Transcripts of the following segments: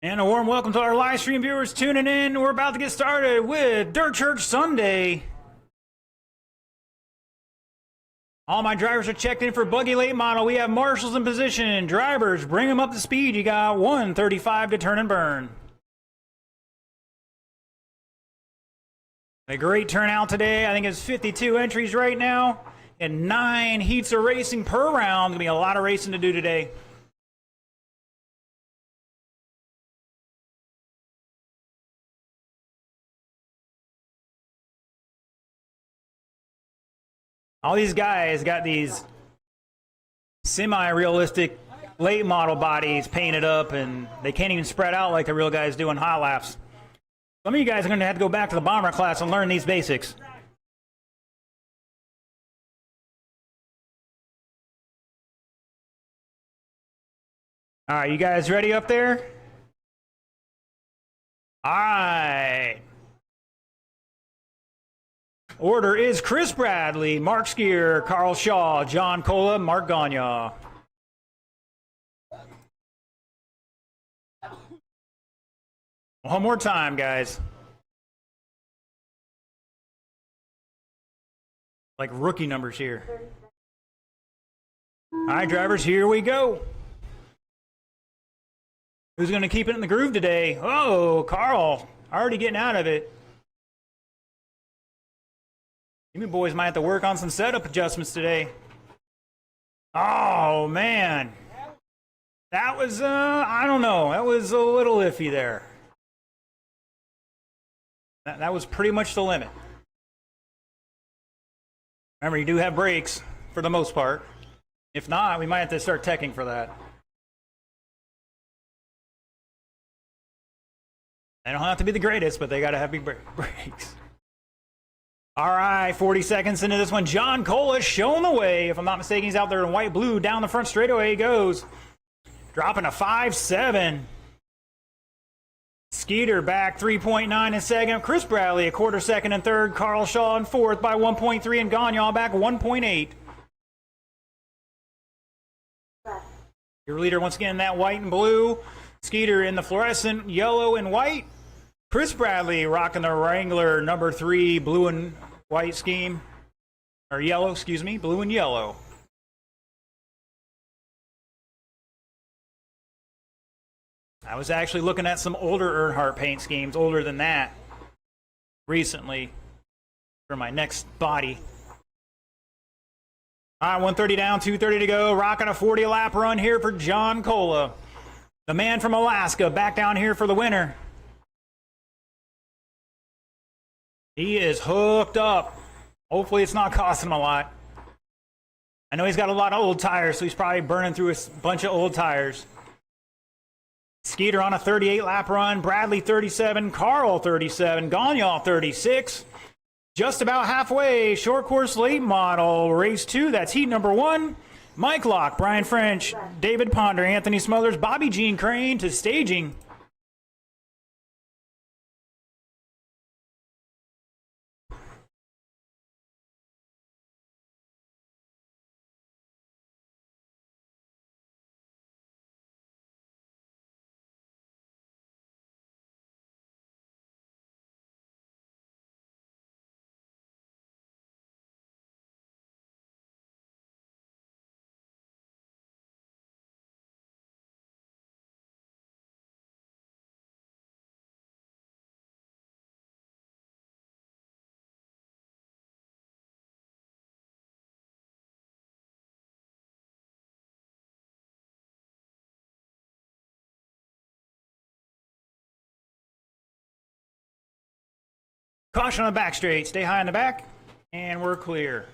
And a warm welcome to our live stream viewers tuning in. We're about to get started with Dirt Church Sunday. All my drivers are checked in for buggy late model. We have marshals in position. Drivers, bring them up to speed. You got 135 to turn and burn. A great turnout today. I think it's 52 entries right now. And 9 heats of racing per round. Gonna be a lot of racing to do today. All these guys got these semi-realistic late model bodies painted up, and they can't even spread out like the real guys do in hot laps. Some of you guys are going to have to go back to the bomber class and learn these basics. All right, you guys ready up there? All right. Order is Chris Bradley, Mark Skier, Carl Shaw, John Cola, Mark Gagne. One more time, guys. Like rookie numbers here. All right, drivers, here we go. Who's going to keep it in the groove today? Oh, Carl, already getting out of it. You boys might have to work on some setup adjustments today. Oh, man. That was, I don't know. That was a little iffy there. That was pretty much the limit. Remember, you do have brakes for the most part. If not, we might have to start teching for that. They don't have to be the greatest, but they got to have big brakes. All right, 40 seconds into this one. John Cola showing the way. If I'm not mistaken, he's out there in white-blue. Down the front straightaway he goes. Dropping a 5.7. Skeeter back 3.9 in second. Chris Bradley a quarter second and third. Carl Shaw in fourth by 1.3. And Gagne back 1.8. Your leader once again, that white and blue. Skeeter in the fluorescent yellow and white. Chris Bradley rocking the Wrangler number 3 blue and white scheme. Or yellow, excuse me, blue and yellow. I was actually looking at some older Earnhardt paint schemes, older than that, recently, for my next body. All right, 130 down, 230 to go. Rocking a 40-lap run here for John Cola. The man from Alaska back down here for the winner. He is hooked up. Hopefully it's not costing him a lot. I know he's got a lot of old tires, so he's probably burning through a bunch of old tires. Skeeter on a 38-lap run. Bradley 37. Carl 37. Gagne 36. Just about halfway. Short course late model. Race 2. That's heat number 1. Mike Locke, Brian French, David Ponder, Anthony Smothers, Bobby Jean Crane to staging. Caution on the back straight. Stay high in the back. And we're clear.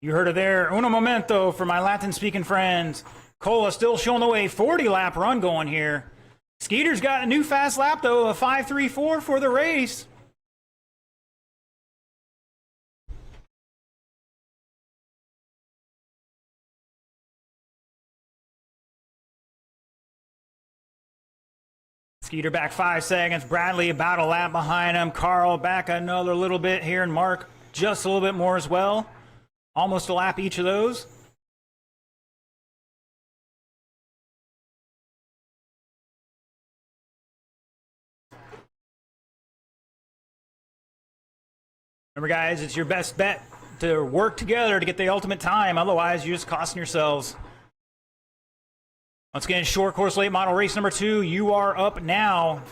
You heard it there. Uno momento for my Latin-speaking friends. Cola still showing the way. 40-lap run going here. Skeeter's got a new fast lap, though. A 5.34 for the race. Skeeter back 5 seconds. Bradley about a lap behind him. Carl back another little bit here. And Mark just a little bit more as well. Almost a lap each of those. Remember, guys, it's your best bet to work together to get the ultimate time. Otherwise, you're just costing yourselves. Once again, short course late model race number 2. You are up now.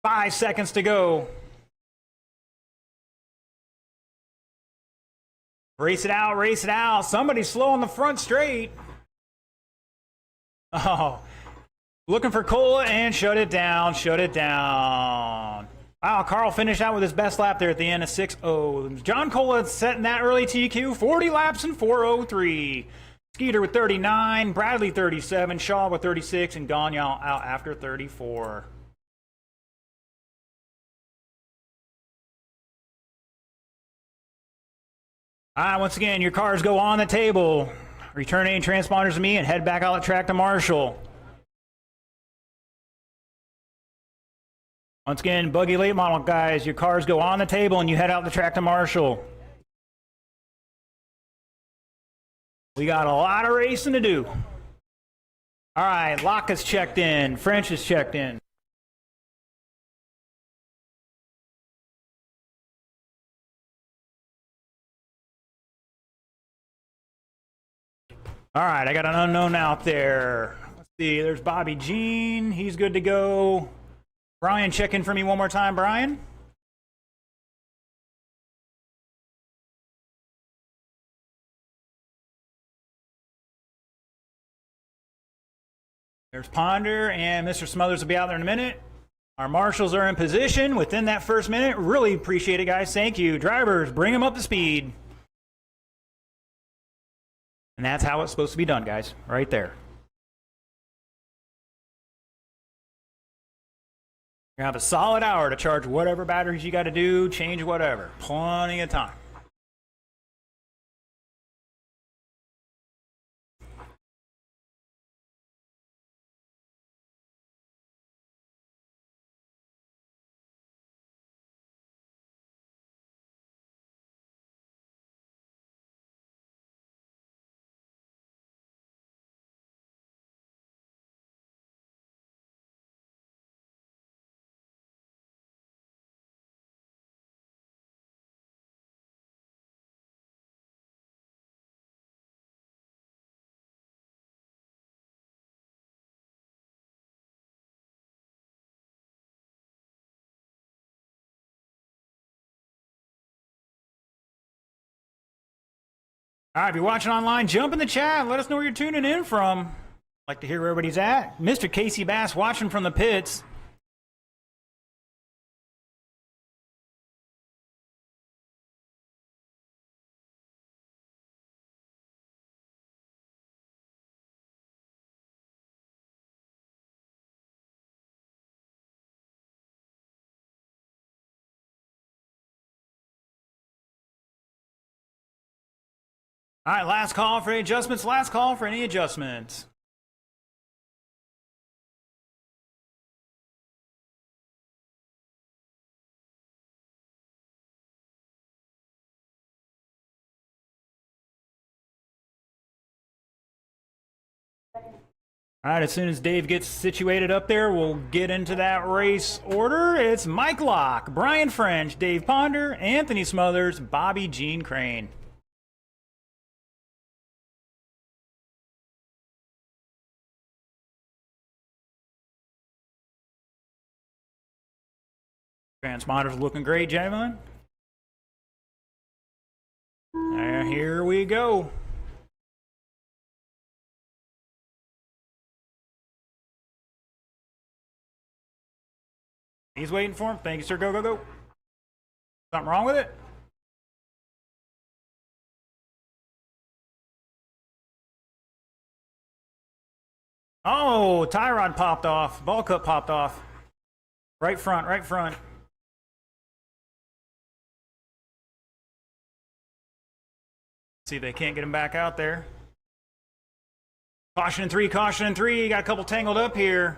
5 seconds to go. Race it out, race it out. Somebody's slow on the front straight. Oh, looking for Cola and shut it down, shut it down. Wow, Carl finished out with his best lap there at the end of 6:0. John Cola setting that early TQ, 40 laps in 4:03. Skeeter with 39, Bradley 37, Shaw with 36, and Gagnon out after 34. All right, once again, your cars go on the table. Return any transponders to me and head back out the track to Marshall. Once again, buggy late model guys, your cars go on the table and you head out the track to Marshall. We got a lot of racing to do. All right, Locke is checked in. French is checked in. All right, I got an unknown out there. Let's see, there's Bobby Jean. He's good to go. Brian, check in for me one more time, Brian. There's Ponder, and Mr. Smothers will be out there in a minute. Our marshals are in position within that first minute. Really appreciate it, guys. Thank you. Drivers, bring them up to speed. And that's how it's supposed to be done, guys. Right there. You're going to have a solid hour to charge whatever batteries you got to do, change whatever. Plenty of time. All right, if you're watching online, jump in the chat. Let us know where you're tuning in from. Like to hear where everybody's at. Mr. Casey Bass watching from the pits. All right, last call for any adjustments. Last call for any adjustments. All right, as soon as Dave gets situated up there, we'll get into that race order. It's Mike Locke, Brian French, Dave Ponder, Anthony Smothers, Bobby Jean Crane. Transponder's looking great, gentlemen. And here we go. He's waiting for him. Thank you, sir. Go, go, go. Something wrong with it? Oh, tie rod popped off. Ball cup popped off. Right front, right front. See if they can't get him back out there. Caution in three, caution in three. Got a couple tangled up here.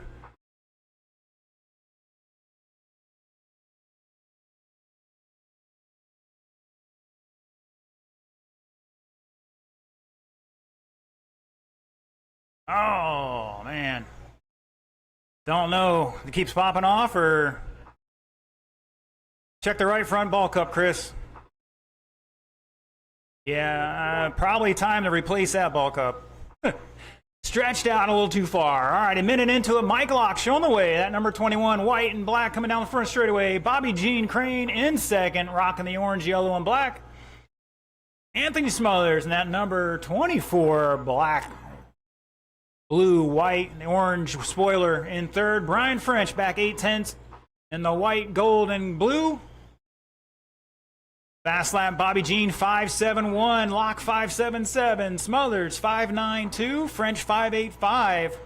Oh, man. Don't know. It keeps popping off or... Check the right front ball cup, Chris. Yeah, probably time to replace that bulk up. Stretched out a little too far. All right, a minute into it. Mike Locke showing the way. That number 21, white and black, coming down the front straightaway. Bobby Jean Crane in second, rocking the orange, yellow, and black. Anthony Smothers and that number 24, black, blue, white, and the orange spoiler in third. Brian French back 8/10 in the white, gold, and blue. Fast lap, Bobby Jean 5.71, Locke 5.77, Smothers 5.92, French 5.85.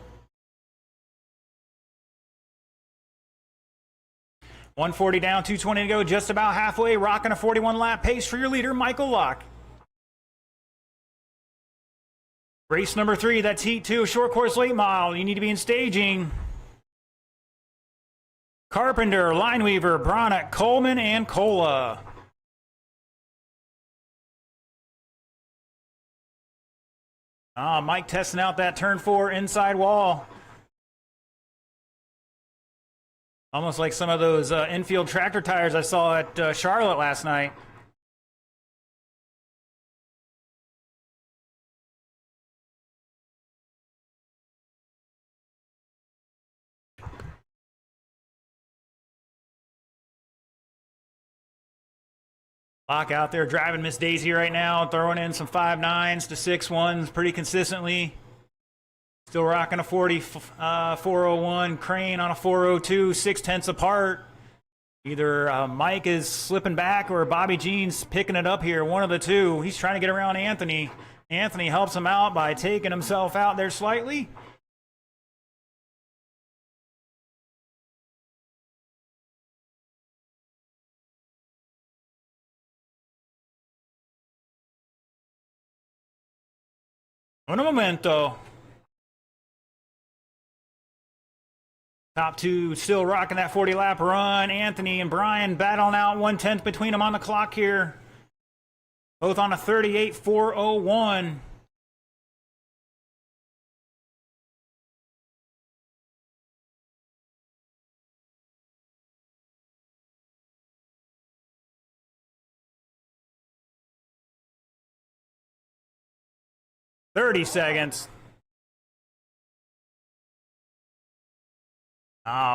140 down, 220 to go, just about halfway, rocking a 41 lap pace for your leader, Michael Locke. Race number 3, that's Heat 2, short course late mile. You need to be in staging. Carpenter, Lineweaver, Bronick, Coleman, and Cola. Mike testing out that turn 4 inside wall. Almost like some of those infield tractor tires I saw at Charlotte last night. Locke out there driving Miss Daisy right now, throwing in some 5.9s to 6.1s pretty consistently. Still rocking a 401, Crane on a 402, 6/10 apart. Either Mike is slipping back or Bobby Jean's picking it up here, one of the two. He's trying to get around Anthony. Anthony helps him out by taking himself out there slightly. Un momento. Top two still rocking that 40-lap run. Anthony and Brian battling out 1/10 between them on the clock here. Both on a 38.401. $30.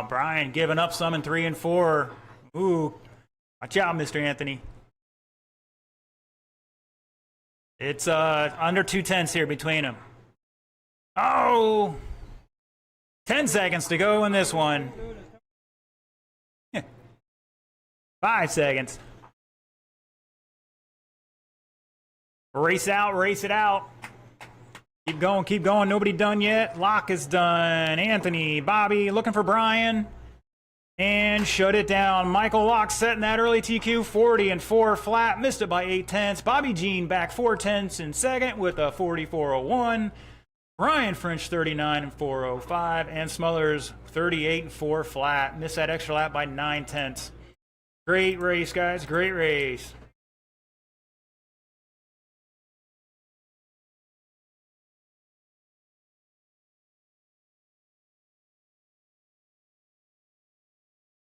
Brian giving up some in 3 and 4. Ooh, watch out, Mr. Anthony. It's under 2/10 here between them. Oh, 10 seconds to go in this one. 5 seconds. Race out, race it out. Keep going, keep going. Nobody done yet. Locke is done. Anthony, Bobby, looking for Brian. And shut it down. Michael Locke setting that early TQ, 40 and 4 flat. Missed it by 8/10. Bobby Jean back 4/10 in second with a 44.01. Brian French 39 and 4.05. And Smothers 38 and 4 flat. Missed that extra lap by 9/10. Great race, guys. Great race.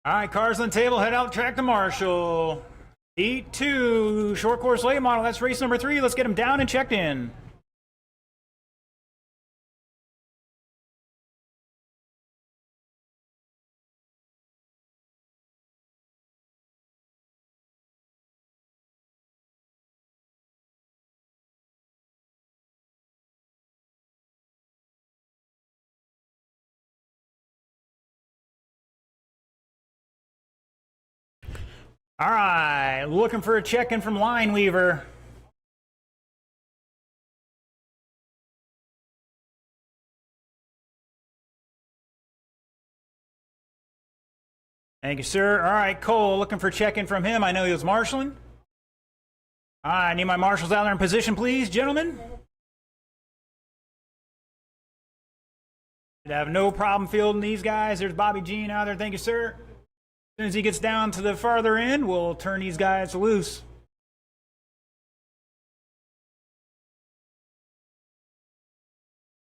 All right, cars on the table, head out track to Marshall. Heat 2, short course late model. That's race number 3. Let's get them down and checked in. All right, looking for a check-in from Lineweaver. Thank you, sir. All right, Cole, looking for a check-in from him. I know he was marshaling. All right, I need my marshals out there in position, please, gentlemen. Should have no problem fielding these guys. There's Bobby Jean out there. Thank you, sir. As soon as he gets down to the farther end, we'll turn these guys loose.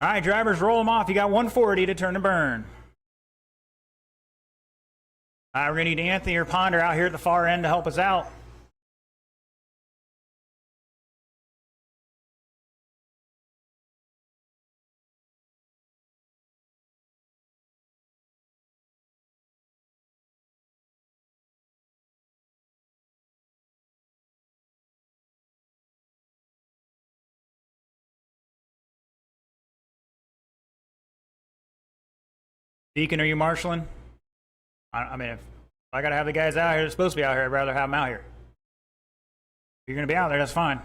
All right, drivers, roll them off. You got 140 to turn to burn. All right, we're going to need Anthony or Ponder out here at the far end to help us out. Deacon, are you marshaling? I mean, if I gotta have the guys out here that's supposed to be out here, I'd rather have them out here. If you're gonna be out there, that's fine.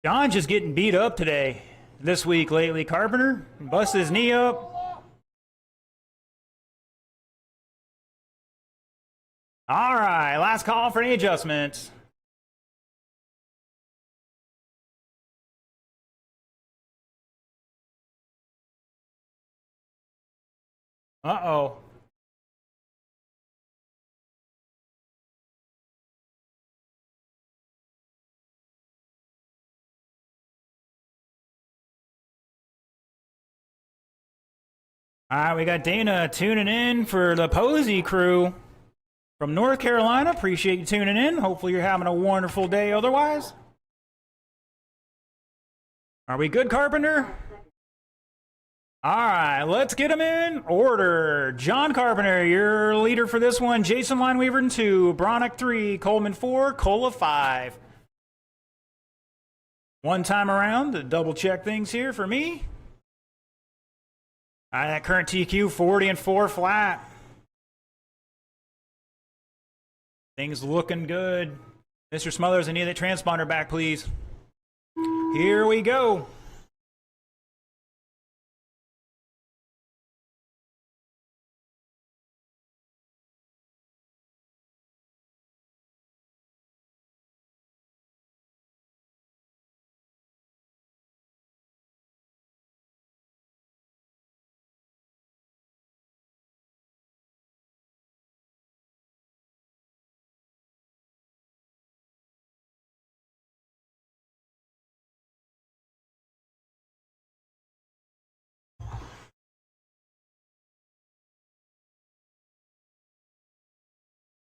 John's just getting beat up today, this week lately. Carpenter busted his knee up. All right, last call for any adjustments. Uh-oh. All right, we got Dana tuning in for the Posey crew from North Carolina. Appreciate you tuning in. Hopefully you're having a wonderful day otherwise. Are we good, Carpenter? All right, let's get them in order. John Carpenter, your leader for this one. Jason Lineweaver in 2, Bronick 3, Coleman 4, Cola 5. One time around to double check things here for me. All right, that current TQ 40 and 4 flat. Things looking good. Mr. Smothers, I need that transponder back, please. Here we go.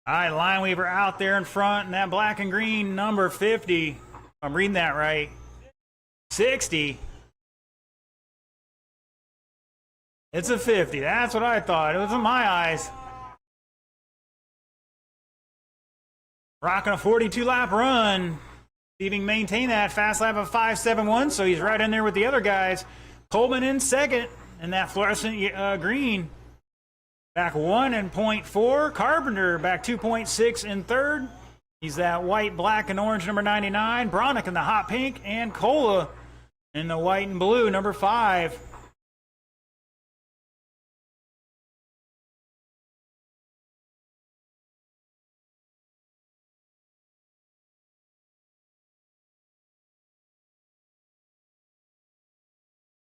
All right, Lineweaver out there in front, and that black and green number 50. If I'm reading that right. 60. It's a 50. That's what I thought. It was in my eyes. Rocking a 42-lap run. Steving maintain that fast lap of 5.71, so he's right in there with the other guys. Coleman in second, and that fluorescent green. Back 1 in 0.4. Carpenter back 2.6 in third. He's that white, black, and orange number 99. Bronick in the hot pink, and Cola in the white and blue number 5.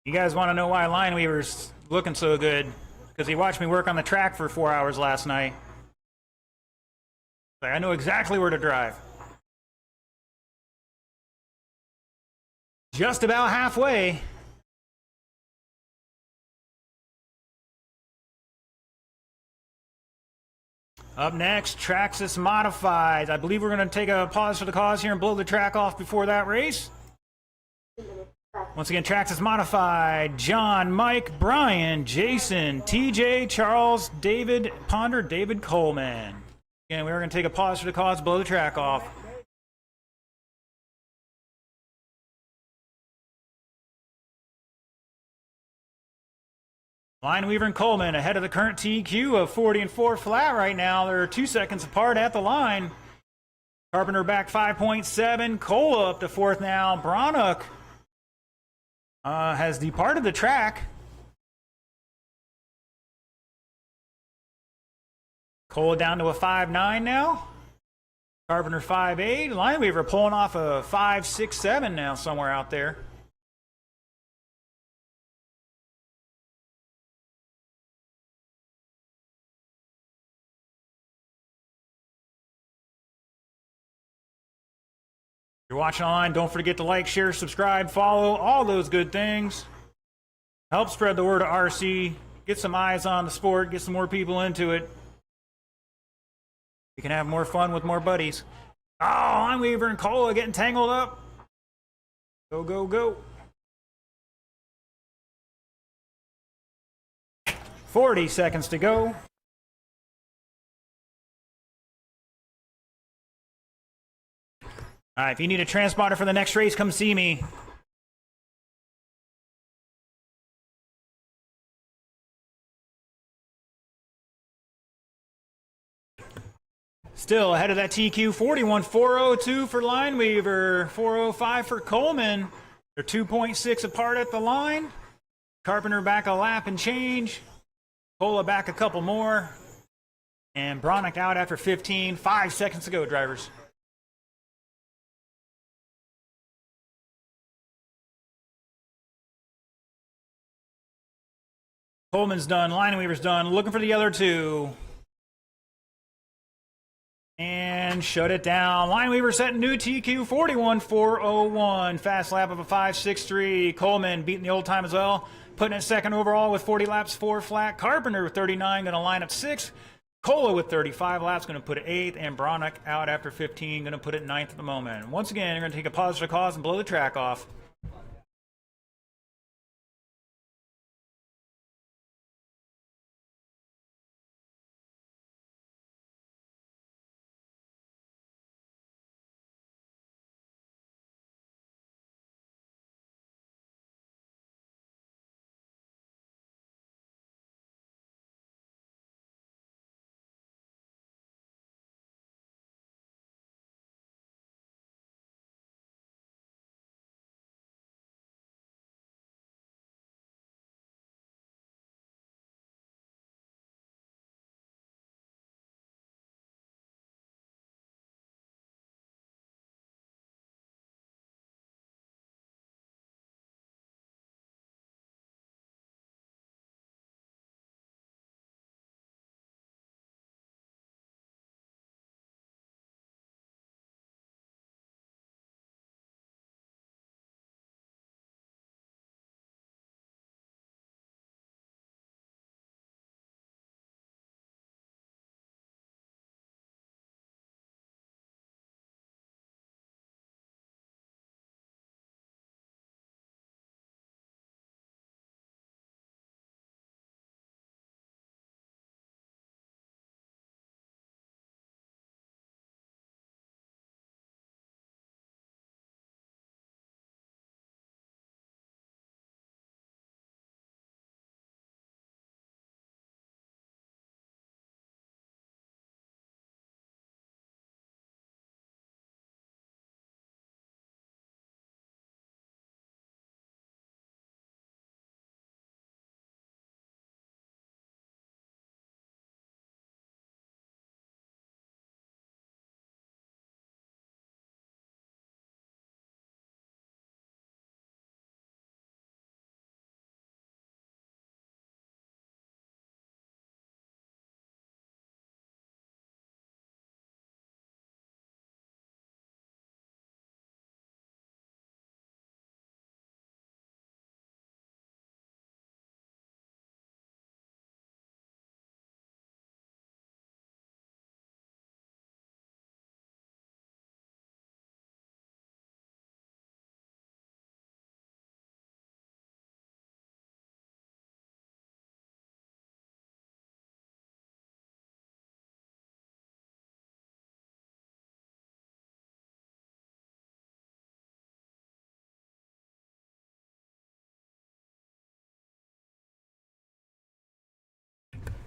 You guys want to know why Lineweaver's looking so good? Because he watched me work on the track for 4 hours last night. I know exactly where to drive. Just about halfway. Up next, Traxxas Modified. I believe we're going to take a pause for the cause here and blow the track off before that race. Once again, Traxxas Modified. John, Mike, Brian, Jason, TJ, Charles, David, Ponder, David Coleman. Again, we're going to take a pause for the cause, blow the track off. Lineweaver and Coleman ahead of the current TQ of 40 and 4 flat right now. They're 2 seconds apart at the line. Carpenter back 5.7. Cola up to fourth now. Bronick has departed the track. Cola down to a 5.9 now. Carpenter 5.8. Lineweaver pulling off a 5.67 now somewhere out there. If you're watching online, don't forget to like, share, subscribe, follow, all those good things. Help spread the word of RC. Get some eyes on the sport. Get some more people into it. We can have more fun with more buddies. Oh, Lineweaver and Cola getting tangled up. Go, go, go. 40 seconds to go. All right, if you need a transponder for the next race, come see me. Still ahead of that TQ 41, 402 for Lineweaver, 405 for Coleman. They're 2.6 apart at the line. Carpenter back a lap and change. Cola back a couple more. And Bronick out after 15. 5 seconds to go, drivers. Coleman's done. Lineweaver's done. Looking for the other two. And shut it down. Lineweaver setting new TQ 41.401. Fast lap of a 5.63. Coleman beating the old time as well. Putting it second overall with 40 laps, 4 flat. Carpenter with 39, going to line up 6th. Cola with 35 laps, going to put it 8th. And Bronick out after 15, going to put it 9th at the moment. Once again, you're going to take a pause for cause and blow the track off.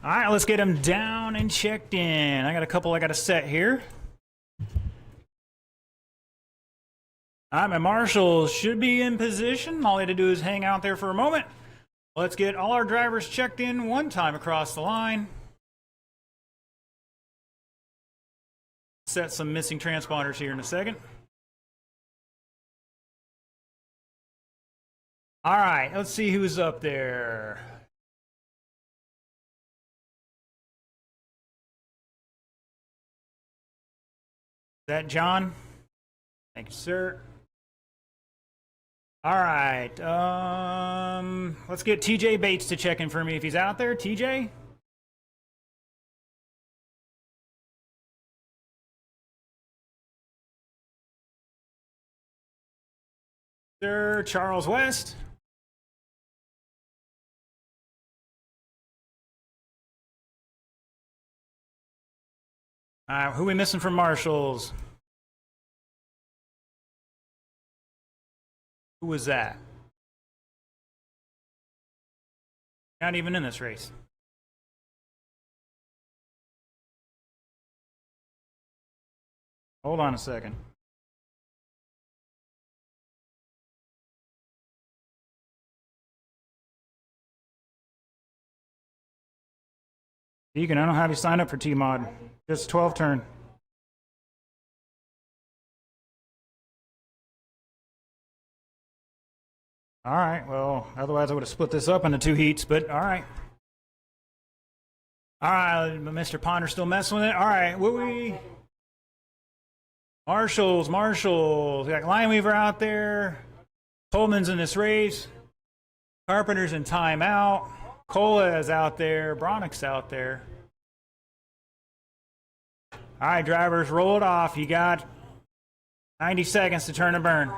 All right, let's get him down and checked in. I got a couple I got to set here. All right, my marshals should be in position. All I had to do is hang out there for a moment. Let's get all our drivers checked in one time across the line. Set some missing transponders here in a second. All right, let's see who's up there. Is that John? Thank you, sir. All right, let's get TJ Bates to check in for me if he's out there. TJ? Sir Charles West? Who are we missing from marshals? Who was that? Not even in this race. Hold on a second. Deacon, I don't have you signed up for T-Mod. Just 12 turn. All right, well, otherwise I would have split this up into 2 heats, but all right. All right, Mr. Ponder still messing with it. All right, what we... Marshalls. We got Lineweaver out there. Coleman's in this race. Carpenter's in timeout. Ocala is out there. Bronick's out there. All right, drivers, roll it off. You got 90 seconds to turn and burn.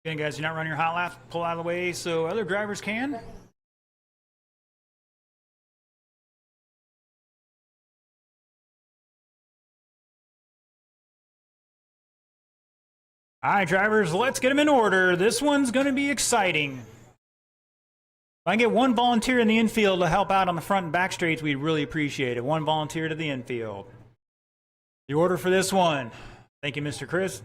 Again, guys, you're not running your hot lap. Pull out of the way so other drivers can. All right, drivers, let's get them in order. This one's going to be exciting. If I can get one volunteer in the infield to help out on the front and back straights, we'd really appreciate it. One volunteer to the infield. The order for this one. Thank you, Mr. Chris.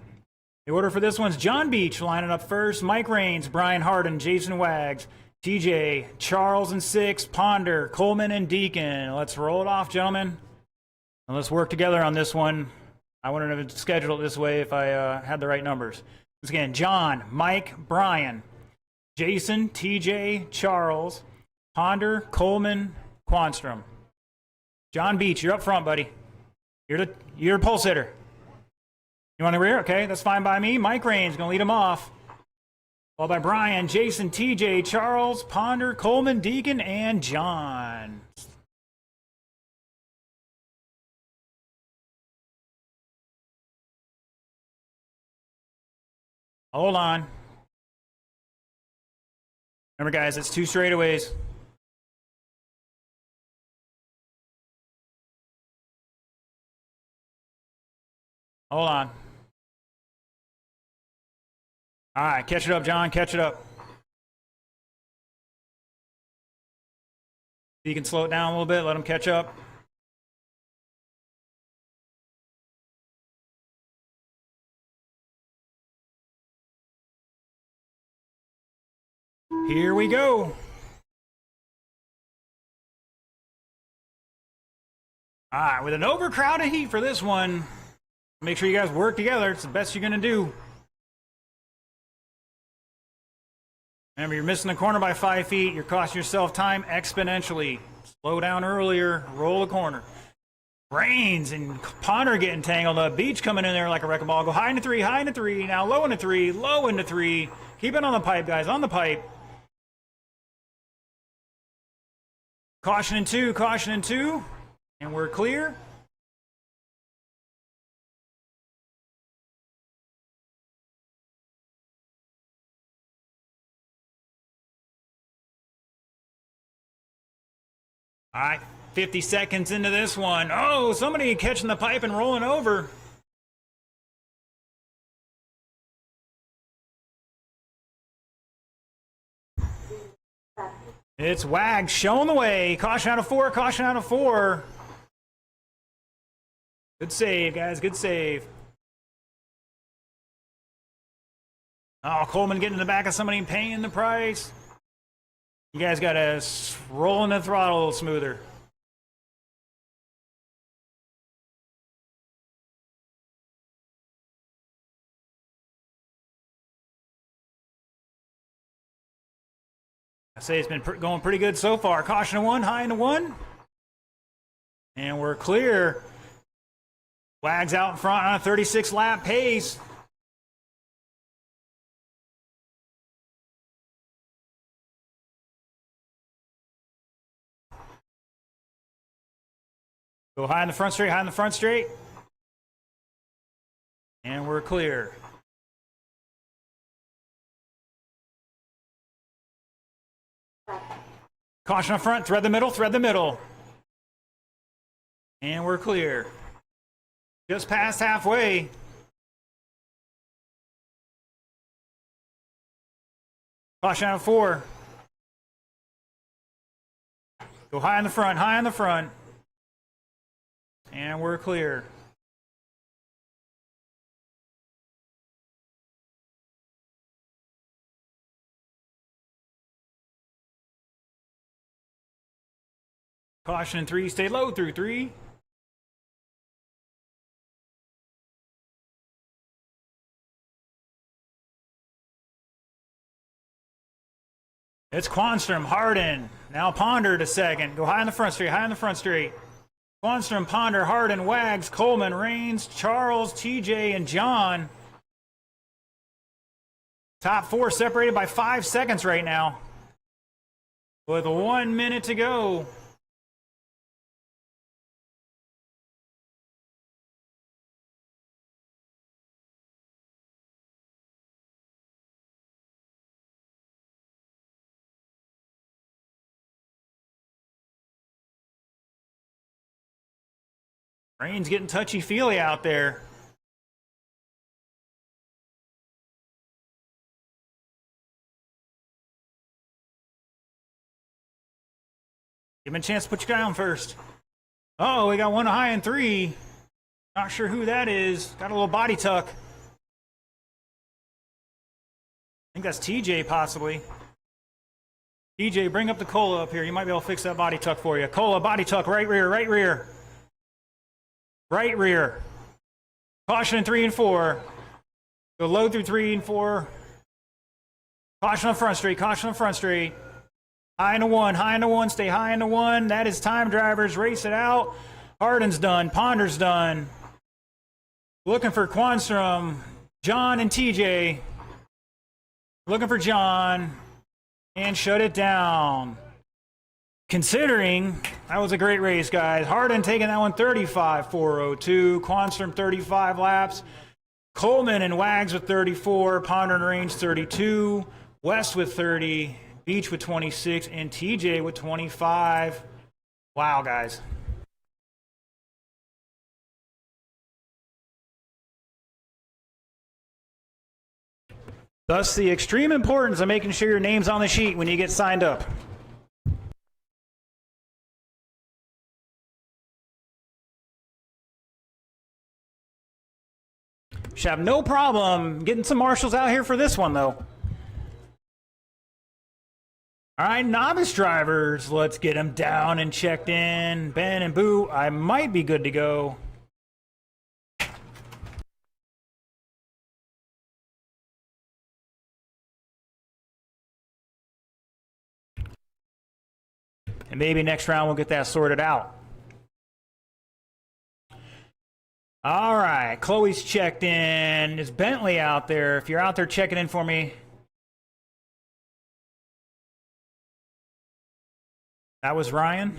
The order for this one's John Beach lining up first, Mike Raines, Brian Harden, Jason Wags, TJ, Charles and 6, Ponder, Coleman and Deacon. Let's roll it off, gentlemen. And let's work together on this one. I wouldn't have scheduled it this way if I had the right numbers. Once again, John, Mike, Brian, Jason, TJ, Charles, Ponder, Coleman, Quanstrom. John Beach, you're up front, buddy. You're a pulse hitter. You want the rear? Okay, that's fine by me. Mike Raines going to lead him off. Followed by Brian, Jason, TJ, Charles, Ponder, Coleman, Deacon, and John. Hold on. Remember, guys, it's 2 straightaways. Hold on. All right, catch it up, John. Catch it up. You can slow it down a little bit. Let him catch up. Here we go. All right, with an overcrowded heat for this one, make sure you guys work together. It's the best you're going to do. Remember, you're missing the corner by 5 feet. You're costing yourself time exponentially. Slow down earlier. Roll the corner. Raines and Ponder getting tangled up. Beach coming in there like a wrecking ball. Go high into 3, high into 3. Now low into 3, low into 3. Keep it on the pipe, guys. On the pipe. Caution in 2, caution in 2. And we're clear. All right, 50 seconds into this one. Oh, somebody catching the pipe and rolling over. It's Wags showing the way. Caution out of 4, caution out of 4. Good save, guys, good save. Oh, Coleman getting in the back of somebody and paying the price. You guys got to roll in the throttle a little smoother. I say it's been going pretty good so far. Caution to 1, high into 1. And we're clear. Wags out in front on a 36 lap pace. Go high in the front straight, high in the front straight. And we're clear. Caution up front, thread the middle, thread the middle. And we're clear. Just past halfway. Caution out of 4. Go high in the front, high in the front. And we're clear. Caution in 3, stay low through 3. It's Quanstrom, Harden. Now Ponder to second. Go high in the front straight, high in the front straight. Quanstrom, Ponder, Harden, Wags, Coleman, Rains, Charles, TJ, and John. Top 4 separated by 5 seconds right now. With 1 minute to go. Rain's getting touchy-feely out there. Give him a chance to put your guy on first. Oh, we got one high in 3. Not sure who that is. Got a little body tuck. I think that's TJ possibly. TJ, bring up the Cola up here. You might be able to fix that body tuck for you. Cola, body tuck, right rear, right rear. Right rear. Caution in 3 and 4. Go low through 3 and 4. Caution on front straight. Caution on front straight. High into 1. High into 1. Stay high into 1. That is time, drivers. Race it out. Harden's done. Ponder's done. Looking for Quanstrom. John and TJ. Looking for John. And shut it down. Considering that was a great race, guys. Harden taking that one 35.402. Quanstrom 35 laps. Coleman and Wags with 34. Ponder and Range 32. West with 30. Beach with 26. And TJ with 25. Wow, guys. Thus, the extreme importance of making sure your name's on the sheet when you get signed up. Should have no problem getting some marshals out here for this one, though. All right, novice drivers, let's get them down and checked in. Ben and Boo, I might be good to go. And maybe next round we'll get that sorted out. All right, Chloe's checked in. Is Bentley out there? If you're out there checking in for me. That was Ryan.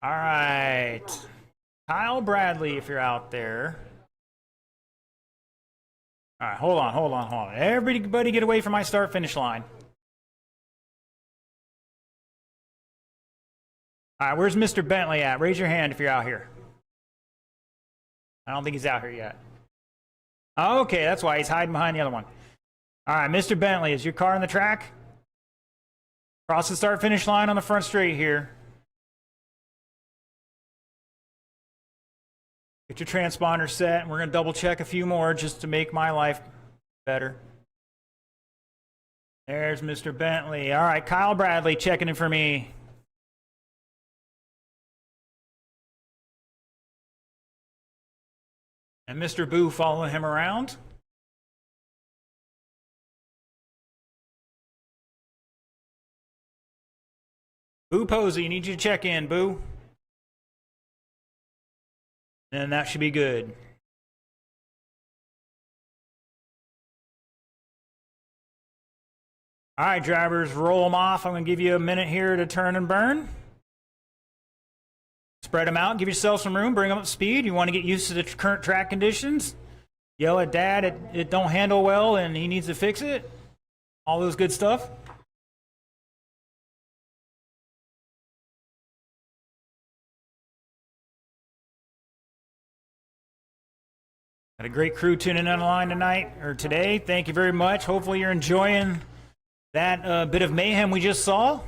All right. Kyle Bradley, if you're out there. All right, hold on. Everybody get away from my start-finish line. All right, where's Mr. Bentley at? Raise your hand if you're out here. I don't think he's out here yet. Okay, that's why he's hiding behind the other one. All right, Mr. Bentley, is your car on the track? Cross the start-finish line on the front straight here. Get your transponder set, and we're going to double-check a few more just to make my life better. There's Mr. Bentley. All right, Kyle Bradley checking in for me. And Mr. Boo following him around. Boo Posey, need you to check in, Boo. And that should be good. All right, drivers, roll them off. I'm going to give you a minute here to turn and burn. Spread them out. Give yourself some room. Bring them up to speed. You want to get used to the current track conditions. Yell at Dad it don't handle well and he needs to fix it. All those good stuff. Got a great crew tuning in line tonight or today. Thank you very much. Hopefully you're enjoying that bit of mayhem we just saw.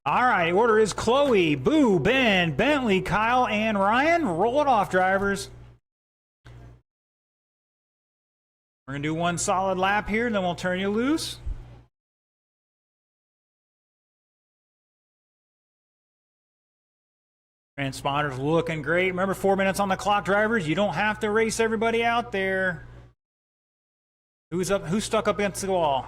All right, order is Chloe, Boo, Ben, Bentley, Kyle, and Ryan. Roll it off, drivers. We're going to do one solid lap here, then we'll turn you loose. Transponder's looking great. Remember, 4 minutes on the clock, drivers. You don't have to race everybody out there. Who's stuck up against the wall?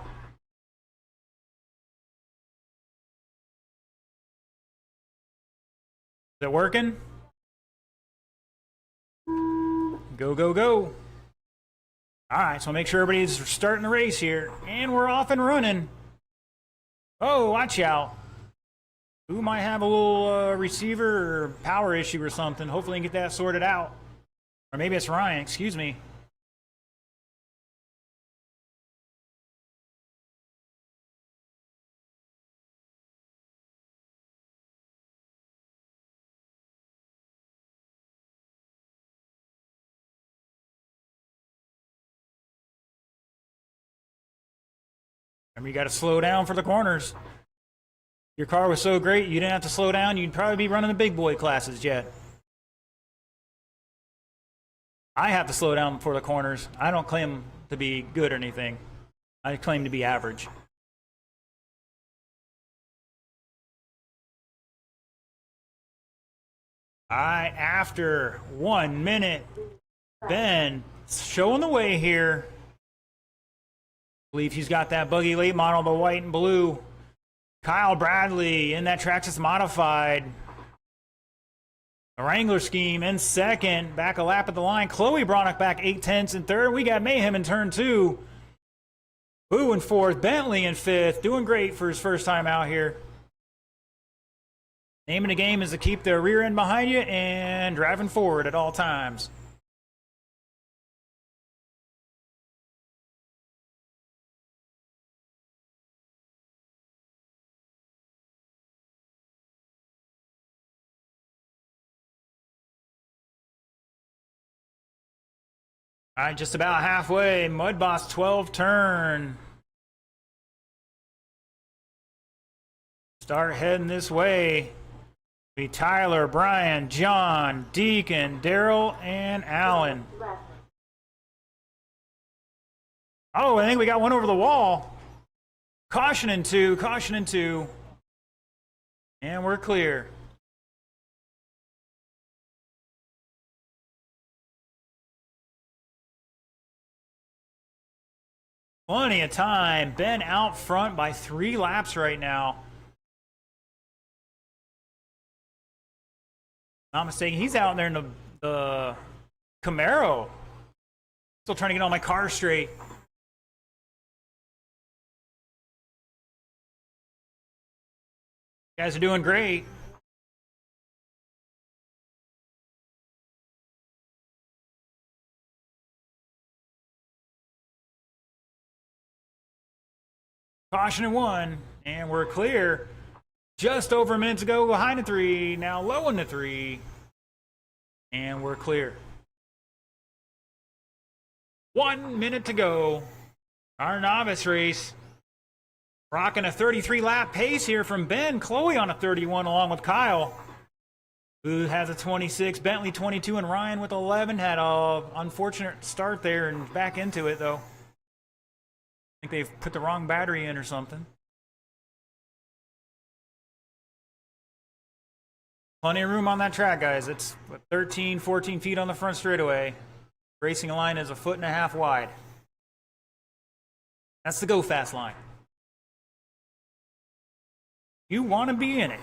Is it working? Go, go, go. All right, so make sure everybody's starting the race here. And we're off and running. Oh, watch out. Who might have a little receiver or power issue or something. Hopefully we can get that sorted out. Or maybe it's Ryan, excuse me. Remember, you got to slow down for the corners. Your car was so great, you didn't have to slow down. You'd probably be running the big boy classes yet. I have to slow down for the corners. I don't claim to be good or anything. I claim to be average. All right, after 1 minute, Ben showing the way here. I believe he's got that buggy late model, the white and blue. Kyle Bradley in that Traxxas Modified. The Wrangler scheme in second. Back a lap at the line. Chloe Bronick back 8/10 in third. We got Mayhem in turn two. Boo in fourth. Bentley in fifth. Doing great for his first time out here. Name of the game is to keep the rear end behind you and driving forward at all times. All right, just about halfway. Mud Boss 12 turn. Start heading this way. Be Tyler, Brian, John, Deacon, Daryl, and Alan. Oh, I think we got one over the wall. Caution in two, caution in two. And we're clear. Plenty of time. Ben out front by 3 laps right now. Not mistaken, he's out there in the Camaro. Still trying to get all my cars straight. You guys are doing great. Caution in 1, and we're clear. Just over a minute to go, behind the 3, now low in the 3, and we're clear. 1 minute to go. Our novice race. Rocking a 33 lap pace here from Ben. Chloe on a 31 along with Kyle, who has a 26. Bentley 22 and Ryan with 11. Had a unfortunate start there and back into it though. I think they've put the wrong battery in or something. Plenty of room on that track, guys. It's 13, 14 feet on the front straightaway. Racing line is 1.5 feet wide. That's the go fast line. You want to be in it.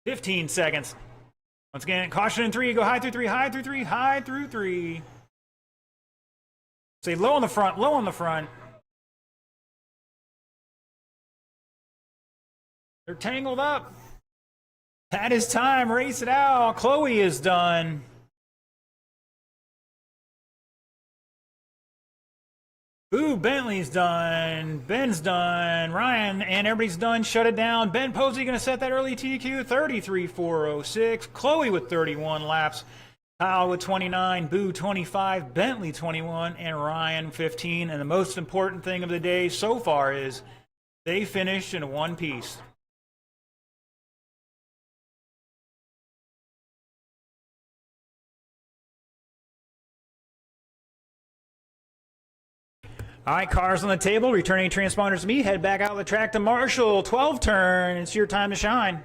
"15 seconds. Once again, caution in 3, go high through 3, high through 3, high through 3. Say low on the front, low on the front. They're tangled up. That is time, race it out. Chloe is done. Ooh, Bentley's done. Ben's done. Ryan and everybody's done. Shut it down. Ben Posey going to set that early TQ. 33.406. Chloe with 31 laps. Kyle with 29. Boo 25. Bentley 21. And Ryan 15. And the most important thing of the day so far is they finished in one piece. All right, cars on the table, returning transponders to me. Head back out of the track to Marshall. 12 turn. It's your time to shine.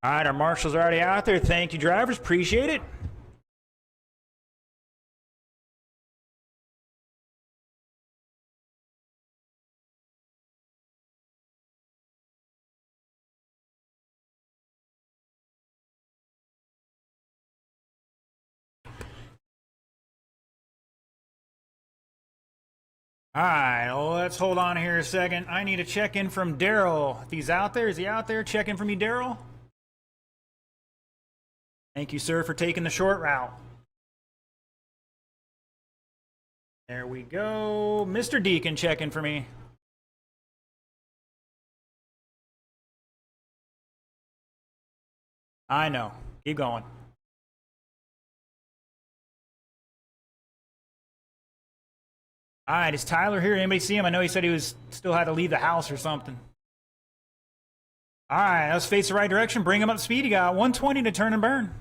All right, our marshals are already out there. Thank you, drivers. Appreciate it. All right, let's hold on here a second. I need a check-in from Daryl. If he's out there, is he out there? Check in for me, Daryl. Thank you, sir, for taking the short route. There we go. Mr. Deacon, check in for me. I know. Keep going. All right, is Tyler here? Anybody see him? I know he said he was still had to leave the house or something. All right, let's face the right direction. Bring him up to speed. He got 120 to turn and burn.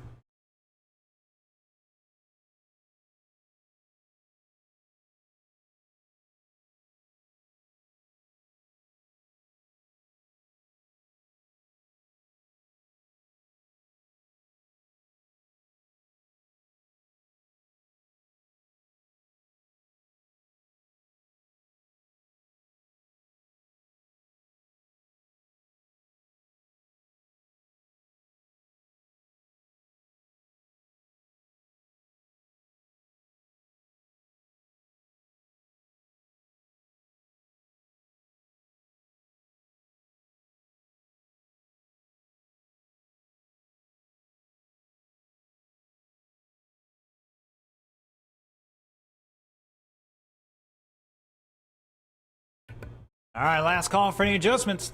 All right, last call for any adjustments.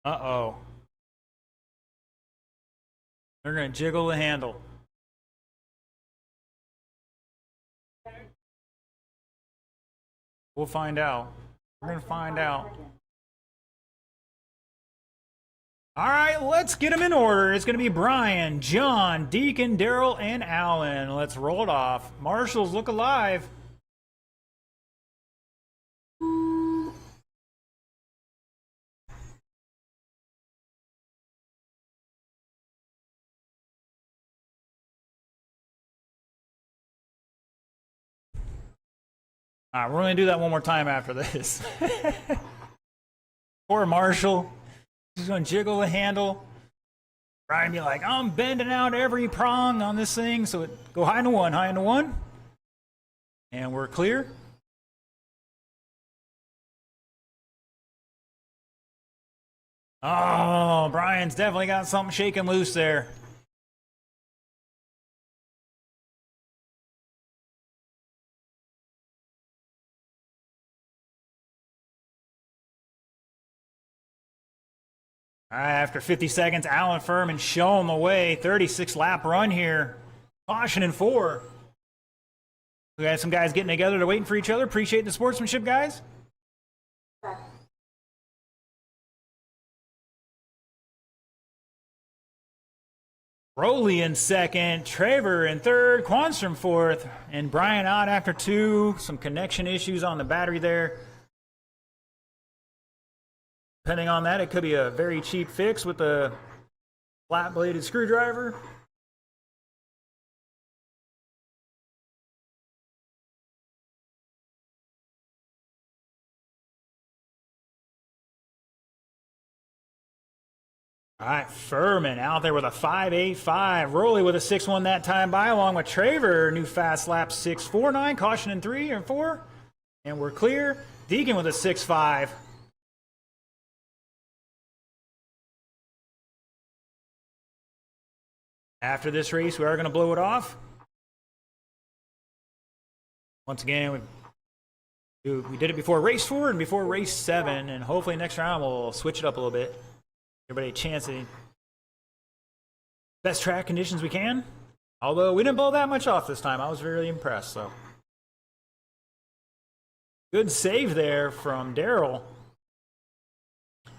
Uh-oh. They're going to jiggle the handle. We'll find out. We're going to find out. All right, let's get them in order. It's going to be Brian, John, Deacon, Daryl, and Alan. Let's roll it off. Marshals, look alive. All right, we're going to do that one more time after this. Poor Marshall. He's going to jiggle the handle. Brian be like, I'm bending out every prong on this thing. So go high into one, high into one. And we're clear. Oh, Brian's definitely got something shaking loose there. All right, after 50 seconds, Alan Furman showing the way. 36 lap run here. Caution in 4. We got some guys getting together to waiting for each other. Appreciate the sportsmanship, guys. Rowley in second, Trevor in third, Quanstrom fourth, and Brian out after 2. Some connection issues on the battery there. Depending on that, it could be a very cheap fix with a flat-bladed screwdriver. All right, Furman out there with a 5.85. Rowley with a 6.1 that time by, along with Trevor. New fast lap 6.49. Caution in 3 and 4. And we're clear. Deacon with a 6.5. After this race, we are going to blow it off. Once again, we did it before race 4 and before race 7, and hopefully next round we'll switch it up a little bit. Everybody a chance at best track conditions we can. Although we didn't blow that much off this time. I was really impressed. So good save there from Daryl.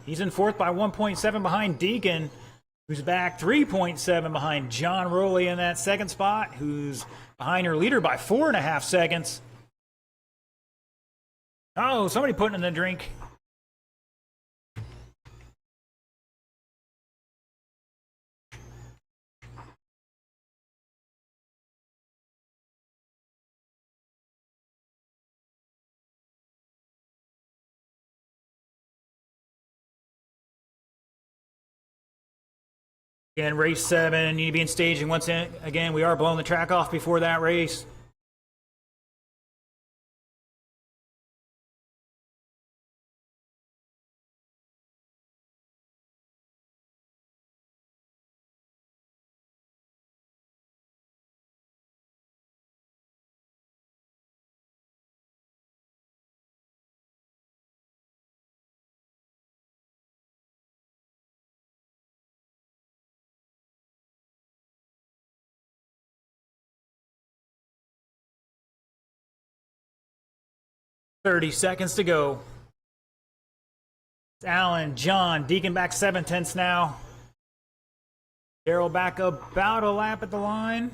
He's in 4th by 1.7 behind Deacon, who's back 3.7 behind John Rowley in that 2nd spot, who's behind her leader by 4.5 seconds. Oh, somebody putting in the drink. Again, race 7, need to be in staging. Once again, we are blowing the track off before that race. .30 seconds to go. It's Alan, John, Deacon back 7/10 now. Daryl back about a lap at the line.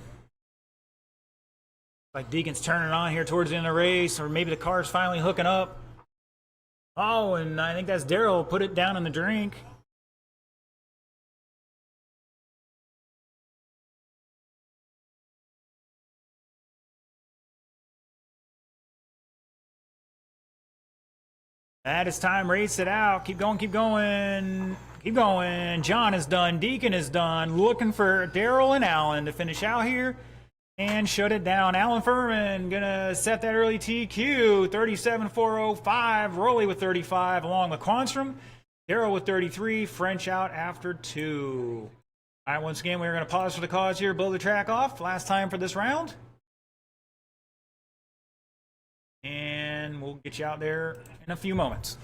Like Deacon's turning on here towards the end of the race, or maybe the car's finally hooking up. Oh, and I think that's Daryl. Put it down in the drink. That is time. Race it out. Keep going, keep going. Keep going. John is done. Deacon is done. Looking for Daryl and Alan to finish out here and shut it down. Alan Furman gonna set that early TQ. 37.405. Rowley with 35, along with Quanstrom. Daryl with 33. French out after 2. All right, once again, we're gonna pause for the cause here, blow the track off. Last time for this round. and we'll get you out there in a few moments.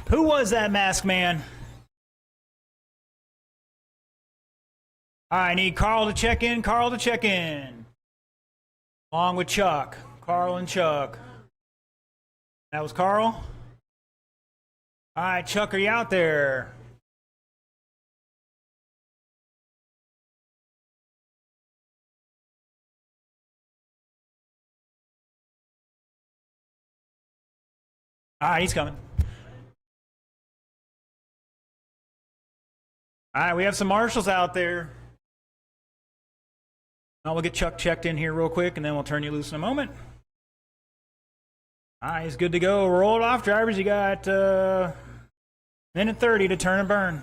Who was that masked man? I need Carl to check in. Carl to check in. Along with Chuck. Carl and Chuck. That was Carl? All right, Chuck, are you out there? All right, he's coming. All right, we have some marshals out there. Now we'll get Chuck checked in here real quick, and then we'll turn you loose in a moment. All right, he's good to go. Roll it off, drivers. You got minute 30 to turn and burn.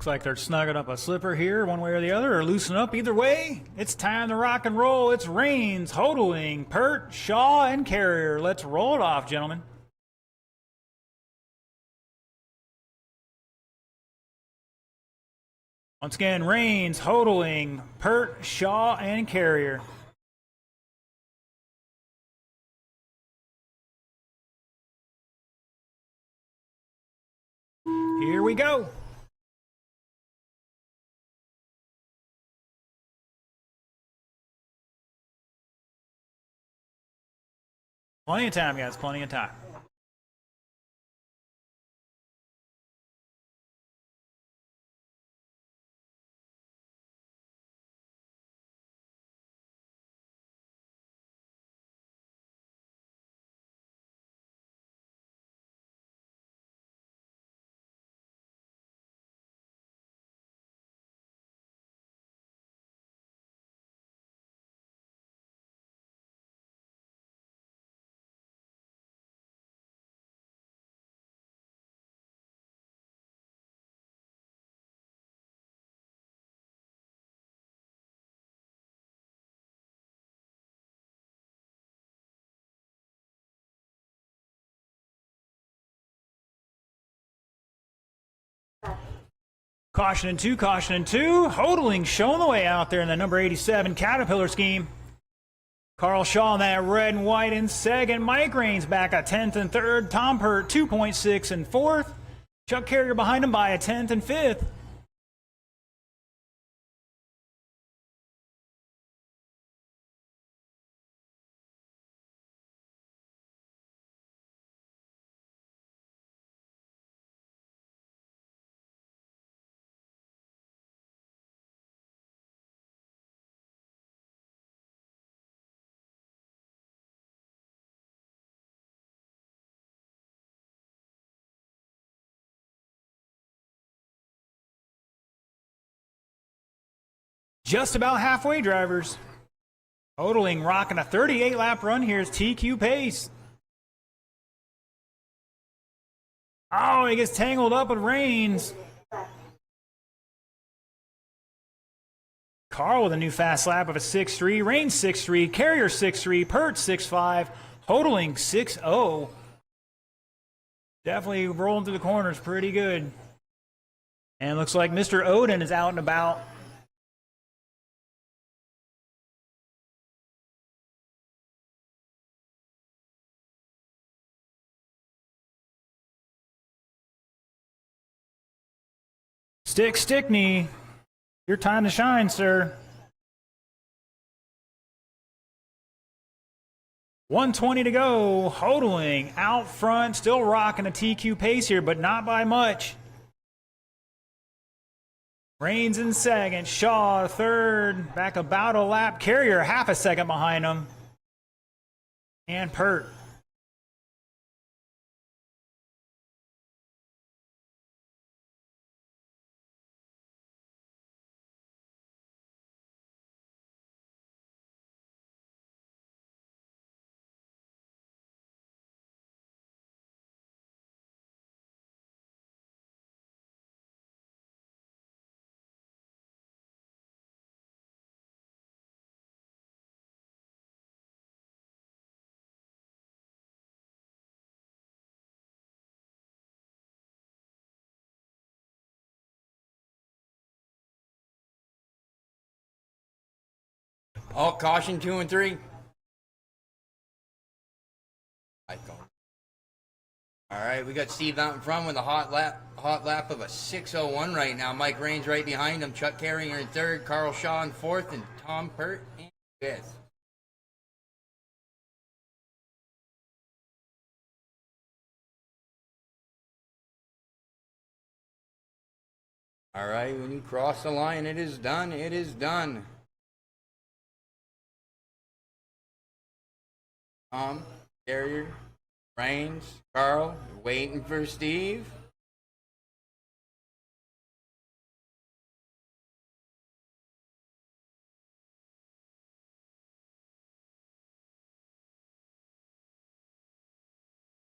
Looks like they're snugging up a slipper here, one way or the other, or loosen up. Either way, it's time to rock and roll. It's Rains, Hodling, Pert, Shaw, and Carrier. Let's roll it off, gentlemen. Once again, Rains, Hodling, Pert, Shaw, and Carrier. Here we go. Plenty of time, guys. Plenty of time. Caution in two, caution in two. Hodling showing the way out there in the number 87 Caterpillar scheme. Carl Shaw in that red and white in second. Mike Rains back a 10th and third. Tom Pert 2.6 and fourth. Chuck Carrier behind him by a 10th and fifth. Just about halfway, drivers. Hodling rocking a 38-lap run. Here's TQ pace. Oh, he gets tangled up with Rains. Carl with a new fast lap of a 6.3. Rains 6.3. Carrier 6.3. Pert 6.5. Hodling 6.0. Definitely rolling through the corners pretty good. And looks like Mr. Odin is out and about. Stickney, your time to shine, sir. 120 to go. Hodling out front, still rocking a TQ pace here, but not by much. Rains in second, Shaw third, back about a lap. Carrier half a second behind him. And Pert. All caution 2 and 3. All right, we got Steve out in front with a hot lap of a 6:01 right now. Mike Rains right behind him. Chuck Carrier in third. Carl Shaw in fourth, and Tom Pert in fifth. All right, when you cross the line, it is done. It is done. Tom, Carrier, Rains, Carl, waiting for Steve.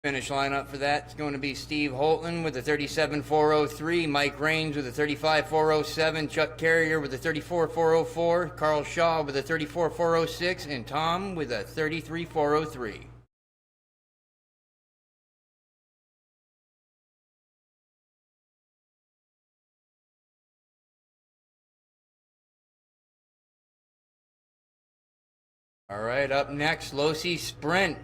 Finish lineup for that is going to be Steve Holton with a 37,403, Mike Raines with a 35,407, Chuck Carrier with a 34,404, Carl Shaw with a 34,406, and Tom with a 33,403. All right, up next, Losi Sprint.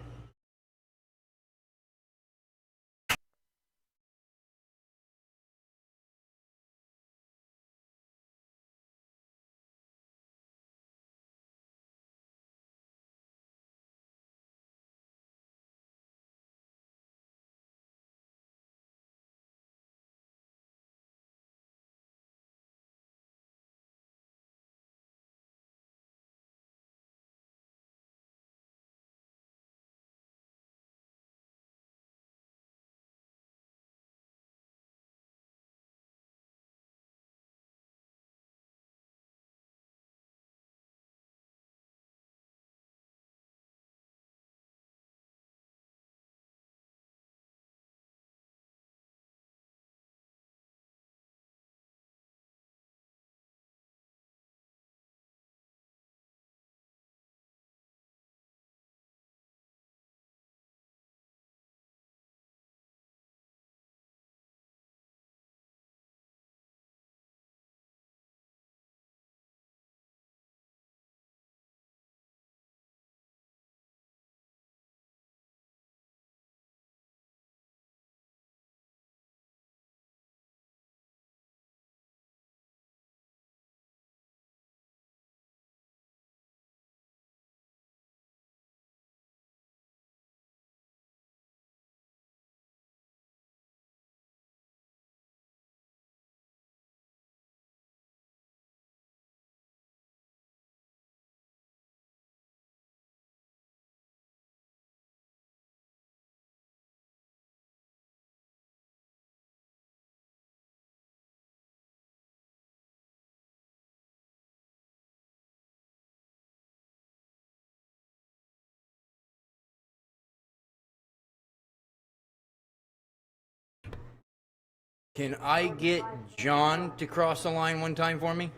Can I get John to cross the line one time for me?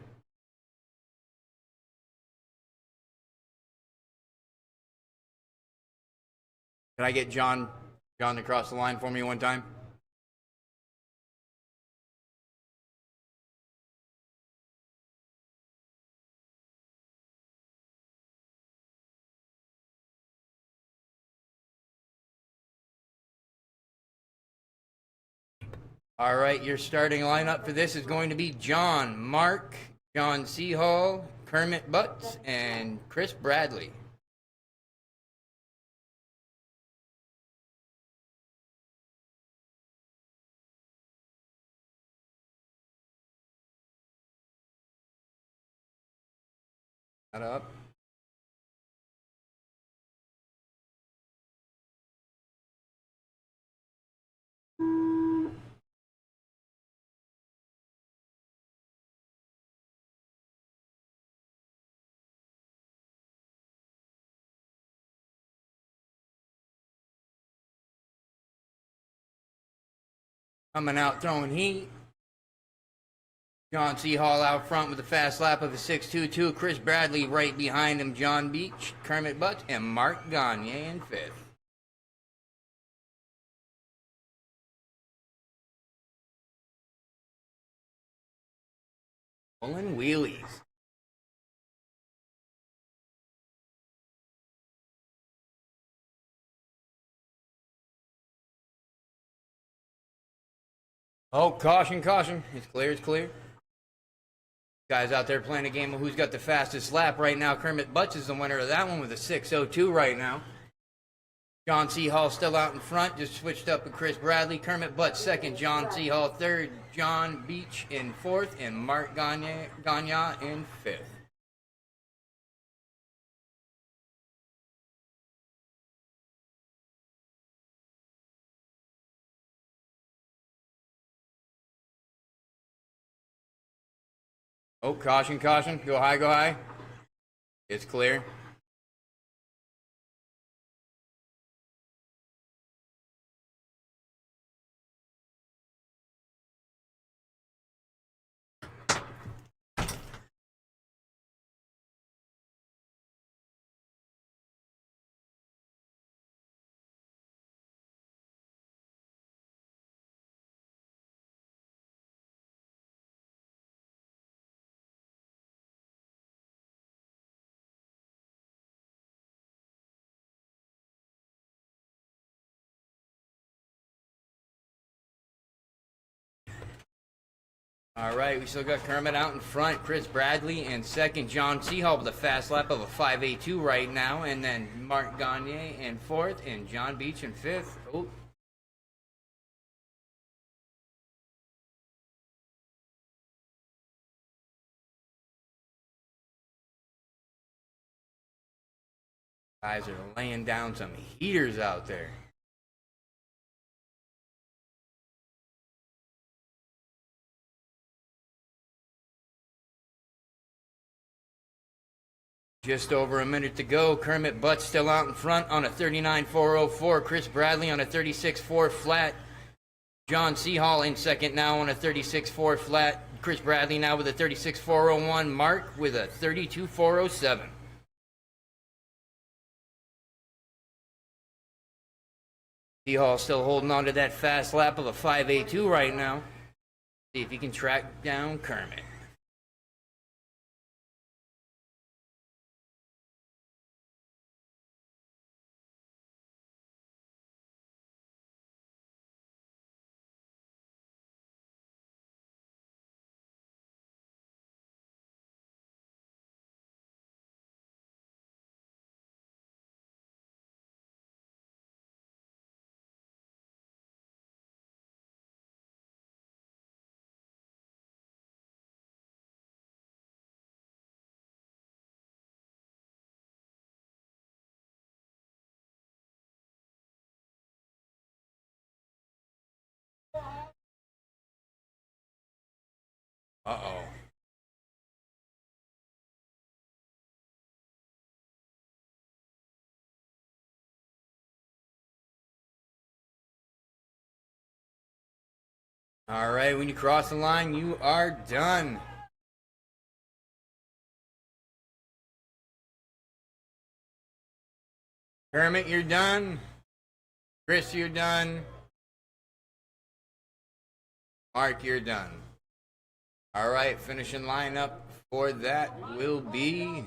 Can I get John to cross the line for me one time? All right, your starting lineup for this is going to be John, Mark, John Seahall, Kermit Butts, and Chris Bradley. That up. Coming out throwing heat. John Seahall out front with a fast lap of a 6.22. Chris Bradley right behind him. John Beach, Kermit Butts, and Mark Gagne in fifth. Pulling wheelies. Oh, caution, caution. It's clear, it's clear. Guys out there playing a game of who's got the fastest lap right now. Kermit Butts is the winner of that one with a 6.02 right now. John Seahall still out in front, just switched up with Chris Bradley. Kermit Butts second, John Seahall third, John Beach in fourth, and Mark Gagne in fifth. Oh, caution, caution. Go high, go high. It's clear. All right, we still got Kermit out in front, Chris Bradley in second, John Seahall with a fast lap of a 5.82 right now, and then Mark Gagne in fourth, and John Beach in fifth. Oh. Guys are laying down some heaters out there. Just over a minute to go. Kermit Butts still out in front on a 39.404. Chris Bradley on a 36.4 flat. John Seahall in second now on a 36.4 flat. Chris Bradley now with a 36.401. Mark with a 32.407. Seahall still holding on to that fast lap of a 5.82 right now. See if he can track down Kermit. Uh-oh. All right, when you cross the line, you are done. Kermit, you're done. Chris, you're done. Mark, you're done. All right, finishing lineup for that will be...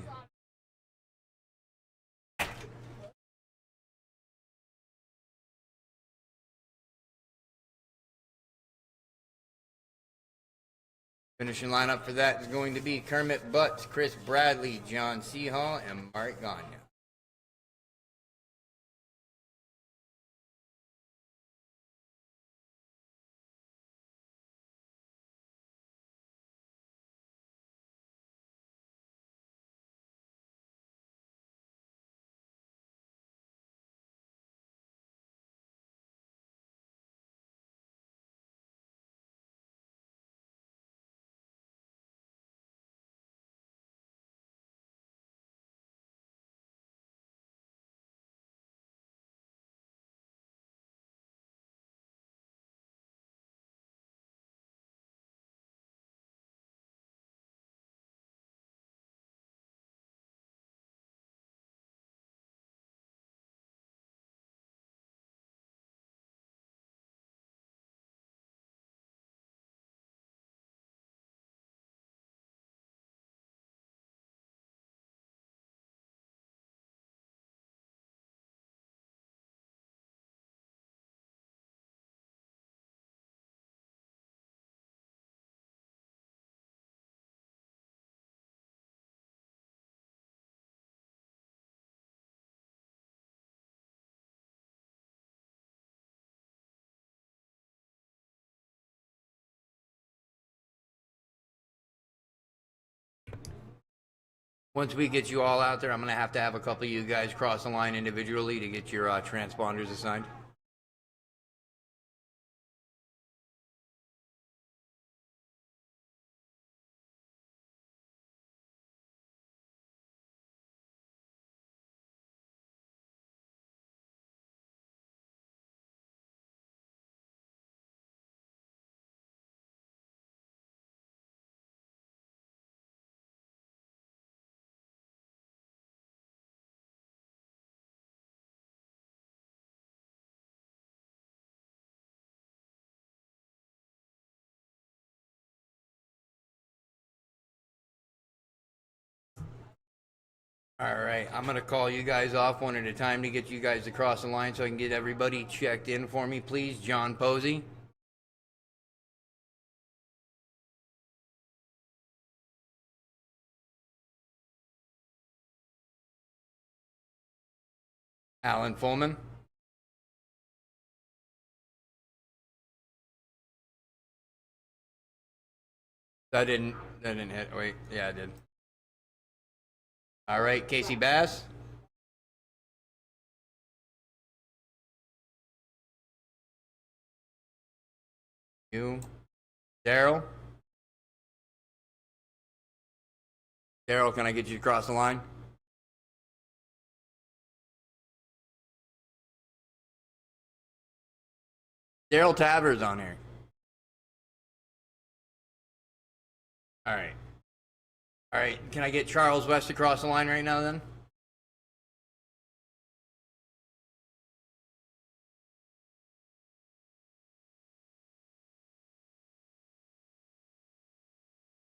Finishing lineup for that is going to be Kermit Butts, Chris Bradley, John Seahall, and Mark Gagne. Once we get you all out there, I'm going to have a couple of you guys cross the line individually to get your transponders assigned. All right, I'm going to call you guys off one at a time to get you guys across the line so I can get everybody checked in for me, please. John Posey. Alan Fullman. That didn't hit. Wait, yeah, it did. All right, Casey Bass. You. Daryl. Daryl, can I get you to cross the line? Daryl Taver's on here. All right. All right. Can I get Charles West across the line right now then?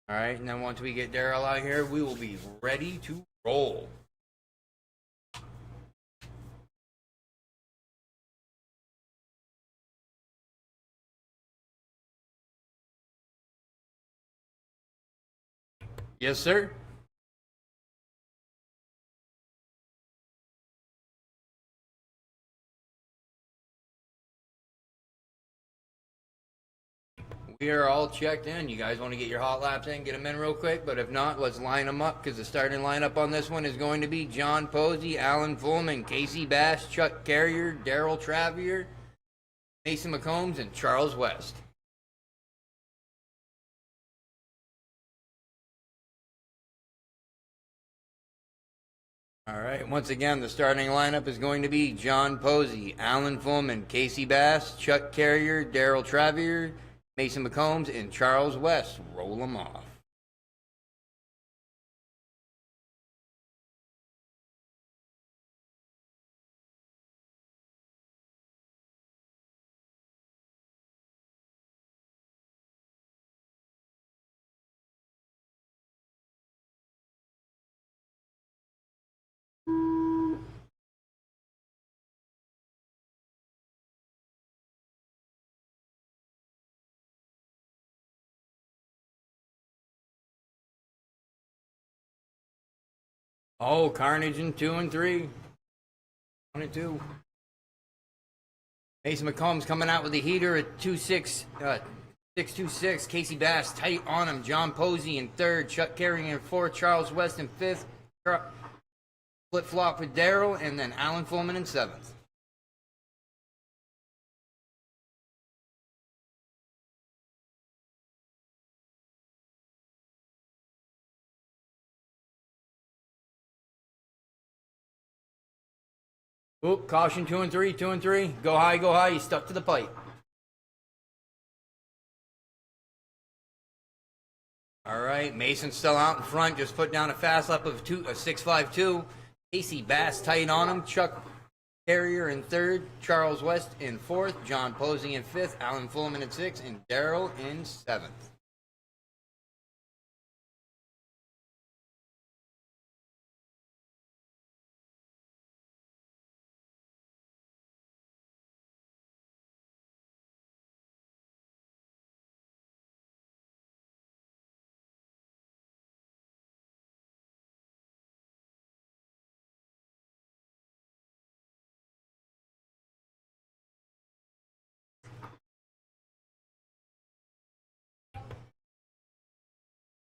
All right. And then once we get Daryl out here, we will be ready to roll. Yes, sir. We are all checked in. You guys want to get your hot laps in, get them in real quick. But if not, let's line them up because the starting lineup on this one is going to be John Posey, Alan Fullman, Casey Bass, Chuck Carrier, Daryl Travier, Mason McCombs, and Charles West. All right, once again, the starting lineup is going to be John Posey, Alan Fullman, Casey Bass, Chuck Carrier, Daryl Travier, Mason McCombs, and Charles West. Roll them off. Oh, Carnage in 2 and 3. 1 and 2. Mason McCombs coming out with the heater at 2-6, 6-2-6. Casey Bass tight on him. John Posey in 3rd. Chuck Carrier in 4th. Charles West in 5th. Flip flop with Daryl, and then Alan Fullman in 7th. Oop, caution 2 and 3, 2 and 3. Go high, go high. He's stuck to the pipe. All right, Mason's still out in front. Just put down a fast lap of 6.52. Casey Bass tight on him. Chuck Carrier in 3rd. Charles West in 4th. John Posey in 5th. Alan Fullman in 6th. And Daryl in 7th.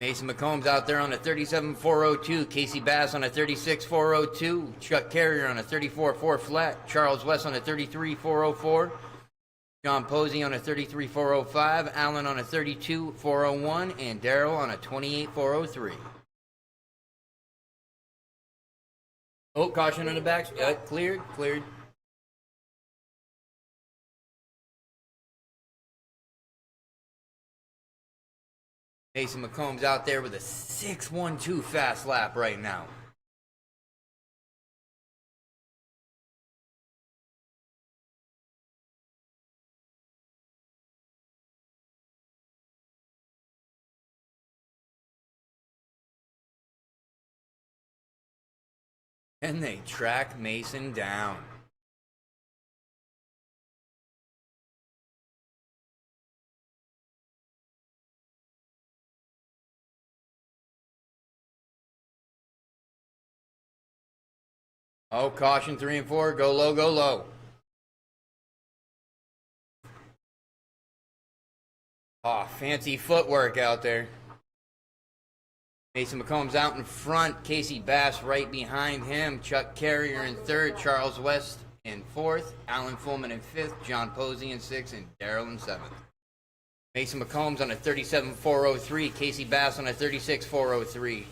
Mason McCombs out there on a 37.402. Casey Bass on a 36.402. Chuck Carrier on a 34.4 flat. Charles West on a 33.404. John Posey on a 33.405. Allen on a 32.401. And Daryl on a 28.403. Oh, caution on the back. Cleared. Mason McCombs out there with a 6.12 fast lap right now. And they track Mason down. Oh, caution 3 and 4. Go low, go low. Oh, fancy footwork out there. Mason McCombs out in front. Casey Bass right behind him. Chuck Carrier in third. Charles West in fourth. Alan Fullman in fifth. John Posey in sixth. And Daryl in seventh. Mason McCombs on a 37.403. Casey Bass on a 36.403.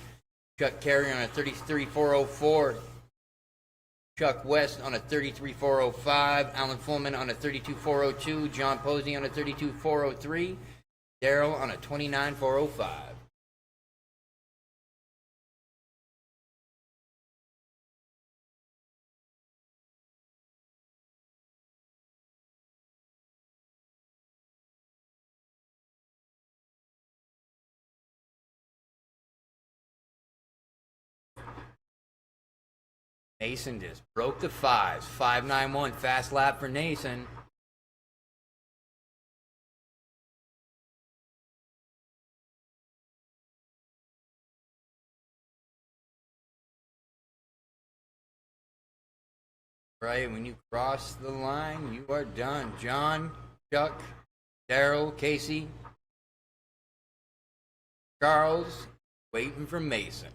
Chuck Carrier on a 33.404. Chuck West on a 33.405. Alan Fullman on a 32.402. John Posey on a 32.403. Daryl on a 29.405. Nason just broke the fives. 5.91 fast lap for Nason. Right, when you cross the line, you are done. John, Chuck, Daryl, Casey, Charles, waiting for Mason.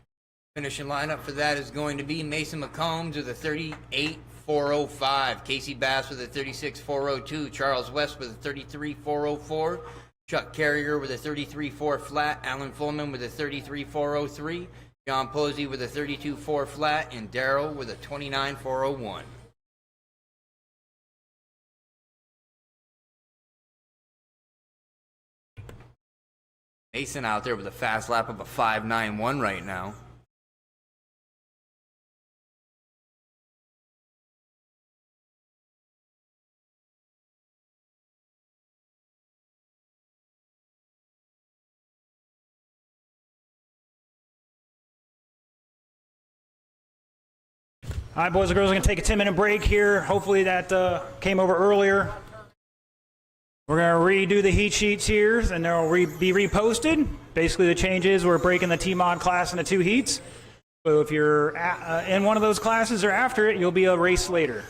Finishing lineup for that is going to be Mason McCombs with a 38.405, Casey Bass with a 36.402, Charles West with a 33.404, Chuck Carrier with a 33.4 flat, Alan Fullman with a 33.403, John Posey with a 32.4 flat, and Daryl with a 29.401. Mason out there with a fast lap of a 5.91 right now. All right, boys and girls, we're going to take a 10-minute break here. Hopefully that came over earlier. We're going to redo the heat sheets here, and they'll be reposted. Basically, the change is we're breaking the T-Mod class into 2 heats. So if you're in one of those classes or after it, you'll be a race later.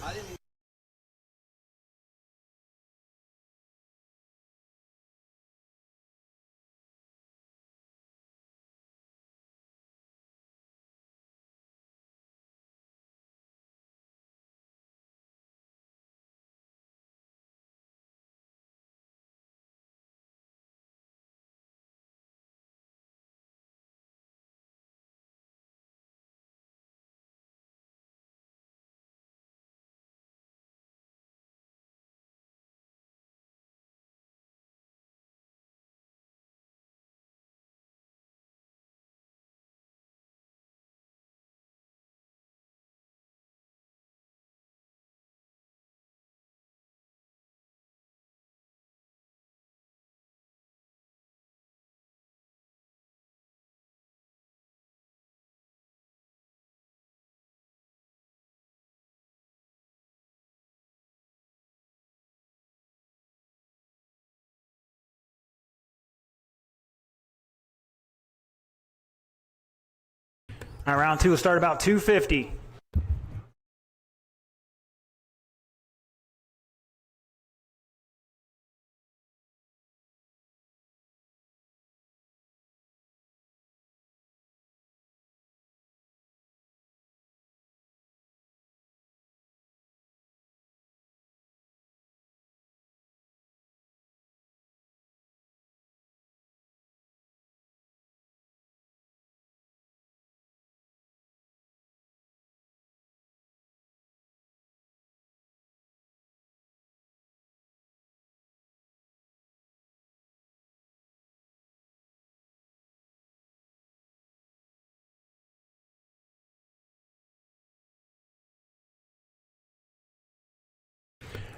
All right, round 2 will start about 2:50.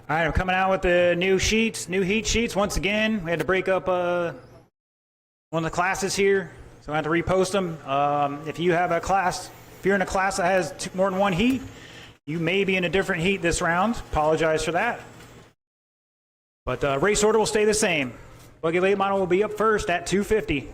All right, I'm coming out with the new sheets, new heat sheets. Once again, we had to break up one of the classes here, so I had to repost them. If you have a class, if you're in a class that has more than 1 heat, you may be in a different heat this round. Apologize for that. But race order will stay the same. Buggy late model will be up first at 2:50.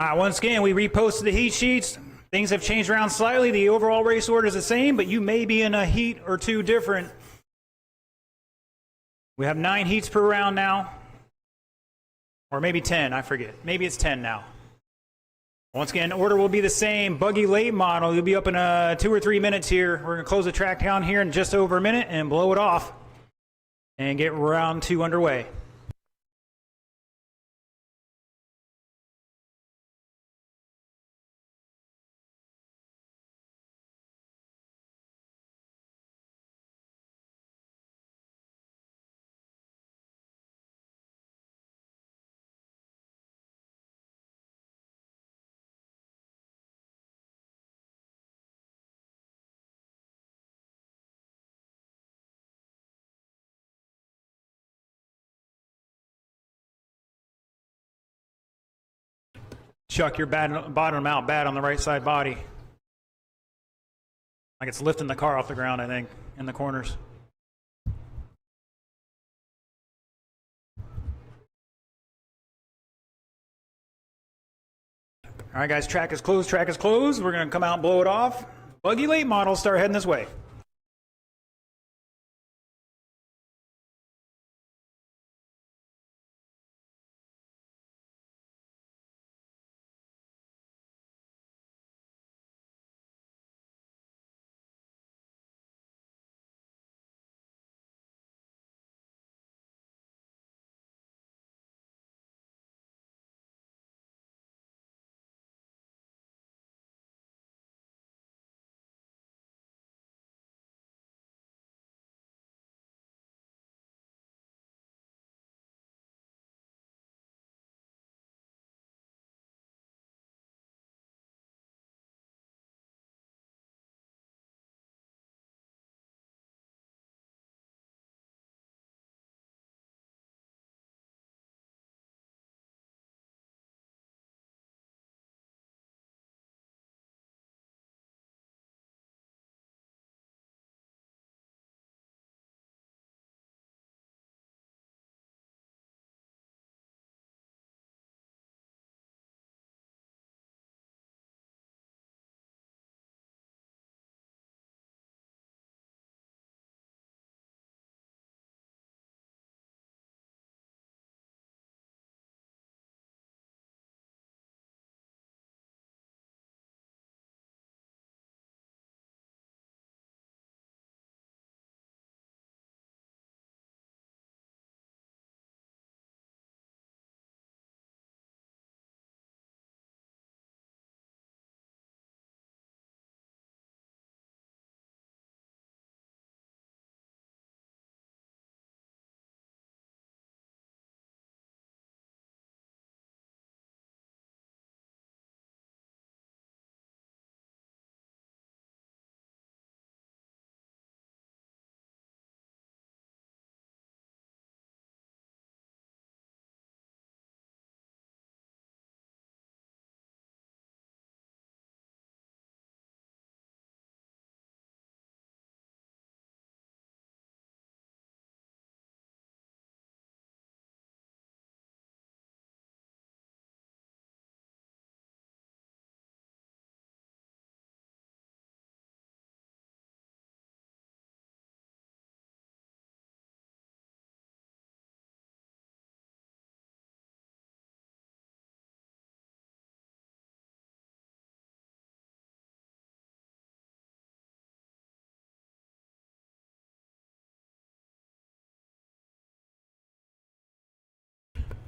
All right, once again, we reposted the heat sheets. Things have changed around slightly. The overall race order is the same, but you may be in a heat or two different. We have 9 heats per round now. Or maybe 10, I forget. Maybe it's 10 now. Once again, order will be the same. Buggy late model, you'll be up in 2 or 3 minutes here. We're going to close the track down here in just over a minute and blow it off and get round 2 underway. Chuck your bottom out bad on the right side body. Like it's lifting the car off the ground, I think, in the corners. All right, guys, track is closed, track is closed. We're going to come out and blow it off. Buggy late models start heading this way.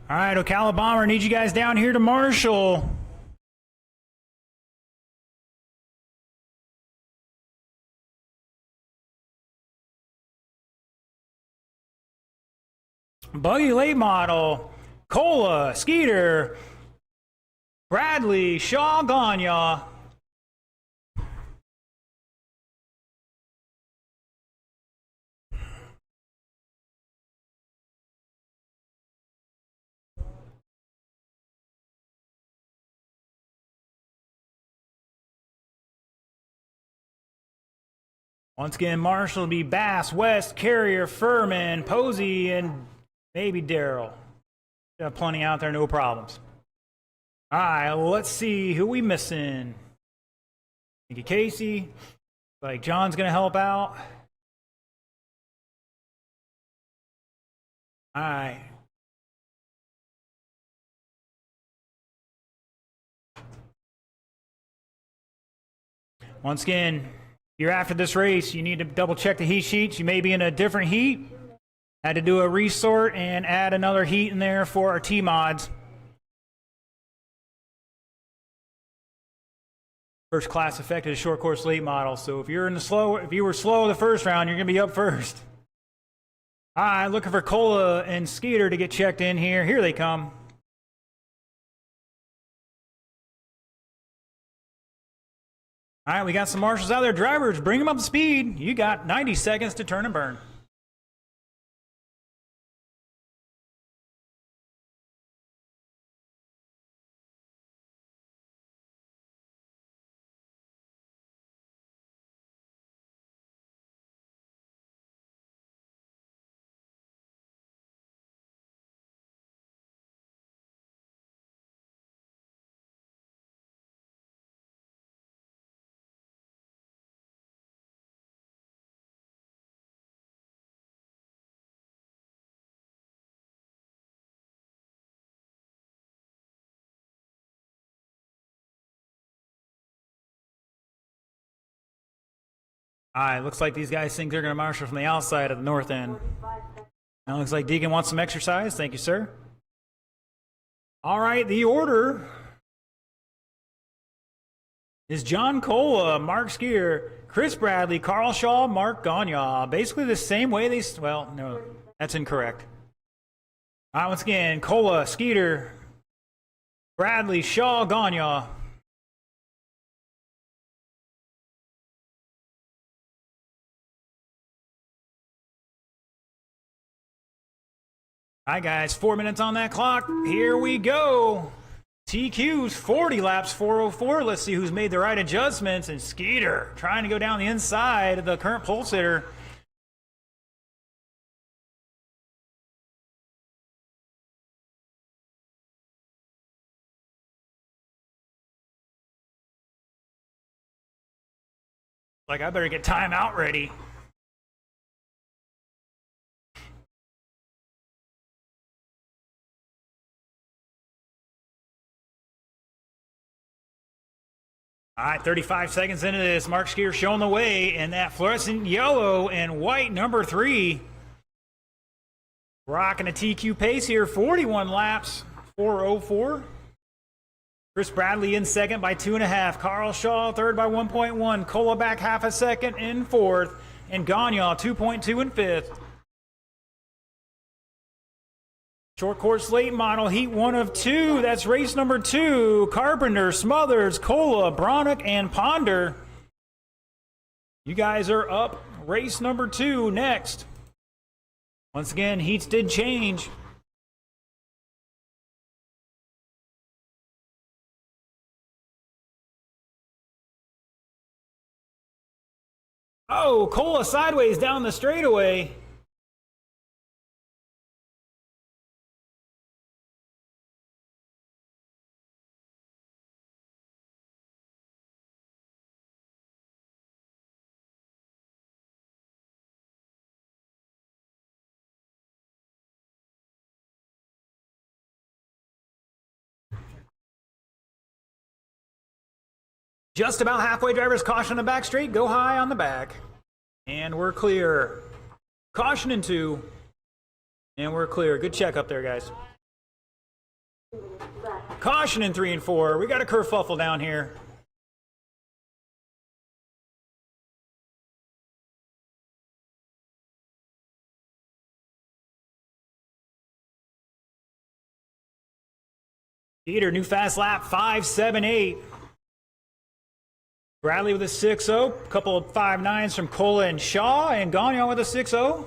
All right, Ocala Bomber, need you guys down here to marshal. Buggy late model, Cola, Skeeter, Bradley, Shaw, Ganya. Once again, Marshall will be Bass, West, Carrier, Furman, Posey, and maybe Darrell. Got plenty out there, no problems. All right, let's see who we missing. Thank you, Casey. Like John's gonna help out. All right. Once again, if you're after this race, you need to double check the heat sheets. You may be in a different heat. Had to do a resort and add another heat in there for our T mods. First class affected a short course late model. So if you were slow the first round, you're gonna be up first. All right, looking for Cola and Skeeter to get checked in here. Here they come. All right, we got some marshals out there. Drivers, bring them up to speed. You got 90 seconds to turn and burn. All right, looks like these guys think they're going to marshal from the outside of the north end. Now looks like Deacon wants some exercise. Thank you, sir. All right, the order is John Cola, Mark Skier, Chris Bradley, Carl Shaw, Mark Gagne. Basically the same way they... Well, no, that's incorrect. All right, once again, Cola, Skeeter, Bradley, Shaw, Gagne. All right, guys, 4 minutes on that clock. Here we go. TQ's 40 laps, 4:04. Let's see who's made the right adjustments. And Skeeter trying to go down the inside of the current pole sitter. Like, I better get timeout ready. All right, 35 seconds into this. Mark Skier showing the way in that fluorescent yellow and white number 3. Rocking a TQ pace here, 41 laps, 4:04. Chris Bradley in second by 2.5. Carl Shaw third by 1.1. Cola back half a second in fourth. And Gagne 2.2 in fifth. Short course late model, heat 1 of 2. That's race number 2. Carpenter, Smothers, Cola, Bronick, and Ponder. You guys are up. Race number 2 next. Once again, heats did change. Oh, Cola sideways down the straightaway. Just about halfway, drivers caution on the back straight, go high on the back. And we're clear. Caution in 2. And we're clear. Good check up there, guys. Caution in 3 and 4. We got a kerfuffle down here. Peter, new fast lap, 5.78. Bradley with a 6.0. A couple of 5.9s from Cola and Shaw. And Gagne with a 6.0.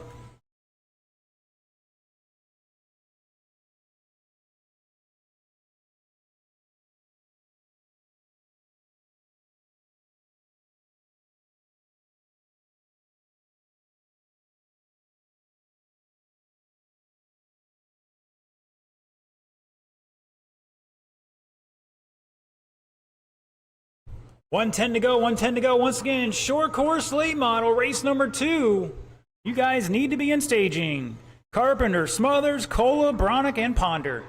110 to go, 110 to go. Once again, short course late model, race number 2. You guys need to be in staging. Carpenter, Smothers, Cola, Bronick, and Ponder.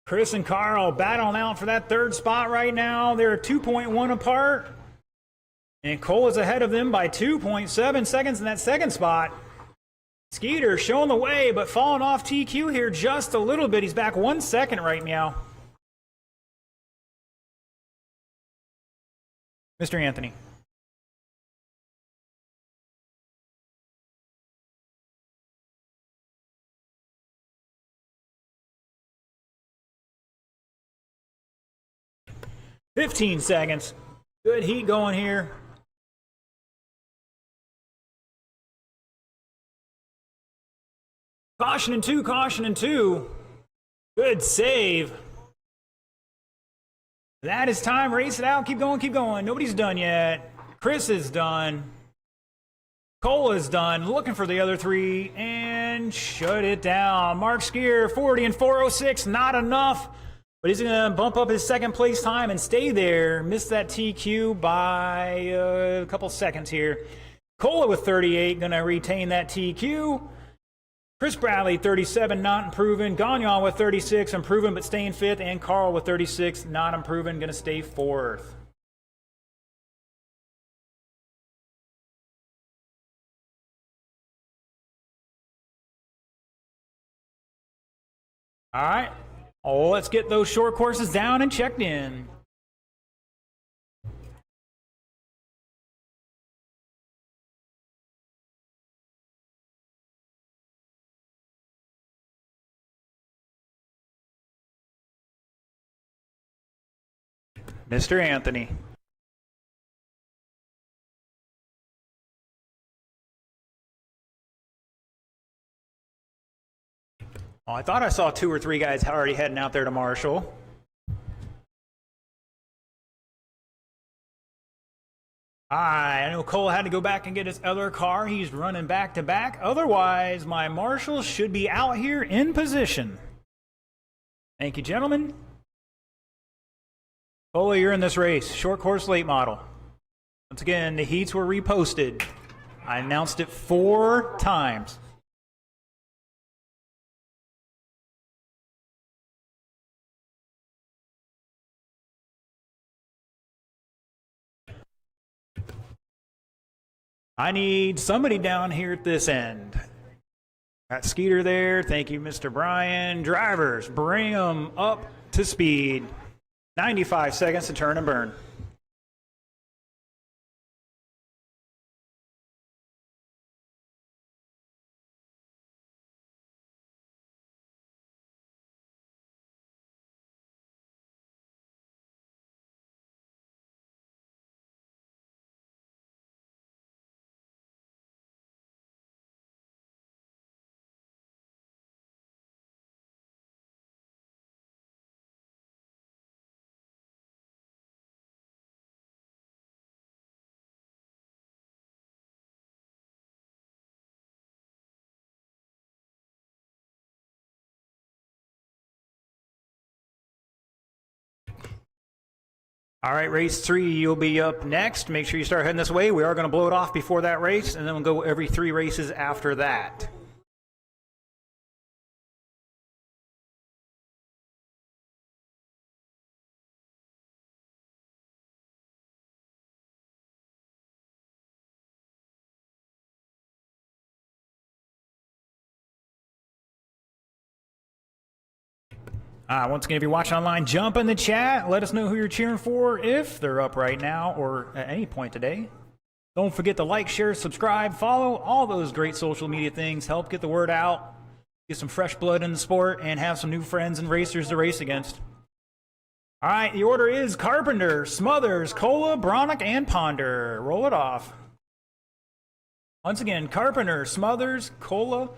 Chris and Carl battling out for that third spot right now. They're 2.1 apart. And Cole is ahead of them by 2.7 seconds in that second spot. Skeeter showing the way, but falling off TQ here just a little bit. He's back 1 second right now. Mr. Anthony. "15 seconds. Good heat going here. Caution and 2, caution and 2. Good save. That is time. Race it out. Keep going, keep going. Nobody's done yet. Chris is done. Cole is done. Looking for the other 3 and shut it down. Mark Skier, 40 and 406. Not enough. But he's going to bump up his second place time and stay there. Missed that TQ by a couple seconds here. Cola with 38, going to retain that TQ. Chris Bradley, 37, not improving. Gagnon with 36, improving but staying 5th. And Carl with 36, not improving, going to stay 4th. All right. Oh, let's get those short courses down and checked in. Mr. Anthony. Oh, I thought I saw 2 or 3 guys already heading out there to Marshall. I know Cole had to go back and get his other car. He's running back to back. Otherwise, my marshals should be out here in position. Thank you, gentlemen. Cole, you're in this race. Short course late model. Once again, the heats were reposted. I announced it 4 times. I need somebody down here at this end. Got Skeeter there. Thank you, Mr. Bryan. Drivers, bring them up to speed. 95 seconds to turn and burn. All right, race 3, you'll be up next. Make sure you start heading this way. We are going to blow it off before that race, and then we'll go every 3 races after that. Once again, if you're watching online, jump in the chat. Let us know who you're cheering for if they're up right now or at any point today. Don't forget to like, share, subscribe, follow, all those great social media things. Help get the word out, get some fresh blood in the sport, and have some new friends and racers to race against. All right, the order is Carpenter, Smothers, Cola, Bronick, and Ponder. Roll it off. Once again, Carpenter, Smothers, Cola,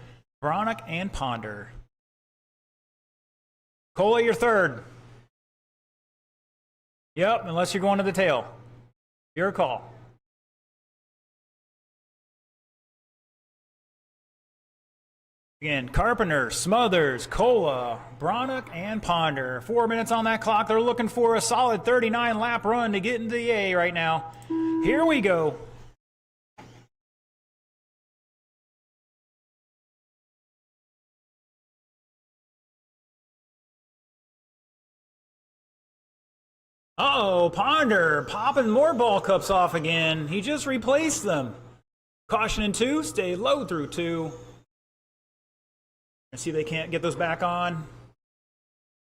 Bronick, and Ponder. Cola, you're 3rd. Yep, unless you're going to the tail. Your call. Again, Carpenter, Smothers, Cola, Bronick, and Ponder. 4 minutes on that clock. They're looking for a solid 39 lap run to get into the A right now. Here we go. Uh-oh, Ponder popping more ball cups off again. He just replaced them. Caution in 2, stay low through 2. And see if they can't get those back on.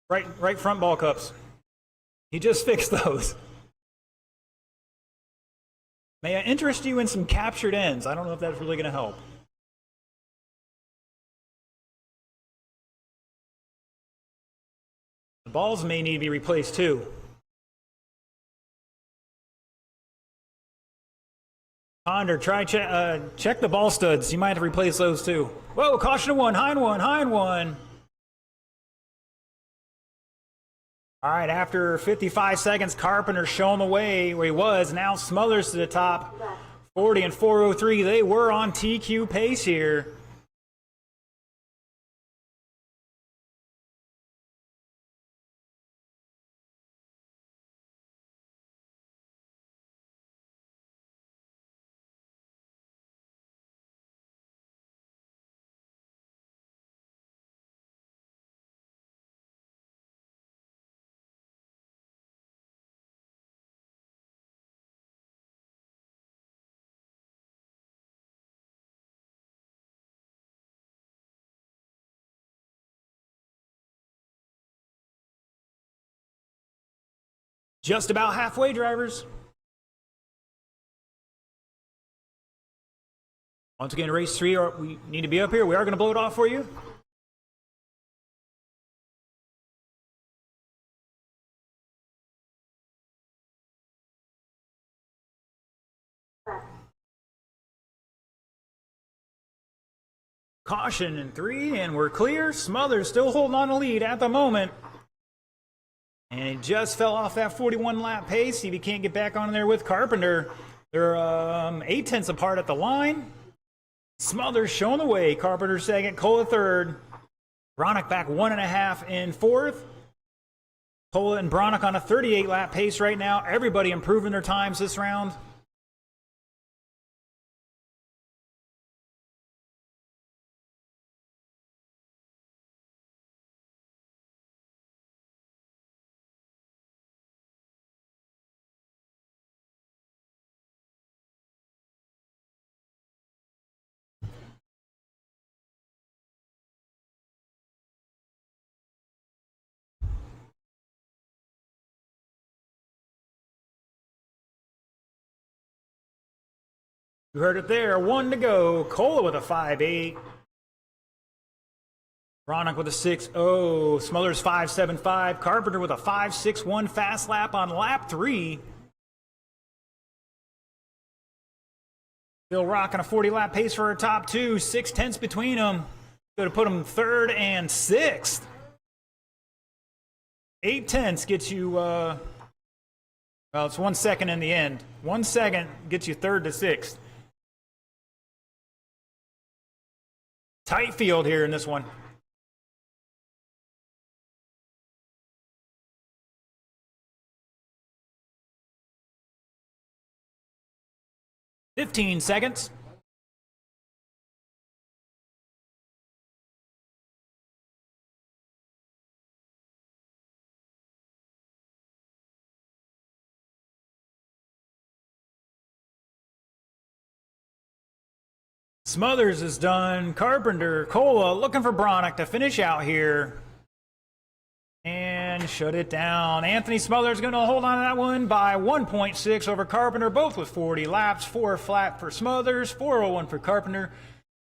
Right front ball cups. He just fixed those. May I interest you in some captured ends? I don't know if that's really going to help. The balls may need to be replaced too. Ponder, try check the ball studs. You might have to replace those too. Whoa, caution 1, hind 1, hind 1. All right, after 55 seconds, Carpenter showing the way where he was. Now Smothers to the top. 40 and 403. They were on TQ pace here. Just about halfway, drivers. Once again, race 3, we need to be up here. We are going to blow it off for you. Caution in 3, and we're clear. Smothers still holding on to lead at the moment. And he just fell off that 41 lap pace. If he can't get back on there with Carpenter, they're 8 tenths apart at the line. Smothers showing the way. Carpenter second, Cola third. Bronick back 1.5 in fourth. Cola and Bronick on a 38 lap pace right now. Everybody improving their times this round. You heard it there. 1 to go. Cola with a 5.8. Bronick with a 6.0. Smothers 5.75. Carpenter with a 5.61 fast lap on lap 3. Still rocking a 40 lap pace for our top 2. 6 tenths between them. Going to put them 3rd and 6th. 8 tenths gets you, well, it's 1 second in the end. 1 second gets you 3rd to 6th. Tight field here in this one. "15 seconds. Smothers is done. Carpenter, Cola looking for Bronick to finish out here. And shut it down. Anthony Smothers going to hold on to that one by 1.6 over Carpenter, both with 40 laps. 4 flat for Smothers, 4:01 for Carpenter.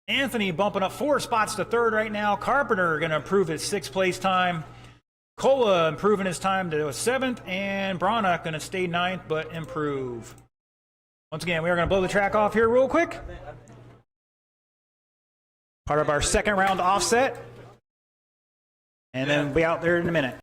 Anthony bumping up 4 spots to 3rd right now. Carpenter going to improve his 6th place time. Cola improving his time to 7th. And Bronick going to stay 9th but improve. Once again, we are going to blow the track off here real quick. Part of our 2nd round offset. And then we'll be out there in a minute.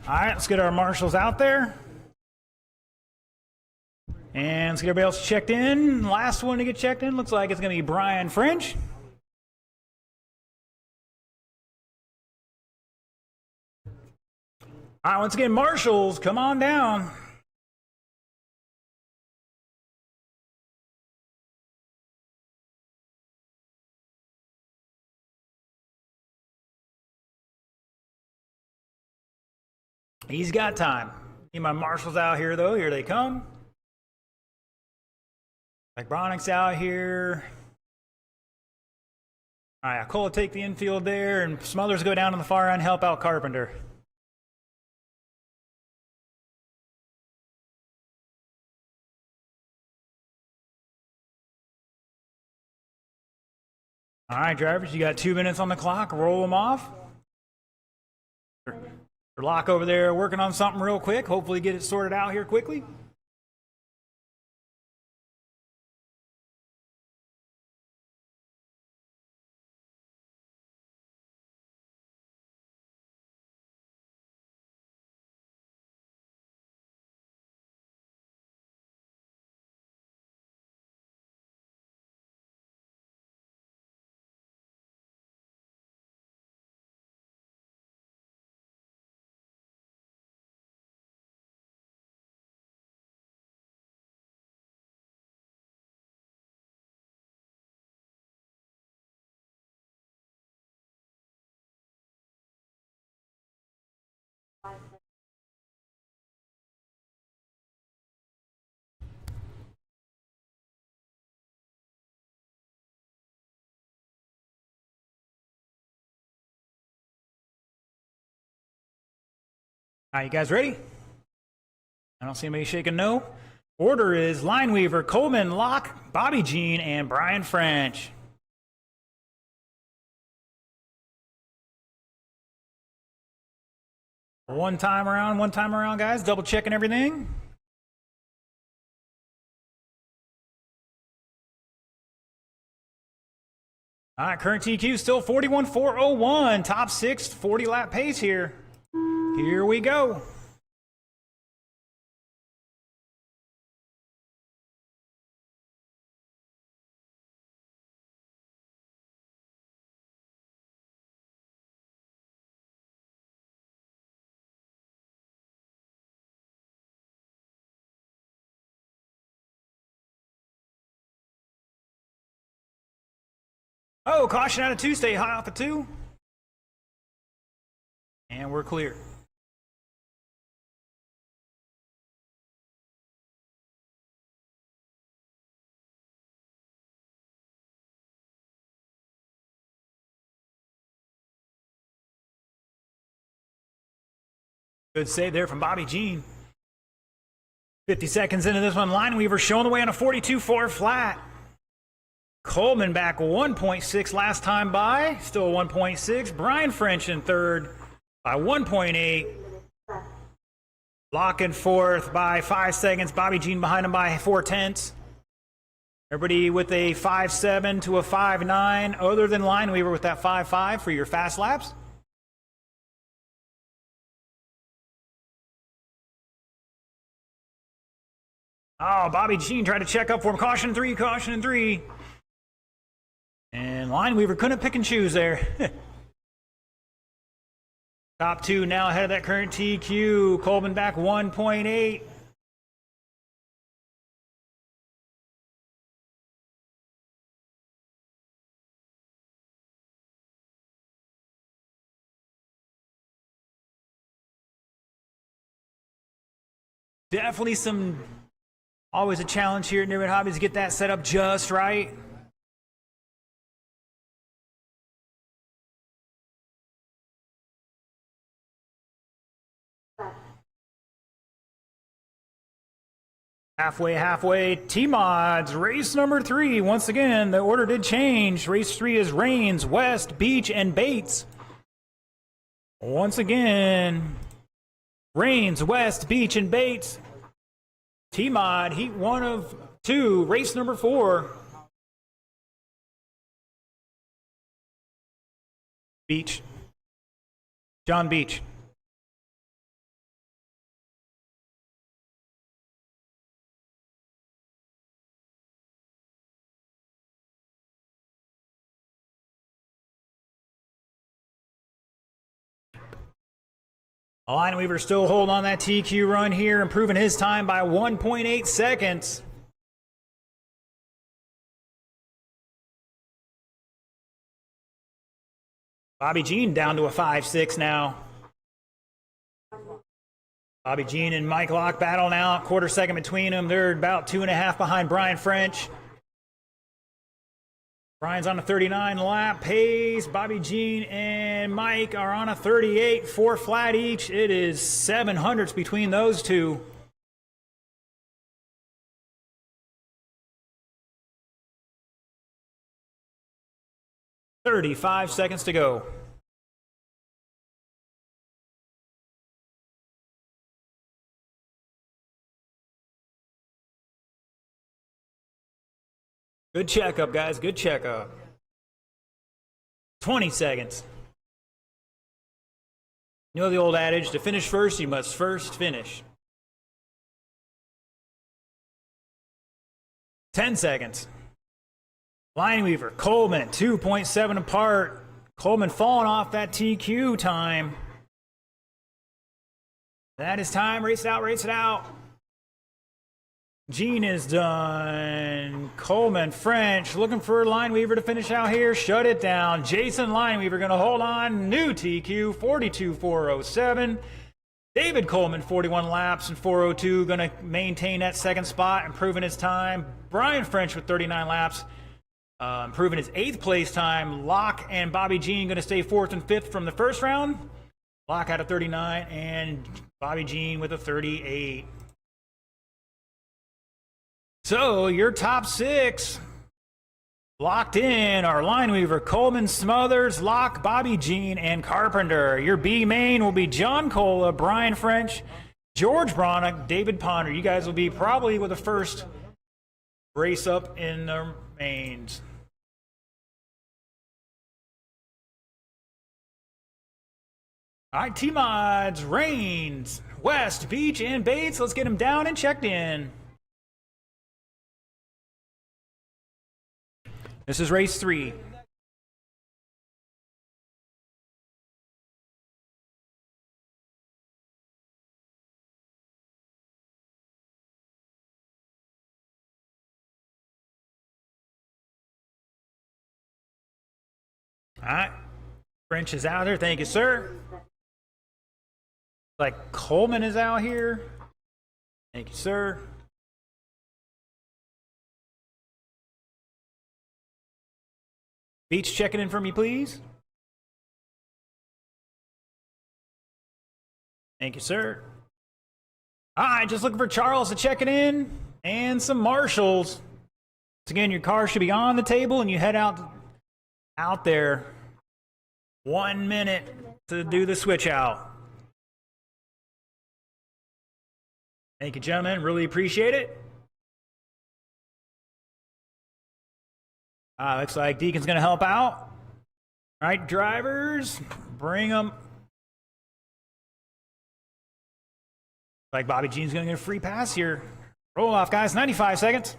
All right, let's get our marshals out there. And let's get everybody else checked in. Last one to get checked in looks like it's going to be Brian French. All right, once again, marshals, come on down. He's got time. Need my marshals out here, though. Here they come. Like Bronick's out here. All right, Ocala take the infield there, and Smothers go down on the far end, help out Carpenter. All right, drivers, you got 2 minutes on the clock. Roll them off. Lock over there working on something real quick. Hopefully get it sorted out here quickly. All right, you guys ready? I don't see anybody shaking no. Order is Lineweaver, Coleman, Locke, Bobby Jean, and Brian French. One time around, guys. Double checking everything. All right, current TQ still 41,401. Top 6, 40 lap pace here. Here we go. Oh, caution out of 2, stay high off of 2. And we're clear. Good save there from Bobby Jean. 50 seconds into this one, Lineweaver showing the way on a 42.4 flat. Coleman back 1.6 last time by, still 1.6. Brian French in third by 1.8. Locke in fourth by 5 seconds. Bobby Jean behind him by 4/10. Everybody with a 5.7 to a 5.9, other than Lineweaver with that 5.5 for your fast laps. Oh, Bobby Jean tried to check up for him. Caution 3, caution 3. And Lineweaver couldn't pick and choose there. Top 2 now ahead of that current TQ. Coleman back 1.8. Definitely always a challenge here at Neighborhood Hobbies to get that set up just right. Halfway. T-Mods, race number 3. Once again, the order did change. Race 3 is Rains, West, Beach, and Bates. Once again, Rains, West, Beach, and Bates. T-Mod, heat 1 of 2, race number 4. Beach. John Beach. Lineweaver still holding on that TQ run here, improving his time by 1.8 seconds. Bobby Jean down to a 5.6 now. Bobby Jean and Mike Locke battle now, quarter second between them. They're about 2.5 behind Brian French. Brian's on a 39 lap pace. Bobby Jean and Mike are on a 38, 4 flat each. It is 700s between those two. "35 seconds to go." Good checkup, guys. Good checkup. 20 seconds. You know the old adage, to finish first, you must first finish. 10 seconds. Lineweaver, Coleman, 2.7 apart. Coleman falling off that TQ time. That is time. Race it out, race it out. Jean is done. Coleman, French, looking for Lineweaver to finish out here. Shut it down. Jason Lineweaver going to hold on. New TQ, 42.407. David Coleman, 41 laps and 402, going to maintain that second spot, improving his time. Brian French with 39 laps, improving his 8th place time. Locke and Bobby Jean going to stay 4th and 5th from the first round. Locke had a 39 and Bobby Jean with a 38. So your top 6 locked in are Lineweaver, Coleman, Smothers, Locke, Bobby Jean, and Carpenter. Your B main will be John Cola, Brian French, George Bronick, David Ponder. You guys will be probably with the first race up in the mains. All right, T-Mods, Rains, West, Beach, and Bates. Let's get them down and checked in. This is race 3. All right. French is out there. Thank you, sir. Like Coleman is out here. Thank you, sir. Beach checking in for me, please. Thank you, sir. All right, just looking for Charles to check it in and some marshals. Once again, your car should be on the table and you head out there. 1 minute to do the switch out. Thank you, gentlemen. Really appreciate it. Looks like Deacon's going to help out. All right, drivers, bring them. Like Bobby Jean's going to get a free pass here. Roll off, guys. 95 seconds.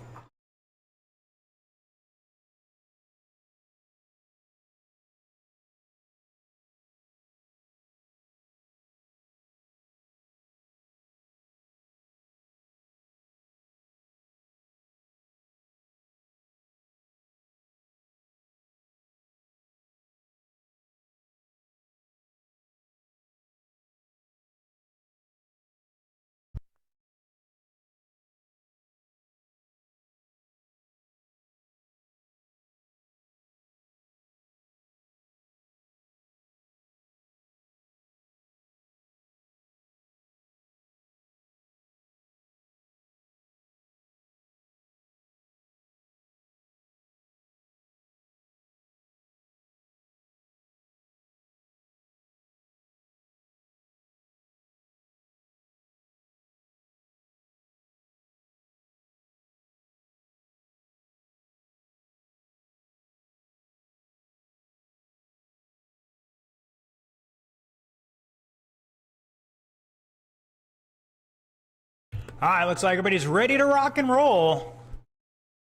All right, looks like everybody's ready to rock and roll.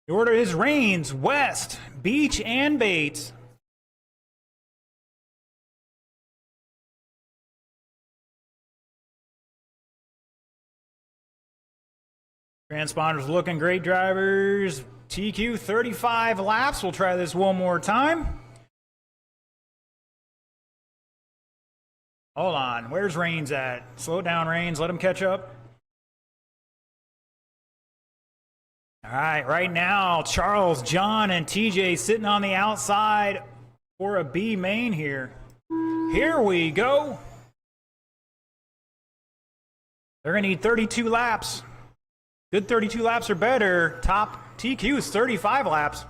The order is Rains, West, Beach, and Bates. Transponder's looking great, drivers. TQ 35 laps. We'll try this one more time. Hold on. Where's Reigns at? Slow down, Reigns. Let him catch up. All right, right now, Charles, John, and TJ sitting on the outside for a B main here. Here we go. They're going to need 32 laps. Good 32 laps or better. Top TQ is 35 laps.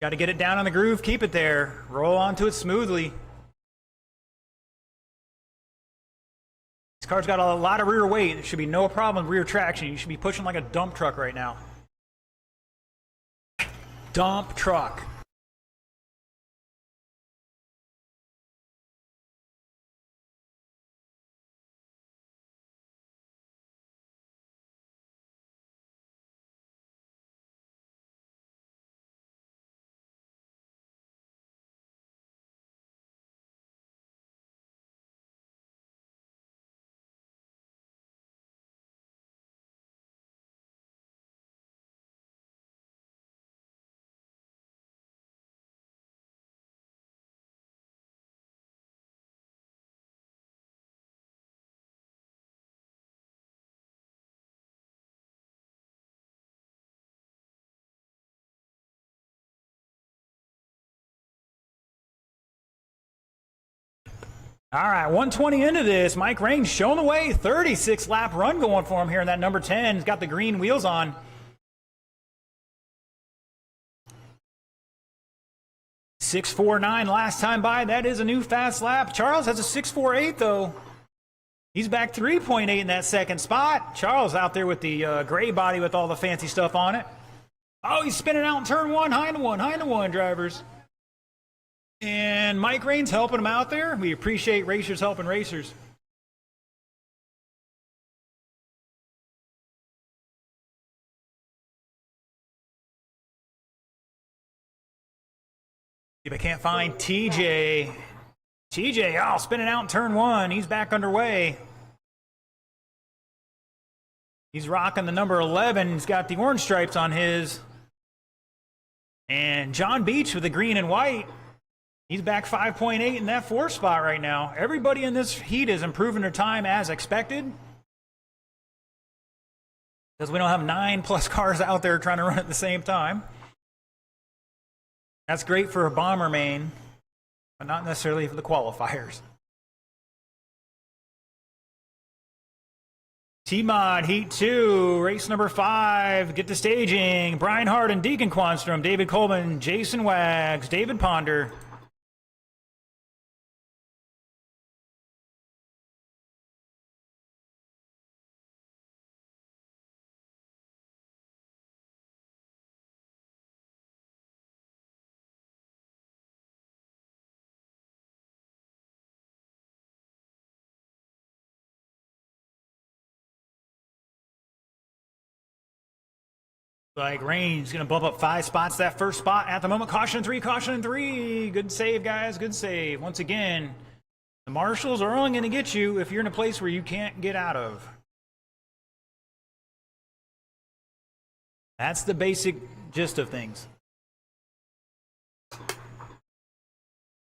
Got to get it down on the groove, keep it there. Roll onto it smoothly. This car's got a lot of rear weight. There should be no problem with rear traction. You should be pushing like a dump truck right now. Dump truck. All right, 120 into this. Mike Reigns showing the way. 36 lap run going for him here in that number 10. He's got the green wheels on. .649 last time by. That is a new fast lap. Charles has a .648 though. He's back 3.8 in that second spot. Charles out there with the gray body with all the fancy stuff on it. Oh, he's spinning out in turn one. High to one, drivers. And Mike Reigns helping him out there. We appreciate racers helping racers. If I can't find TJ. TJ, oh, spinning out in turn one. He's back underway. He's rocking the number 11. He's got the orange stripes on his. And John Beach with the green and white. He's back 5.8 in that fourth spot right now. Everybody in this heat is improving their time as expected. Because we don't have 9+ cars out there trying to run at the same time. That's great for a bomber main, but not necessarily for the qualifiers. T-Mod, Heat 2, race number 5, get the staging. Brian Harden, Deacon Quanstrom, David Coleman, Jason Wags, David Ponder. Like Reigns going to bump up 5 spots. That first spot at the moment. Caution 3, caution 3. Good save, guys. Good save. Once again, the marshals are only going to get you if you're in a place where you can't get out of. That's the basic gist of things.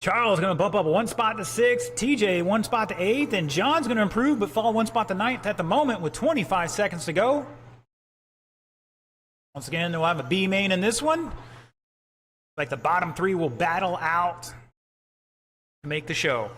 Charles going to bump up 1 spot to 6th. TJ 1 spot to 8th. And John's going to improve but fall 1 spot to 9th at the moment with 25 seconds to go. Once again, we'll have a B main in this one. Like the bottom 3 will battle out to make the show.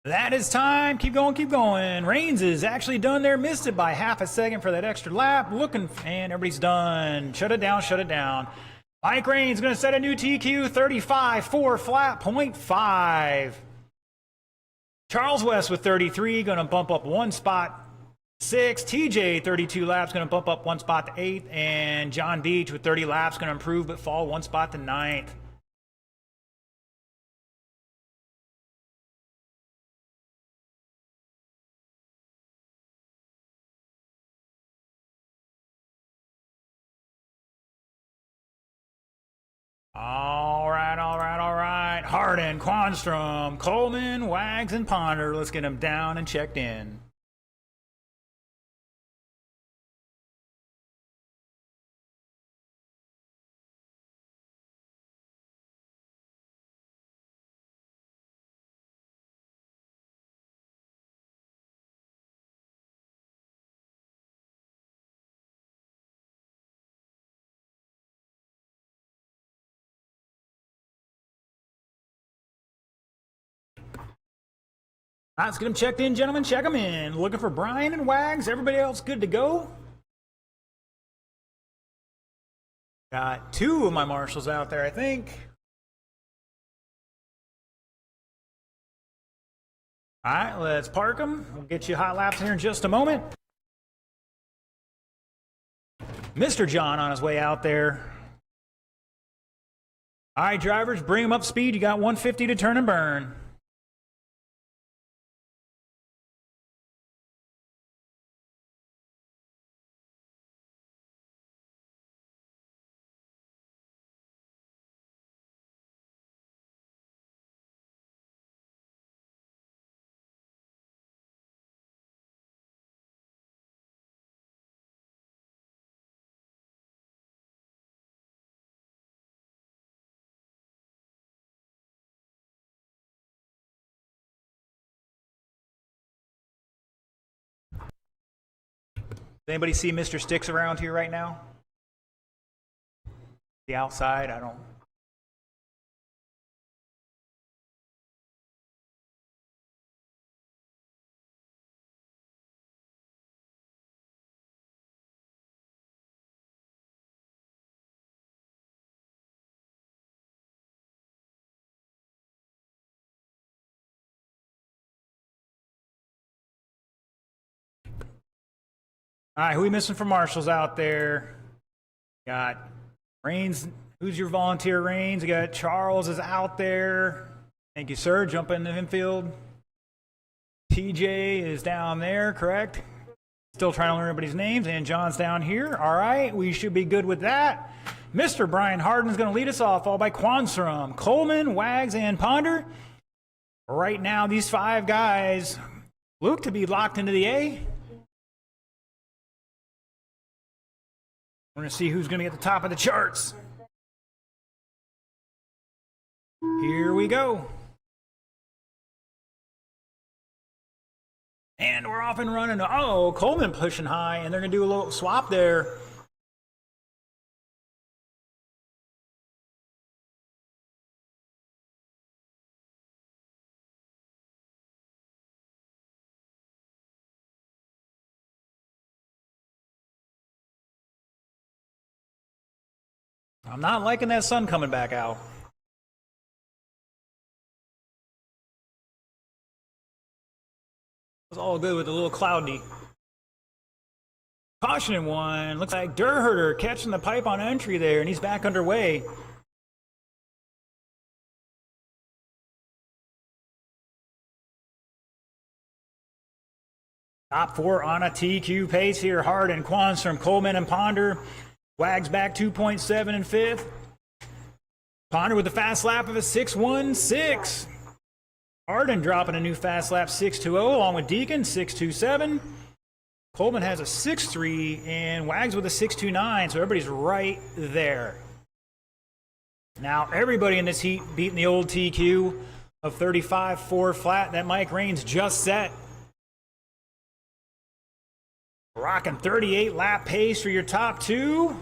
That is time. Keep going, keep going. Reigns is actually done there. Missed it by half a second for that extra lap. Looking, and everybody's done. Shut it down, shut it down. Mike Reigns going to set a new TQ 35, 4 flat, .5. Charles West with 33, going to bump up 1 spot, 6. TJ, 32 laps, going to bump up 1 spot to 8th. And John Beach with 30 laps, going to improve but fall 1 spot to 9th. Hardin, Quanstrom, Coleman, Wags, and Ponder. Let's get them down and checked in. All right, let's get them checked in, gentlemen. Check them in. Looking for Brian and Wags. Everybody else good to go? Got 2 of my marshals out there, I think. All right, let's park them. We'll get you hot laps here in just a moment. Mr. John on his way out there. All right, drivers, bring them up speed. You got 150 to turn and burn. Anybody see Mr. Sticks around here right now? The outside, I don't. All right, who we missing for marshals out there? Got Rains. Who's your volunteer, Rains? We got Charles is out there. Thank you, sir. Jump in the infield. TJ is down there, correct? Still trying to learn everybody's names. And John's down here. All right, we should be good with that. Mr. Brian Hardin is going to lead us off, followed by Quanstrom, Coleman, Wags, and Ponder. Right now, these 5 guys look to be locked into the A. We're going to see who's going to get the top of the charts. Here we go. And we're off and running. Oh, Coleman pushing high, and they're going to do a little swap there. I'm not liking that sun coming back out. It's all good with a little cloudy. Caution in 1. Looks like Durherter catching the pipe on entry there, and he's back underway. Top 4 on a TQ pace here. Hardin, Quanstrom, Coleman, and Ponder. Wags back 2.7 in 5th. Ponder with a fast lap of a 6.16. Hardin dropping a new fast lap 6.20 along with Deacon 6.27. Coleman has a 6.3 and Wags with a 6.29, so everybody's right there. Now everybody in this heat beating the old TQ of 35.4 flat that Mike Rains just set. Rocking 38 lap pace for your top 2.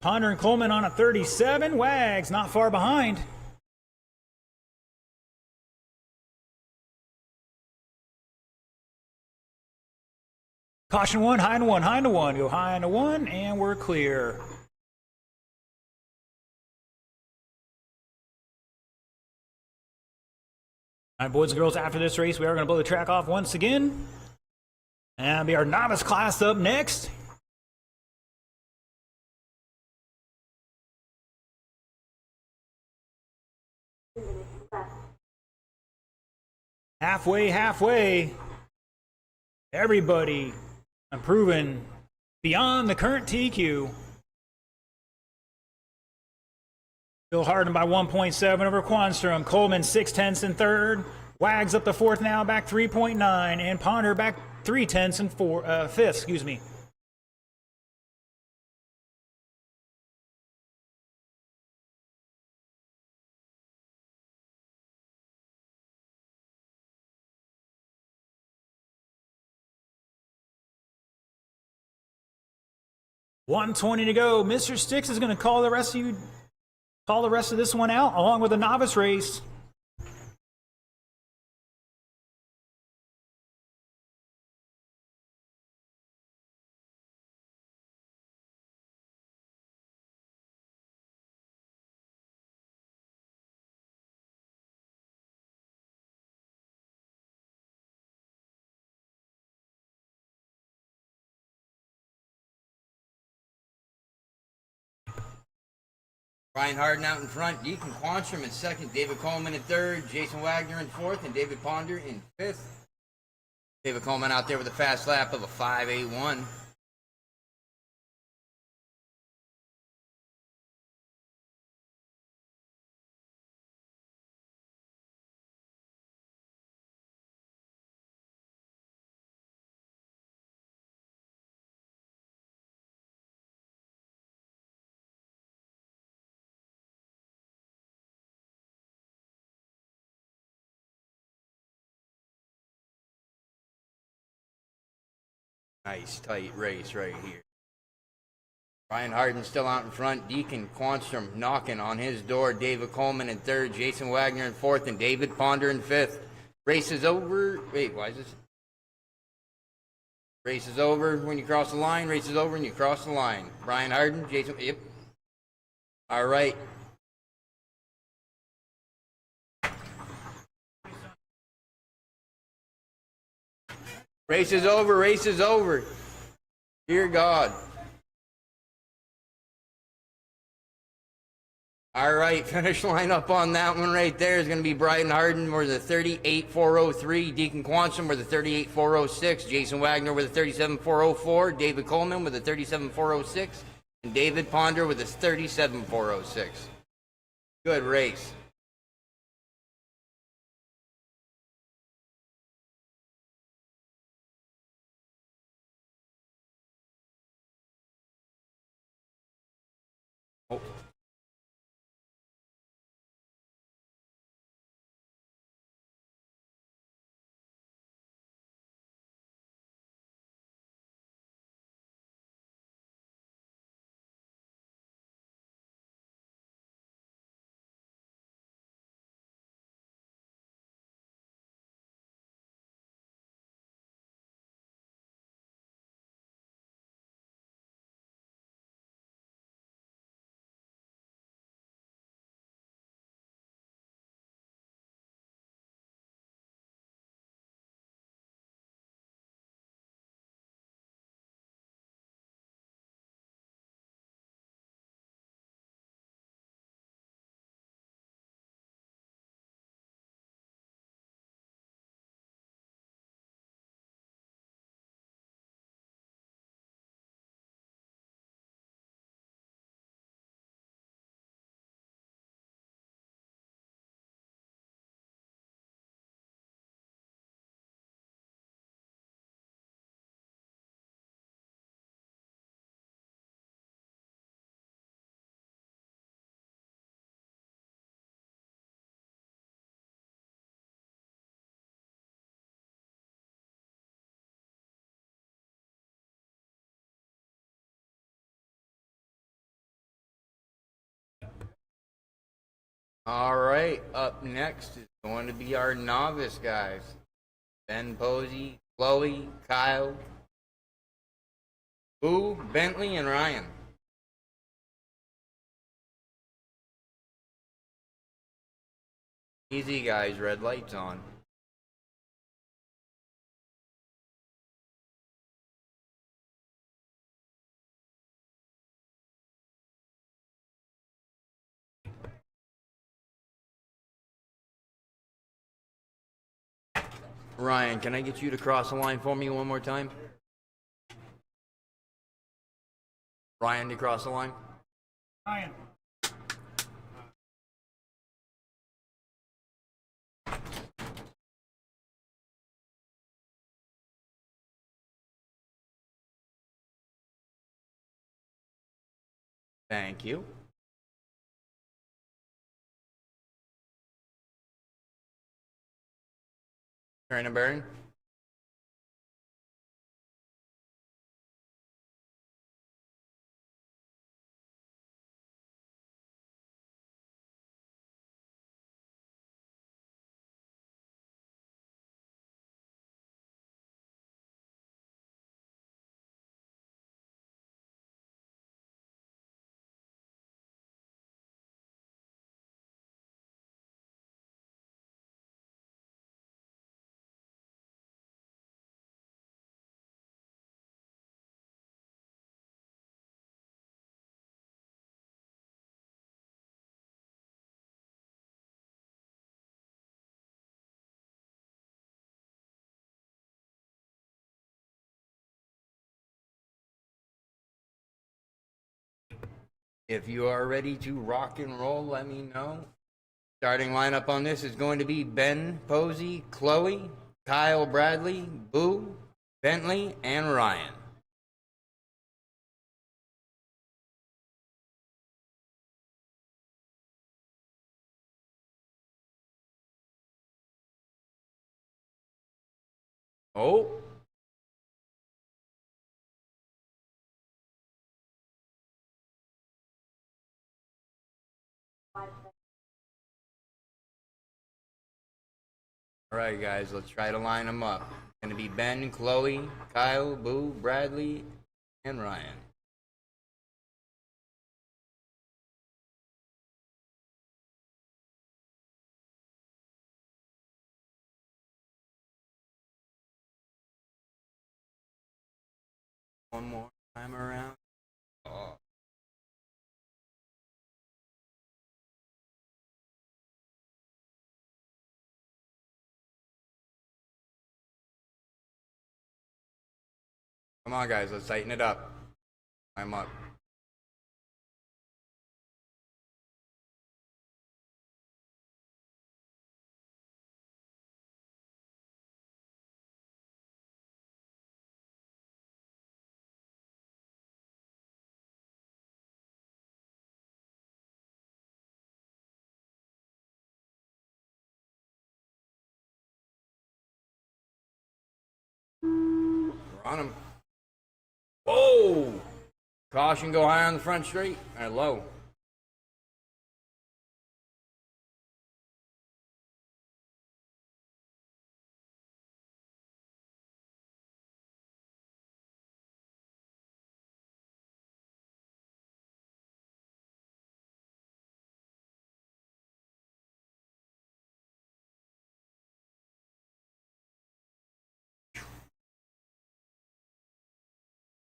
Ponder and Coleman on a 37. Wags not far behind. Caution 1, high into 1, high into 1. Go high into 1, and we're clear. All right, boys and girls, after this race, we are going to blow the track off once again. And it'll be our novice class up next. Halfway. Everybody improving beyond the current TQ. Still Harden by 1.7 over Quanstrom. Coleman 6/10 in third. Wags up to fourth now, back 3.9, and Ponder back 3/10 in fifth. Excuse me. $120 to go. Mr. Sticks is going to call the rest of this one out, along with the novice race. Ryan Harden out in front, Deacon Quanstrom in second, David Coleman in third, Jason Wagner in fourth, and David Ponder in fifth. David Coleman out there with a fast lap of a 5.81. Nice tight race right here. Ryan Harden still out in front. Deacon Quanstrom knocking on his door. David Coleman in third. Jason Wagner in fourth. And David Ponder in fifth. Race is over. Wait, why is this? Race is over when you cross the line. Race is over when you cross the line. Ryan Harden, Jason. Yep. All right. Race is over. Race is over. Dear God. All right, finish line up on that one right there is going to be Brian Harden with a 38.403, Deacon Quanstrom with a 38.406, Jason Wagner with a 37.404, David Coleman with a 37.406, and David Ponder with a 37.406. Good race. Oh. All right, up next is going to be our novice guys. Ben Posey, Chloe, Kyle, Boo, Bentley, and Ryan. Easy guys, red lights on. Ryan, can I get you to cross the line for me one more time? Ryan, to cross the line. Ryan. Thank you. Turn and burn. If you are ready to rock and roll, let me know. Starting lineup on this is going to be Ben Posey, Chloe, Kyle Bradley, Boo, Bentley, and Ryan. Oh. All right, guys, let's try to line them up. Going to be Ben, Chloe, Kyle, Boo, Bradley, and Ryan. One more time around. Oh. Come on, guys, let's tighten it up. I'm up. We're on them. Whoa! Caution, go high on the front straight. Or low.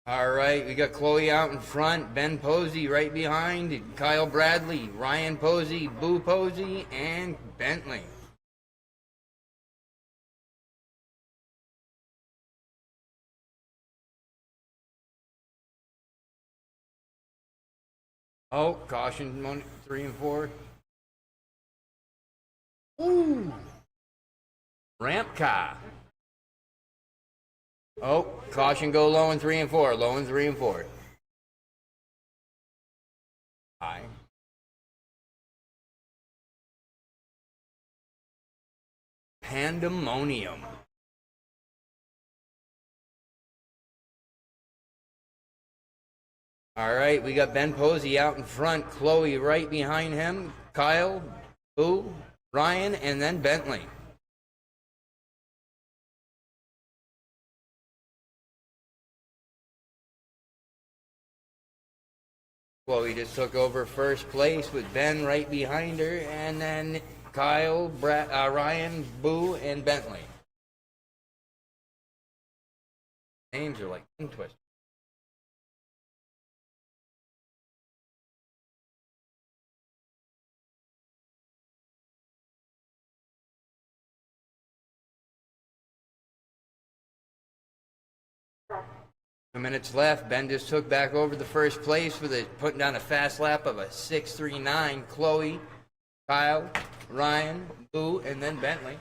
All right, we got Chloe out in front, Ben Posey right behind, Kyle Bradley, Ryan Posey, Boo Posey, and Bentley. Oh, caution, 3 and 4. Ooh! Ramp car. Oh, caution, go low in 3 and 4. Low in 3 and 4. High. Pandemonium. All right, we got Ben Posey out in front, Chloe right behind him, Kyle, Boo, Ryan, and then Bentley. Chloe just took over first place with Ben right behind her, and then Kyle, Ryan, Boo, and Bentley. Names are like tongue twisters. Minutes left. Ben just took back over the first place with putting down a fast lap of a 6:39. Chloe, Kyle, Ryan, Boo, and then Bentley.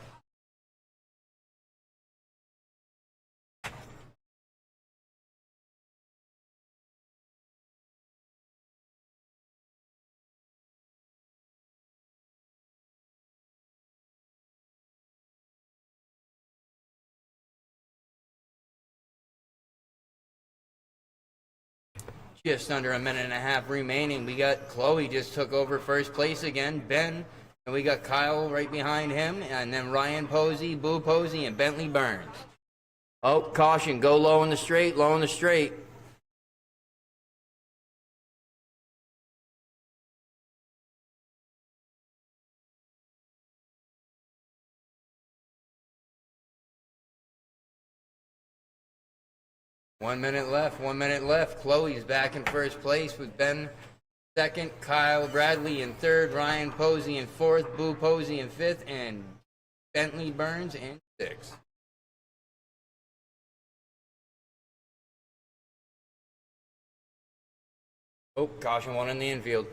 Just under a minute and a half remaining. We got Chloe just took over first place again. Ben, and we got Kyle right behind him, and then Ryan Posey, Boo Posey, and Bentley Burns. Oh, caution, go low in the straight, low in the straight. 1 minute left, 1 minute left. Chloe's back in first place with Ben second, Kyle Bradley in third, Ryan Posey in fourth, Boo Posey in fifth, and Bentley Burns in sixth. Oh, caution, one in the infield.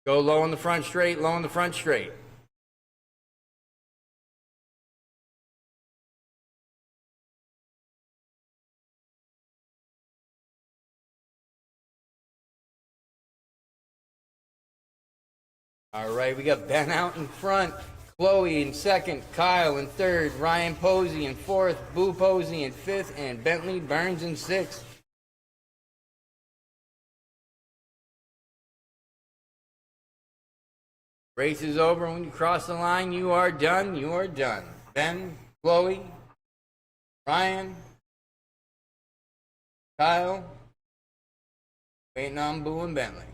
Go low in the front straight, low in the front straight. All right, we got Ben out in front, Chloe in second, Kyle in third, Ryan Posey in fourth, Boo Posey in fifth, and Bentley Burns in sixth. Race is over. When you cross the line, you are done. You are done. Ben, Chloe, Ryan, Kyle, waiting on Boo and Bentley.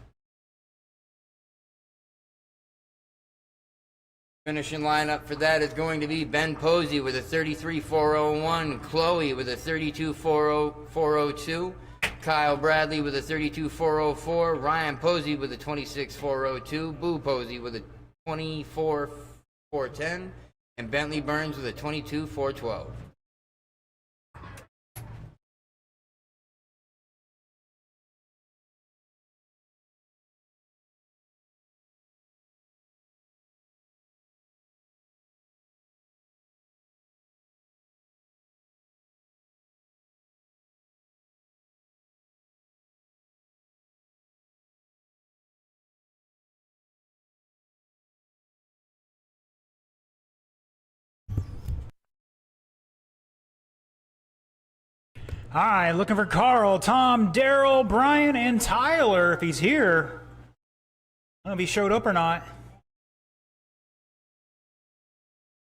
Finishing lineup for that is going to be Ben Posey with a 33.401, Chloe with a 32.402, Kyle Bradley with a 32.404, Ryan Posey with a 26.402, Boo Posey with a 24.410, and Bentley Burns with a 22.412. Hi, looking for Carl, Tom, Daryl, Brian, and Tyler if he's here. I don't know if he showed up or not.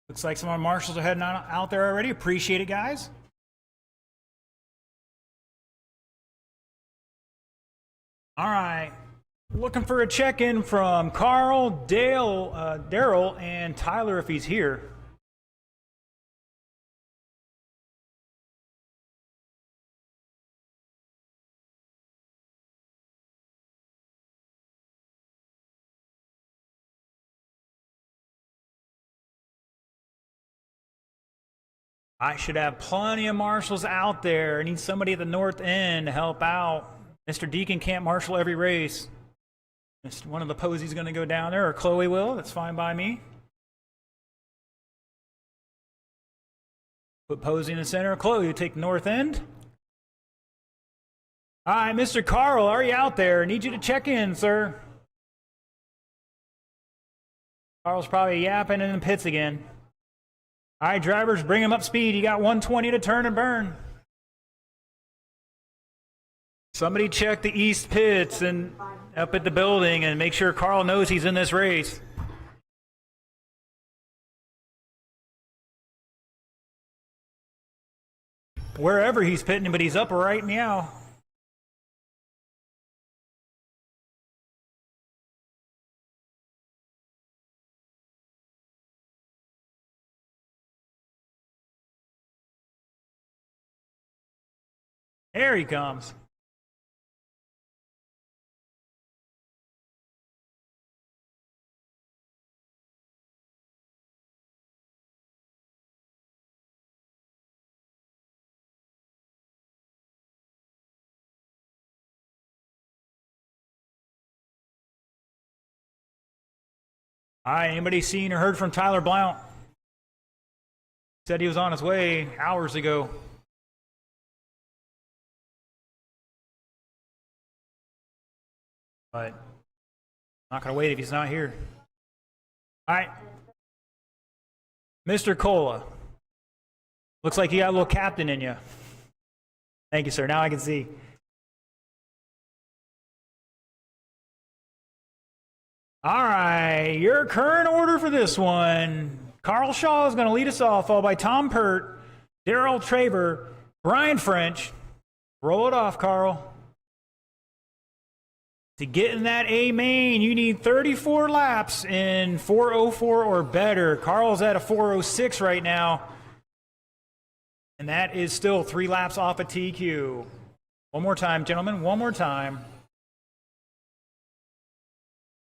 Looks like some of our marshals are heading out there already. Appreciate it, guys. All right. Looking for a check-in from Carl, Daryl, and Tyler if he's here. I should have plenty of marshals out there. I need somebody at the north end to help out. Mr. Deacon can't marshal every race. One of the Posey's going to go down there, or Chloe will. That's fine by me. Put Posey in the center. Chloe, you take the north end. All right, Mr. Carl, are you out there? I need you to check in, sir. Carl's probably yapping in the pits again. All right, drivers, bring him up speed. You got 120 to turn and burn. Somebody check the east pits and up at the building and make sure Carl knows he's in this race. Wherever he's pitting, but he's up right now. There he comes. All right, anybody seen or heard from Tyler Blount? Said he was on his way hours ago. But I'm not going to wait if he's not here. All right. Mr. Cola. Looks like you got a little captain in you. Thank you, sir. Now I can see. All right, your current order for this one. Carl Shaw is going to lead us off, followed by Tom Pert, Darrell Traver, Brian French. Roll it off, Carl. To get in that A main, you need 34 laps in 4:04 or better. Carl's at a 4:06 right now. And that is still 3 laps off a TQ. One more time, gentlemen. One more time.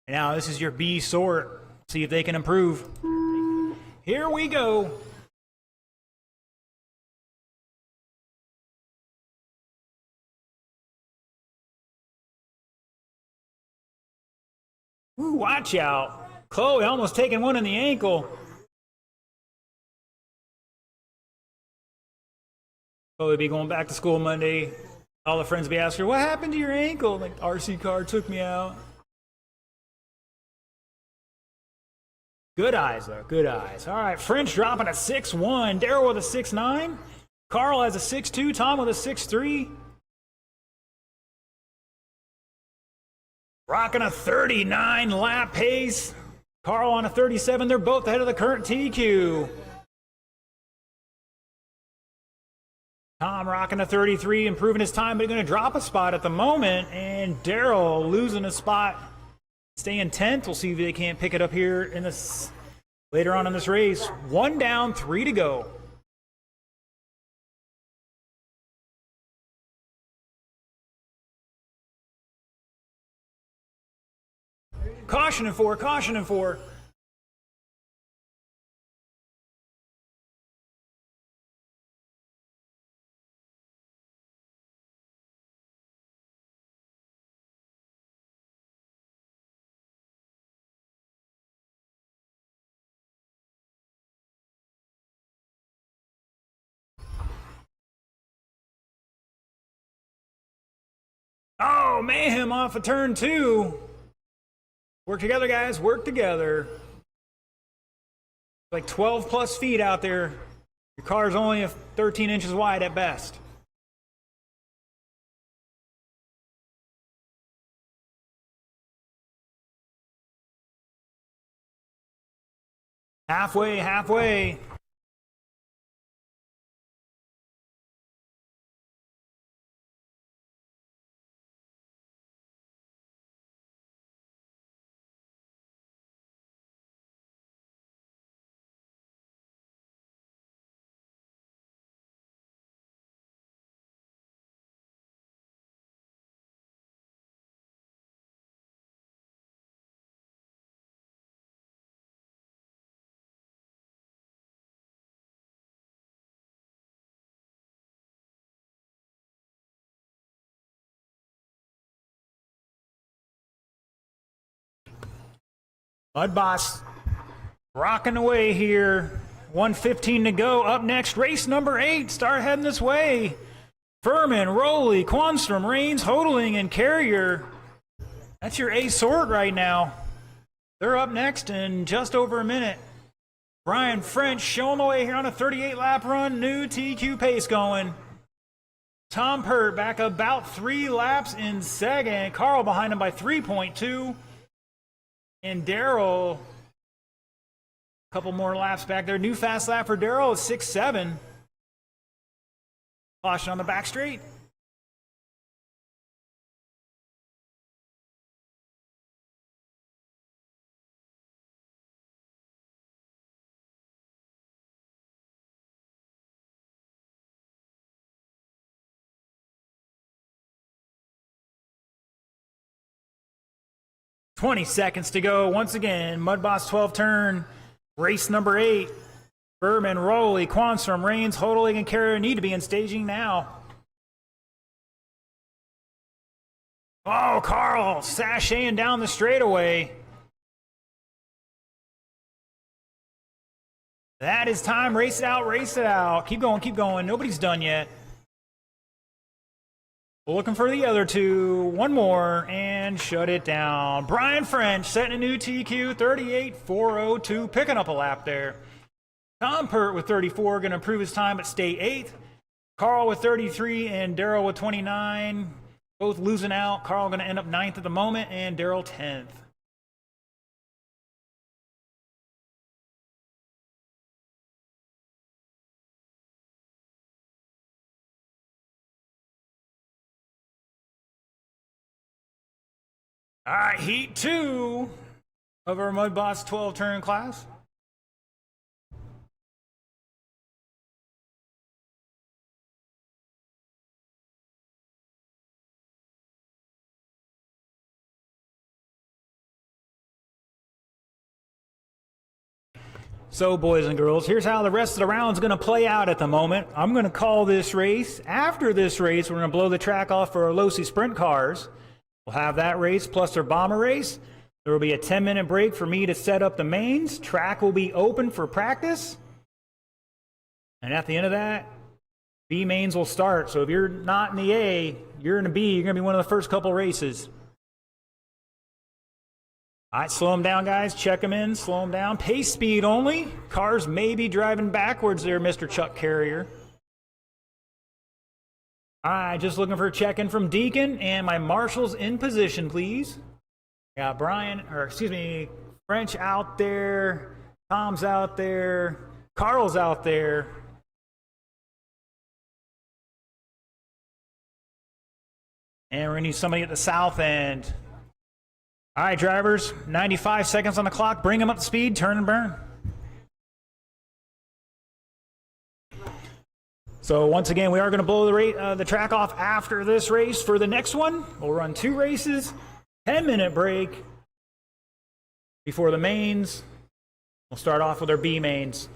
And now this is your B sort. See if they can improve. Here we go. Ooh, watch out. Chloe almost taking one in the ankle. Chloe be going back to school Monday. All the friends be asking her, what happened to your ankle? Like, RC car took me out. Good eyes, though. Good eyes. All right, French dropping a 6'1". Darrell with a 6'9". Carl has a 6'2". Tom with a 6'3". Rocking a 39 lap pace. Carl on a 37. They're both ahead of the current TQ. Tom rocking a 33, improving his time, but he's going to drop a spot at the moment. And Darrell losing a spot, staying 10th. We'll see if they can't pick it up here in this later on in this race. 1 down, 3 to go. Caution and 4, caution and 4. Oh, mayhem off of turn 2. Work together, guys. Work together. Like 12 plus feet out there. Your car's only 13 inches wide at best. Halfway, halfway. Mud Boss rocking away here. 1:15 to go. Up next, race number 8. Start heading this way. Furman, Rowley, Quanstrom, Rains, Hodling, and Carrier. That's your A sort right now. They're up next in just over a minute. Brian French showing the way here on a 38 lap run. New TQ pace going. Tom Pert back about 3 laps in second. Carl behind him by 3.2. And Darrell, a couple more laps back there. New fast lap for Darrell is 6.7. Caution on the back straight. $20 to go. Once again, Mud Boss 12 turn, race number 8. Berman, Rowley, Quanstrom, Rains, Hodling, and Carrier need to be in staging now. Oh, Carl sashaying down the straightaway. That is time. Race it out, race it out. Keep going, keep going. Nobody's done yet. Looking for the other 2. One more, and shut it down. Brian French setting a new TQ, 38.402, picking up a lap there. Tom Pert with 34, going to improve his time but stay 8th. Carl with 33 and Daryl with 29, both losing out. Carl going to end up 9th at the moment and Daryl 10th. All right, heat 2 of our Mudbots 12 turn class. So, boys and girls, here's how the rest of the round's going to play out at the moment. I'm going to call this race. After this race, we're going to blow the track off for our Losi Sprint cars. We'll have that race plus our bomber race. There will be a 10-minute break for me to set up the mains. Track will be open for practice. And at the end of that, B mains will start. So if you're not in the A, you're in the B, you're going to be one of the first couple races. All right, slow them down, guys. Check them in. Slow them down. Pace speed only. Cars may be driving backwards there, Mr. Chuck Carrier. All right, just looking for a check-in from Deacon. And my marshals in position, please. Got French out there. Tom's out there. Carl's out there. And we're going to need somebody at the south end. All right, drivers, 95 seconds on the clock. Bring them up to speed, turn and burn. So once again, we are going to blow the track off after this race. For the next one, we'll run 2 races, 10-minute break before the mains. We'll start off with our B mains.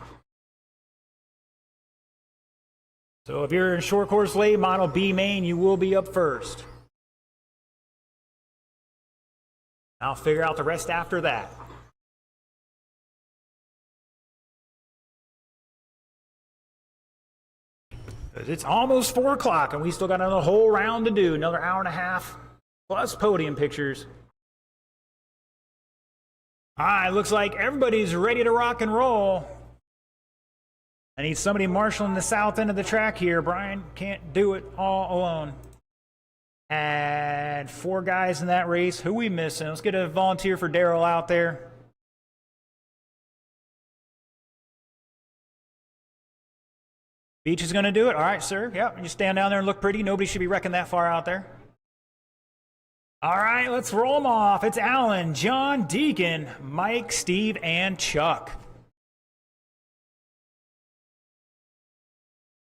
So if you're in short course late model B main, you will be up first. I'll figure out the rest after that. It's almost 4 o'clock and we still got another whole round to do. Another hour and a half plus podium pictures. All right, looks like everybody's ready to rock and roll. I need somebody marshaling the south end of the track here. Brian can't do it all alone. And 4 guys in that race. Who we missing? Let's get a volunteer for Daryl out there. Beach is going to do it. All right, sir. Yep, you stand down there and look pretty. Nobody should be wrecking that far out there. All right, let's roll them off. It's Alan, John, Deacon, Mike, Steve, and Chuck.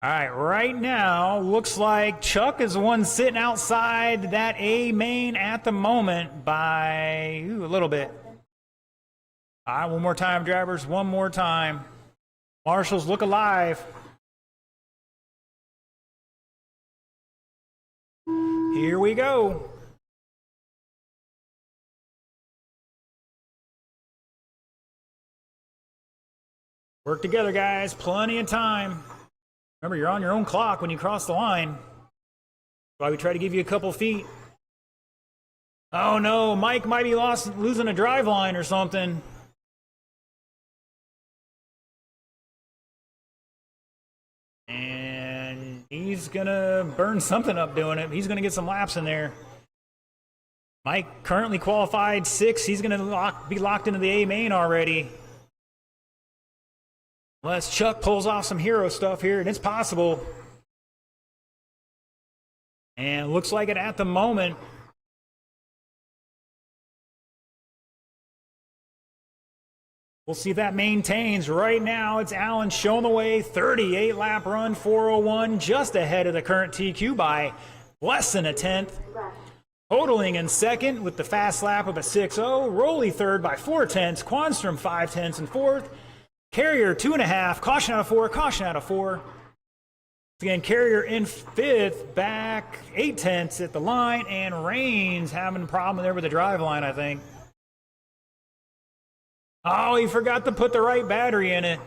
All right, right now, looks like Chuck is the one sitting outside that A main at the moment by a little bit. All right, one more time, drivers, one more time. Marshals, look alive. Here we go. Work together, guys. Plenty of time. Remember, you're on your own clock when you cross the line. That's why we try to give you a couple feet. Oh no, Mike might be losing a drive line or something. And he's gonna burn something up doing it. He's gonna get some laps in there. Mike currently qualified 6th. He's gonna be locked into the A main already. Unless Chuck pulls off some hero stuff here, and it's possible. And looks like it at the moment. We'll see if that maintains. Right now, it's Allen showing the way. 38-lap run, 4:01, just ahead of the current TQ by less than a tenth. Totaling in second with the fast lap of a 6:0. Rowley third by 4 tenths. Quanstrom 5 tenths in fourth. Carrier 2.5, caution out of 4, caution out of 4. Again, Carrier in 5th, back 8 tenths at the line, and Reigns having a problem there with the drive line, I think. Oh, he forgot to put the right battery in it.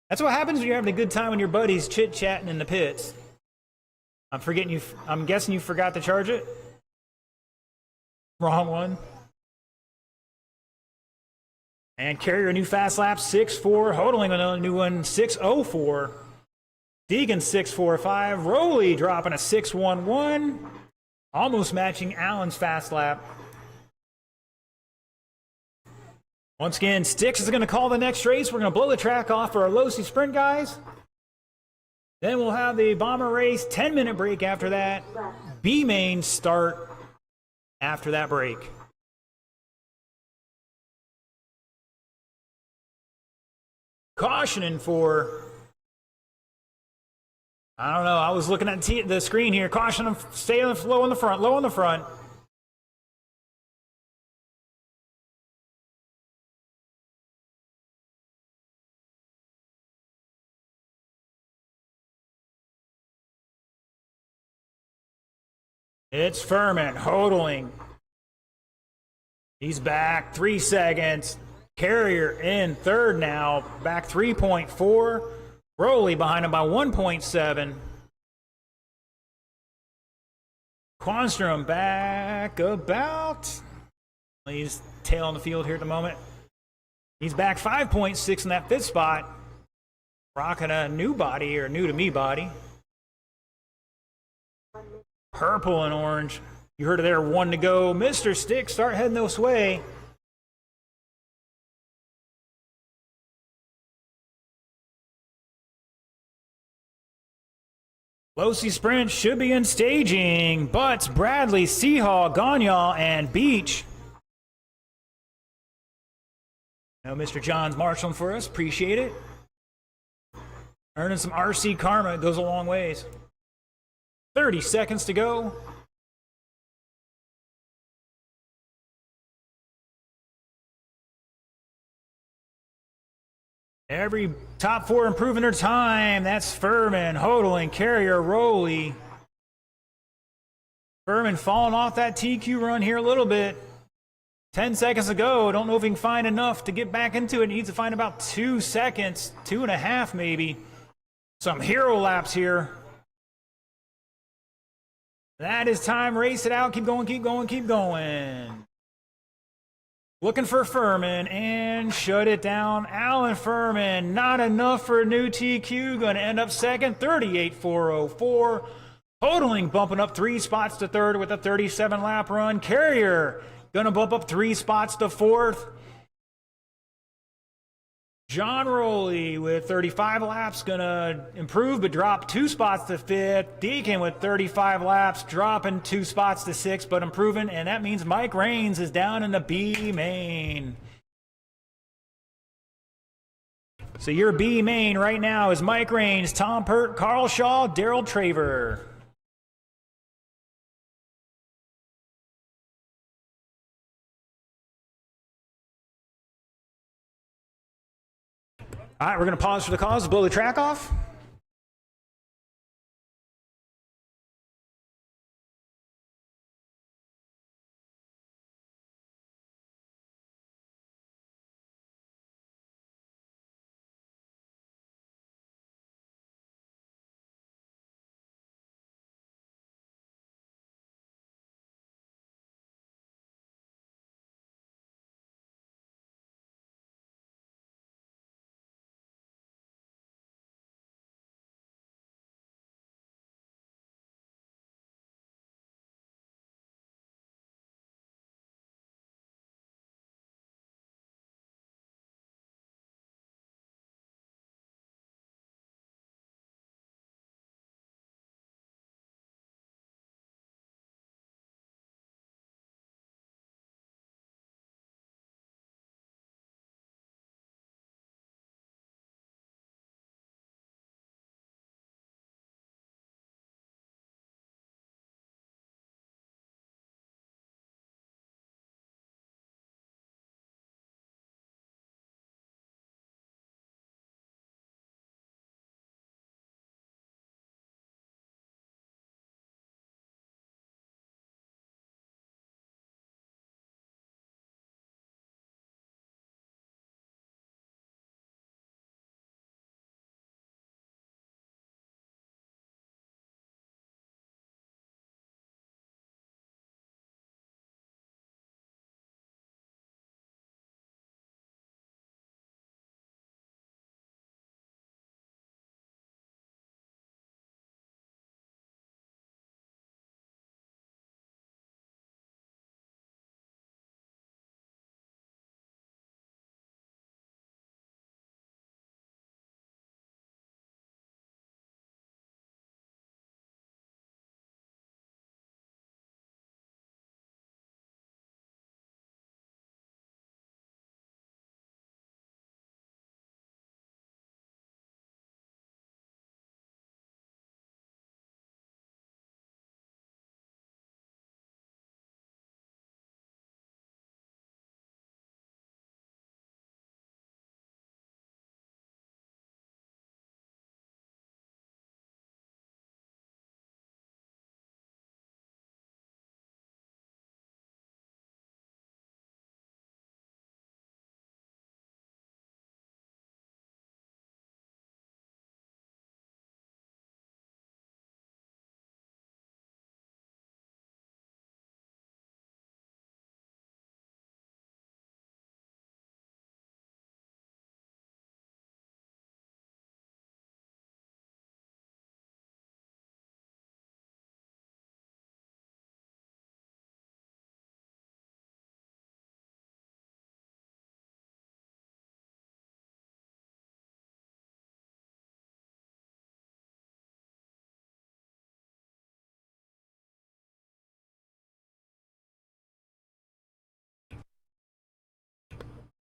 That's what happens when you're having a good time when your buddies chit-chatting in the pits. I'm guessing you forgot to charge it? Wrong one. And Carrier, a new fast lap, 6.4. Hodling, another new one, 6.04. Deegan, 6.45. Rowley dropping a 6.11. Almost matching Allen's fast lap. Once again, Styx is going to call the next race. We're going to blow the track off for our Losi Sprint guys. Then we'll have the Bomber race, 10-minute break after that. B main start after that break. Cautioning for, I don't know, I was looking at the screen here. Caution them, stay on the, low in the front, low in the front. It's Furman, Hodling. He's back 3 seconds. Carrier in third now, back 3.4. Rowley behind him by 1.7. Quanstrom back about. He's tail on the field here at the moment. He's back 5.6 in that fifth spot. Rocking a new body, or new to me body. Purple and orange. You heard it there, 1 to go. Mr. Stick, start heading this way. Losi Sprint should be in staging. Butts, Bradley, Seahawk, Gagnon, and Beach. Now, Mr. John's marshalling for us. Appreciate it. Earning some RC karma. It goes a long ways. 30 seconds to go. Every top 4 improving their time. That's Furman, Hodling, Carrier, Rowley. Furman falling off that TQ run here a little bit. 10 seconds to go. Don't know if he can find enough to get back into it. Needs to find about 2 seconds, 2.5 maybe. Some hero laps here. That is time. Race it out. Keep going, keep going, keep going. Looking for Furman and shut it down. Alan Furman, not enough for a new TQ. Going to end up second, 38.404. Hodling bumping up 3 spots to third with a 37 lap run. Carrier going to bump up 3 spots to fourth. John Rowley with 35 laps going to improve but drop 2 spots to fifth. Deacon with 35 laps dropping 2 spots to sixth but improving, and that means Mike Raines is down in the B main. So your B main right now is Mike Raines, Tom Pert, Carl Shaw, Daryl Traver. All right, we're going to pause for the cause, blow the track off.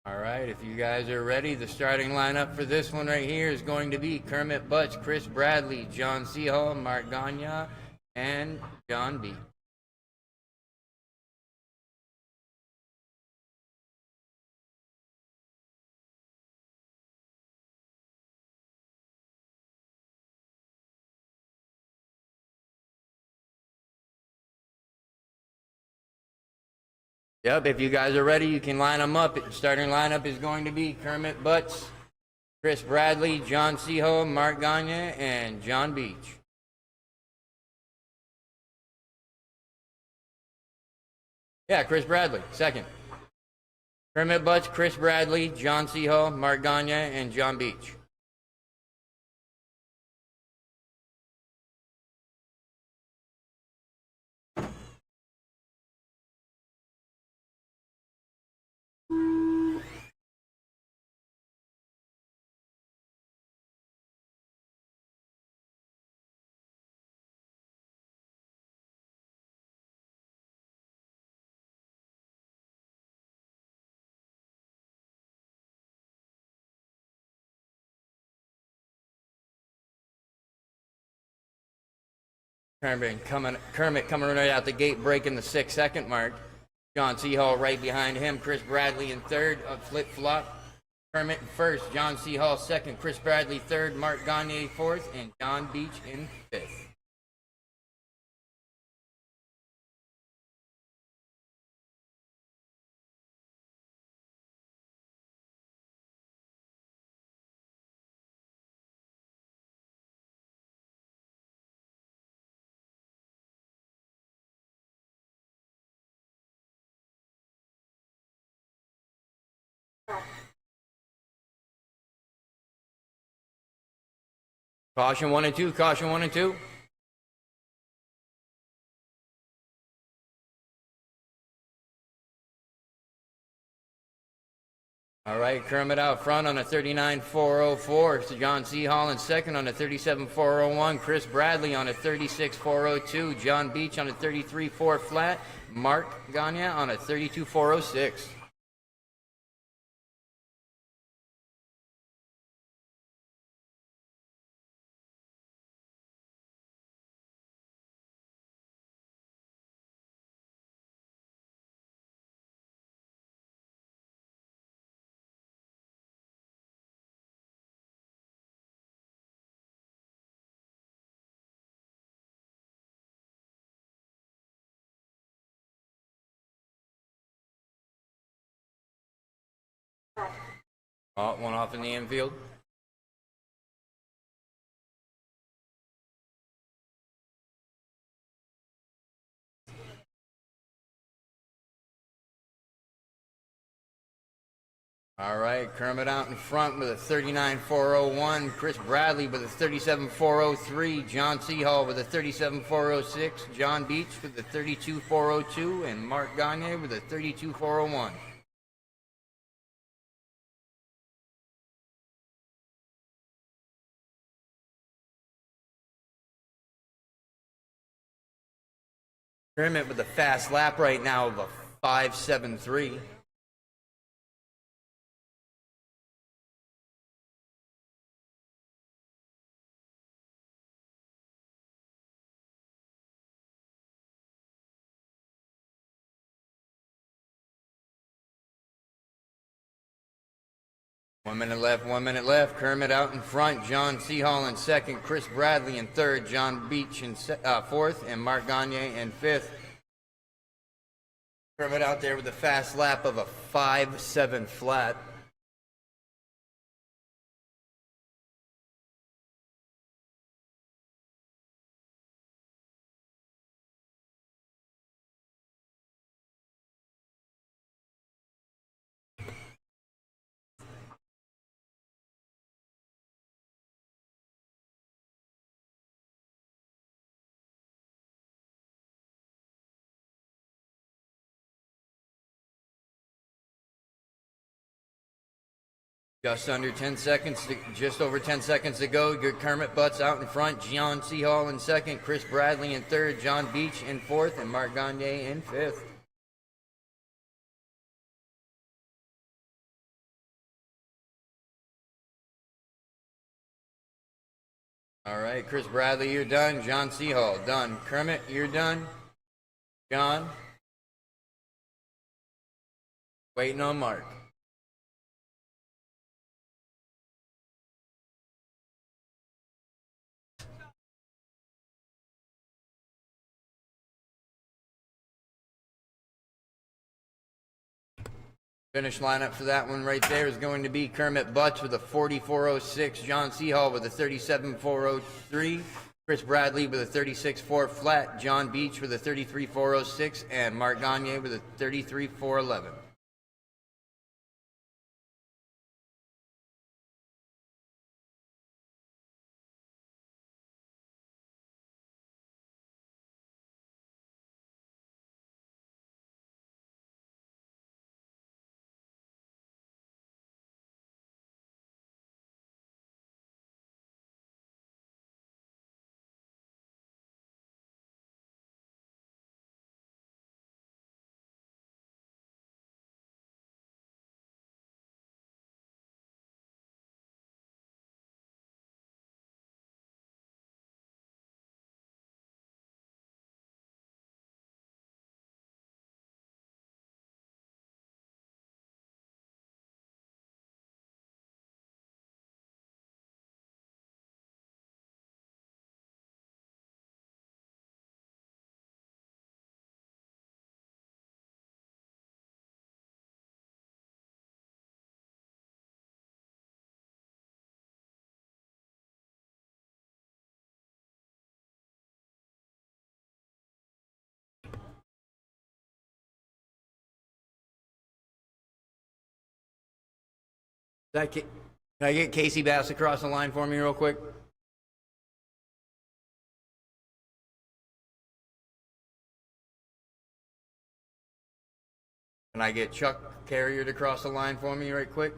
All right, if you guys are ready, the starting lineup for this one right here is going to be Kermit Butch, Chris Bradley, John Seahall, Mark Gagne, and John B. Yep, if you guys are ready, you can line them up. The starting lineup is going to be Kermit Butch, Chris Bradley, John Seahall, Mark Gagne, and John Beach. Yeah, Chris Bradley, second. Kermit Butch, Chris Bradley, John Seahall, Mark Gagne, and John Beach. Kermit coming right out the gate, breaking the 6-second mark. John Seahall right behind him. Chris Bradley in third, a flip-flop. Kermit in first, John Seahall second, Chris Bradley third, Mark Gagne fourth, and John Beach in fifth. Caution 1 and 2, caution 1 and 2. All right, Kermit out front on a 39.404. John Seahall in second on a 37.401. Chris Bradley on a 36.402. John Beach on a 33.4 flat. Mark Gagne on a 32.406. Oh, one off in the infield. All right, Kermit out in front with a 39.401. Chris Bradley with a 37.403. John Seahall with a 37.406. John Beach with a 32.402. And Mark Gagne with a 32.401. Kermit with a fast lap right now of a 5.73. One minute left. Kermit out in front. John Seahall in second. Chris Bradley in third. John Beach in fourth. And Mark Gagne in fifth. Kermit out there with a fast lap of a 5.7 flat. Just over 10 seconds to go. Good Kermit Butts out in front. John Seahall in second. Chris Bradley in third. John Beach in fourth. And Mark Gagne in fifth. All right, Chris Bradley, you're done. John Seahall, done. Kermit, you're done. John. Waiting on Mark. Finish lineup for that one right there is going to be Kermit Butts with a 44.06, John Seahall with a 37.403, Chris Bradley with a 36.4 flat, John Beach with a 33.406, and Mark Gagne with a 33.411. Can I get Casey Bass across the line for me real quick? Can I get Chuck Carrier to cross the line for me right quick?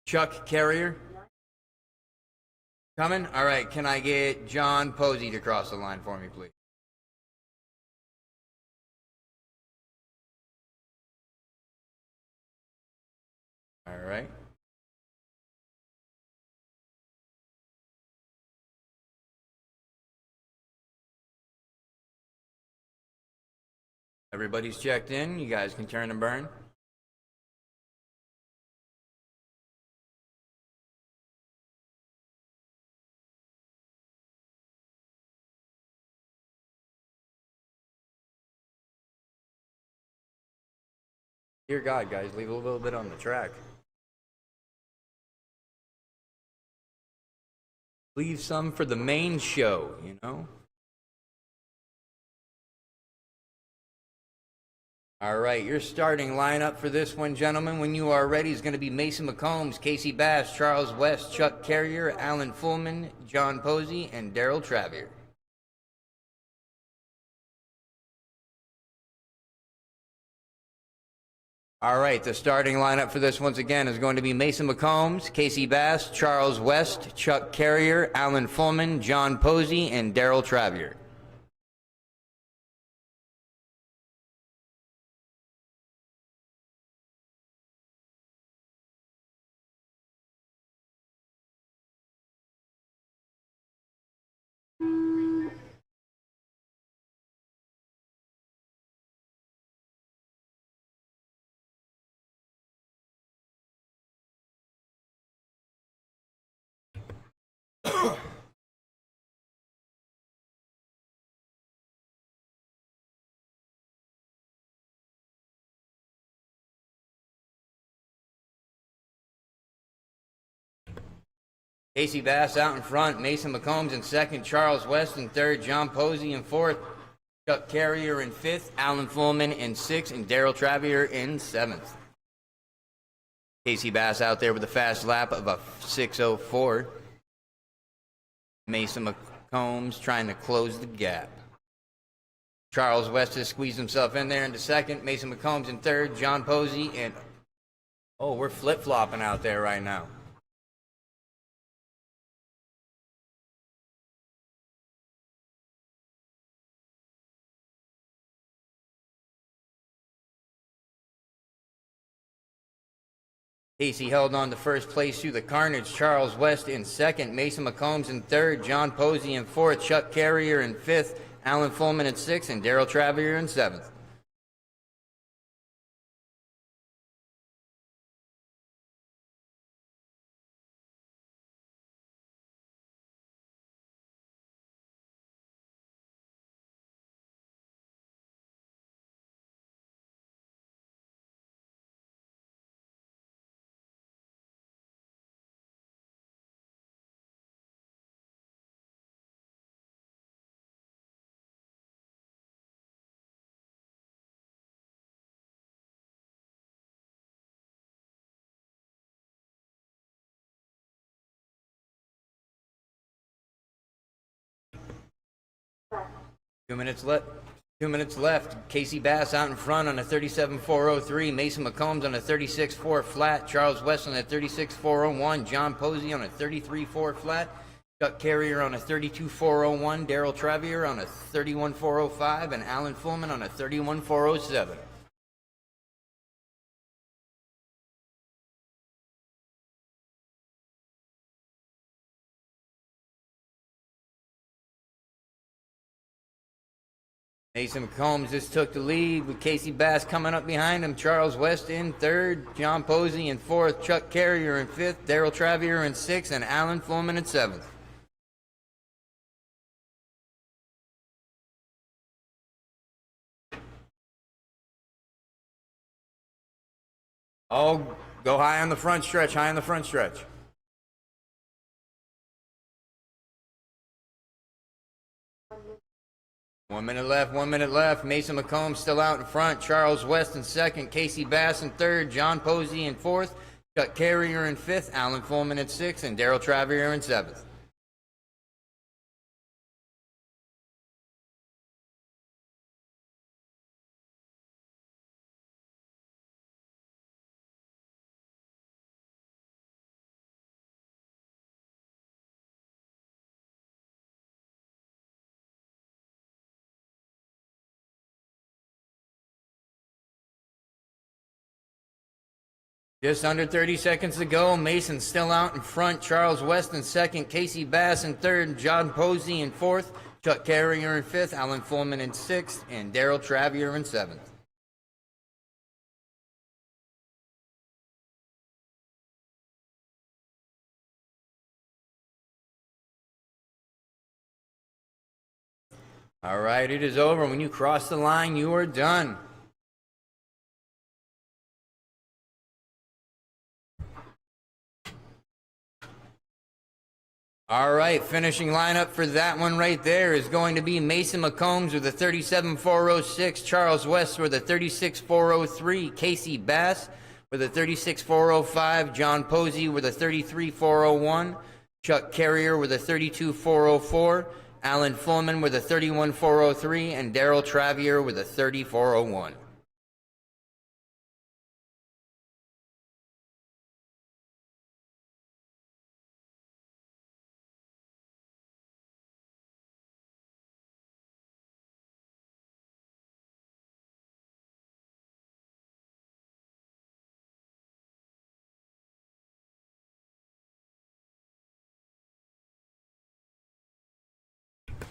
Chuck Carrier? Coming? All right, can I get John Posey to cross the line for me, please? All right. Everybody's checked in. You guys can turn and burn. Dear God, guys, leave a little bit on the track. Leave some for the main show, you know? All right, your starting lineup for this one, gentlemen, when you are ready, is going to be Mason McCombs, Casey Bass, Charles West, Chuck Carrier, Alan Fullman, John Posey, and Daryl Travier. All right, the starting lineup for this once again is going to be Mason McCombs, Casey Bass, Charles West, Chuck Carrier, Alan Fullman, John Posey, and Daryl Travier. Casey Bass out in front, Mason McCombs in second, Charles West in third, John Posey in fourth, Chuck Carrier in fifth, Alan Fullman in sixth, and Daryl Travier in seventh. Casey Bass out there with a fast lap of a 6:04. Mason McCombs trying to close the gap. Charles West has squeezed himself in there into second, Mason McCombs in third, John Posey, and oh, we're flip-flopping out there right now. Casey held on to first place through the carnage. Charles West in second. Mason McCombs in third. John Posey in fourth. Chuck Carrier in fifth. Alan Fullman in sixth. And Daryl Travier in seventh. Two minutes left. Casey Bass out in front on a 37.403. Mason McCombs on a 36.4 flat. Charles West on a 36.401. John Posey on a 33.4 flat. Chuck Carrier on a 32.401. Daryl Travier on a 31.405. And Alan Fullman on a 31.407. Mason McCombs just took the lead with Casey Bass coming up behind him. Charles West in third, John Posey in fourth, Chuck Carrier in fifth, Daryl Travier in sixth, and Alan Fullman in seventh. Oh, go high on the front stretch, high on the front stretch. One minute left. Mason McCombs still out in front. Charles West in second. Casey Bass in third. John Posey in fourth. Chuck Carrier in fifth. Alan Fullman in sixth. And Daryl Travier in seventh. Just under 30 seconds to go. Mason still out in front. Charles West in second. Casey Bass in third. John Posey in fourth. Chuck Carrier in fifth. Alan Fullman in sixth. And Daryl Travier in seventh. All right, it is over. When you cross the line, you are done. All right, finishing lineup for that one right there is going to be Mason McCombs with a 37.406, Charles West with a 36.403, Casey Bass with a 36.405, John Posey with a 33.401, Chuck Carrier with a 32.404, Alan Fullman with a 31.403, and Daryl Travier with a 30.401.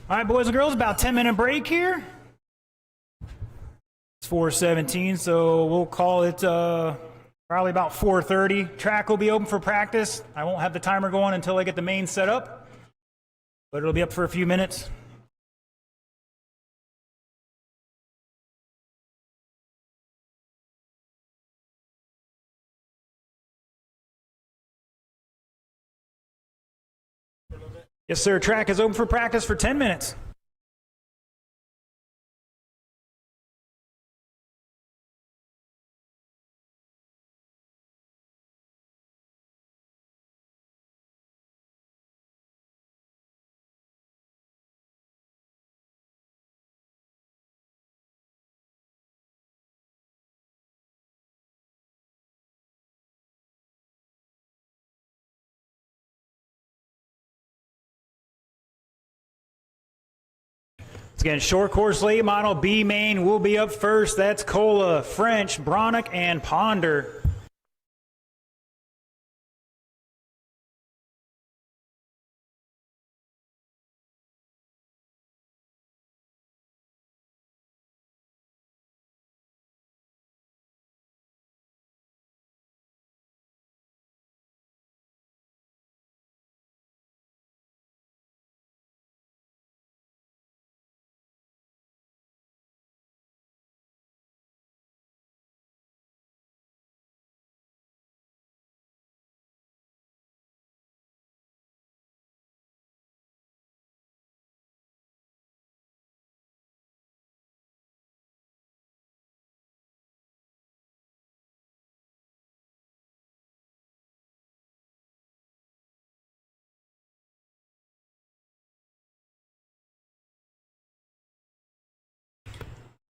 All right, boys and girls, about 10-minute break here. It's 4:17, so we'll call it probably about 4:30. Track will be open for practice. I won't have the timer going until I get the main set up, but it'll be up for a few minutes. Yes, sir. Track is open for practice for 10 minutes. Again, short course late model B main will be up first. That's Cola, French, Bronick, and Ponder.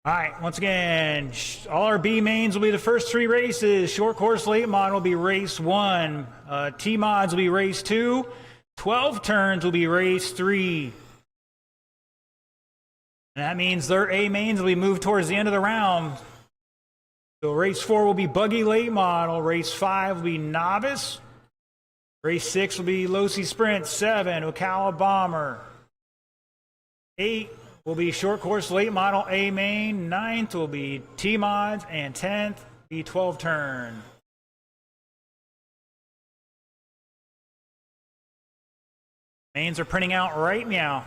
All right, once again, all our B mains will be the first 3 races. Short course late mod will be race 1. T mods will be race 2. 12 turns will be race 3. And that means their A mains will be moved towards the end of the round. So race 4 will be buggy late model. Race 5 will be novice. Race 6 will be Losi Sprint. 7, Ocala Bomber. 8 will be short course late model A main. 9th will be T mods, and 10th be 12 turn. Mains are printing out right now.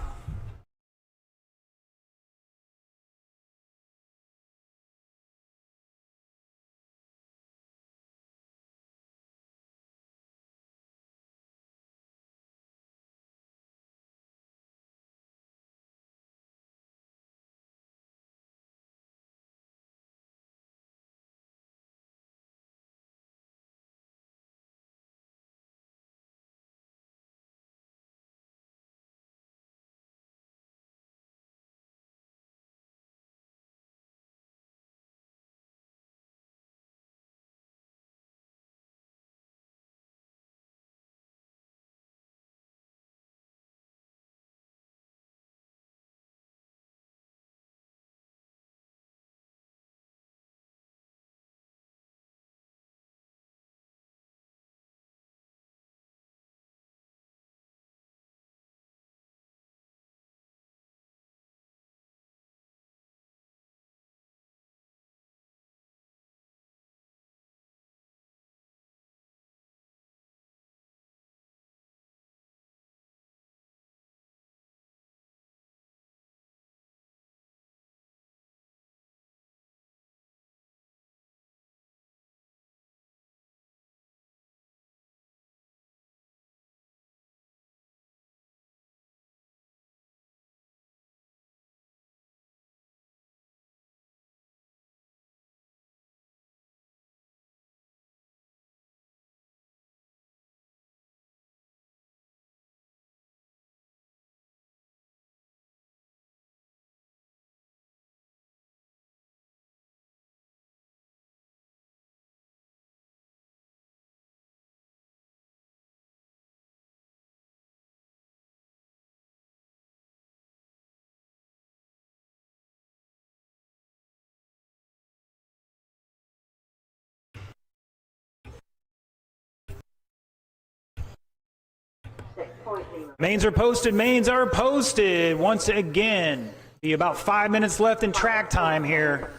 Mains are posted. Mains are posted once again. Be about 5 minutes left in track time here.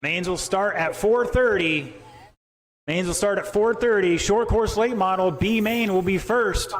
Mains will start at 4:30. Mains will start at 4:30. Short course late model B main will be first.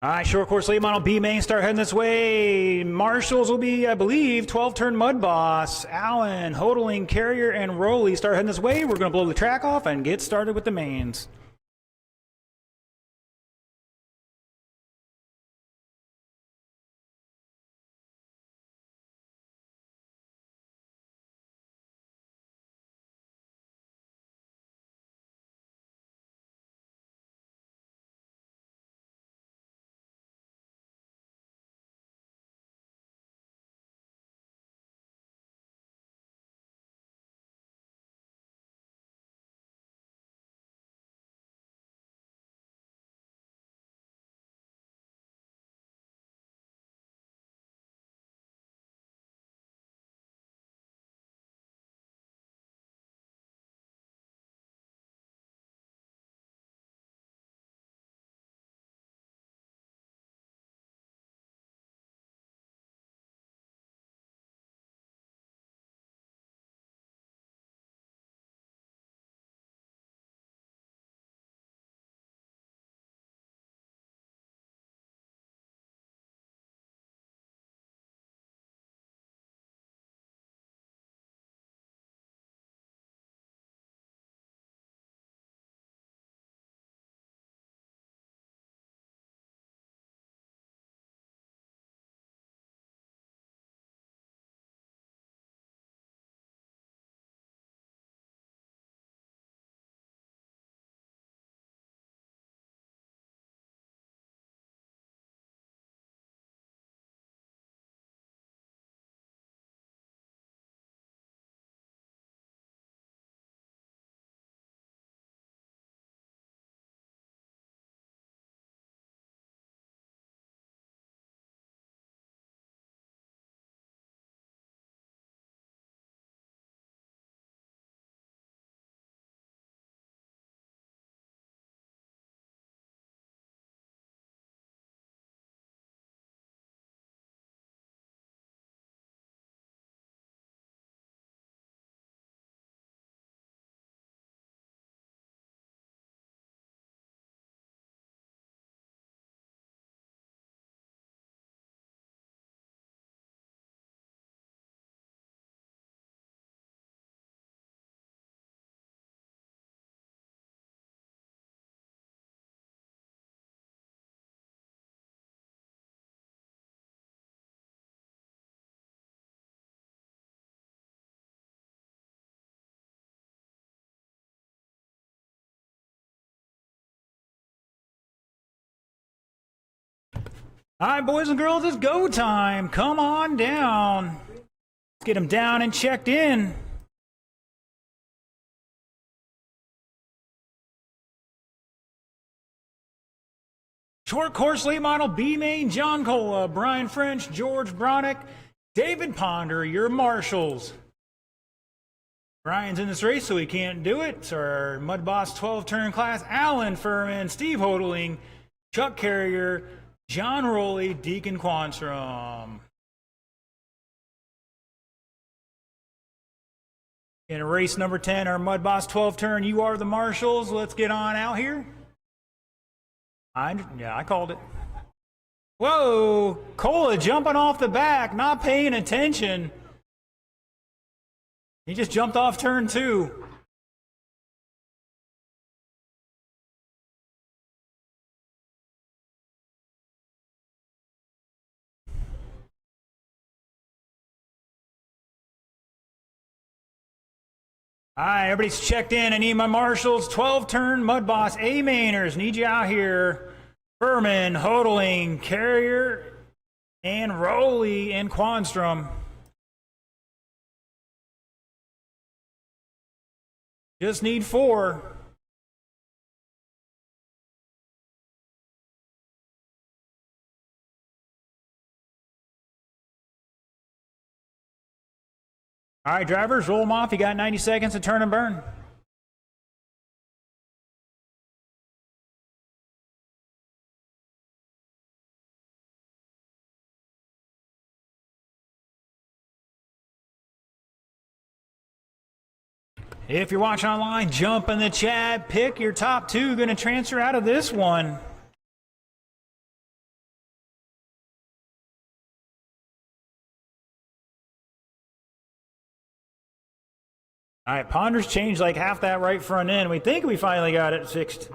All right, short course late model B main start heading this way. Marshals will be, I believe, 12-turn Mud Boss. Allen, Hodling, Carrier, and Rowley start heading this way. We're going to blow the track off and get started with the mains. All right, boys and girls, it's go time. Come on down. Let's get them down and checked in. Short course late model B main, John Cola, Brian French, George Bronick, David Ponder, your marshals. Brian's in this race, so he can't do it. So our Mud Boss 12-turn class, Alan Furman, Steve Hodling, Chuck Carrier, John Rowley, Deacon Quanstrom. In race number 10, our Mud Boss 12-turn, you are the marshals. Let's get on out here. I called it. Whoa, Cola jumping off the back, not paying attention. He just jumped off turn 2. All right, everybody's checked in. I need my marshals. 12-turn Mud Boss A-mainers. Need you out here. Furman, Hodling, Carrier, and Rowley and Quanstrom. Just need 4. All right, drivers, roll them off. You got 90 seconds to turn and burn. If you're watching online, jump in the chat. Pick your top 2. Going to transfer out of this one. All right, Ponder's changed like half that right front end. We think we finally got it fixed.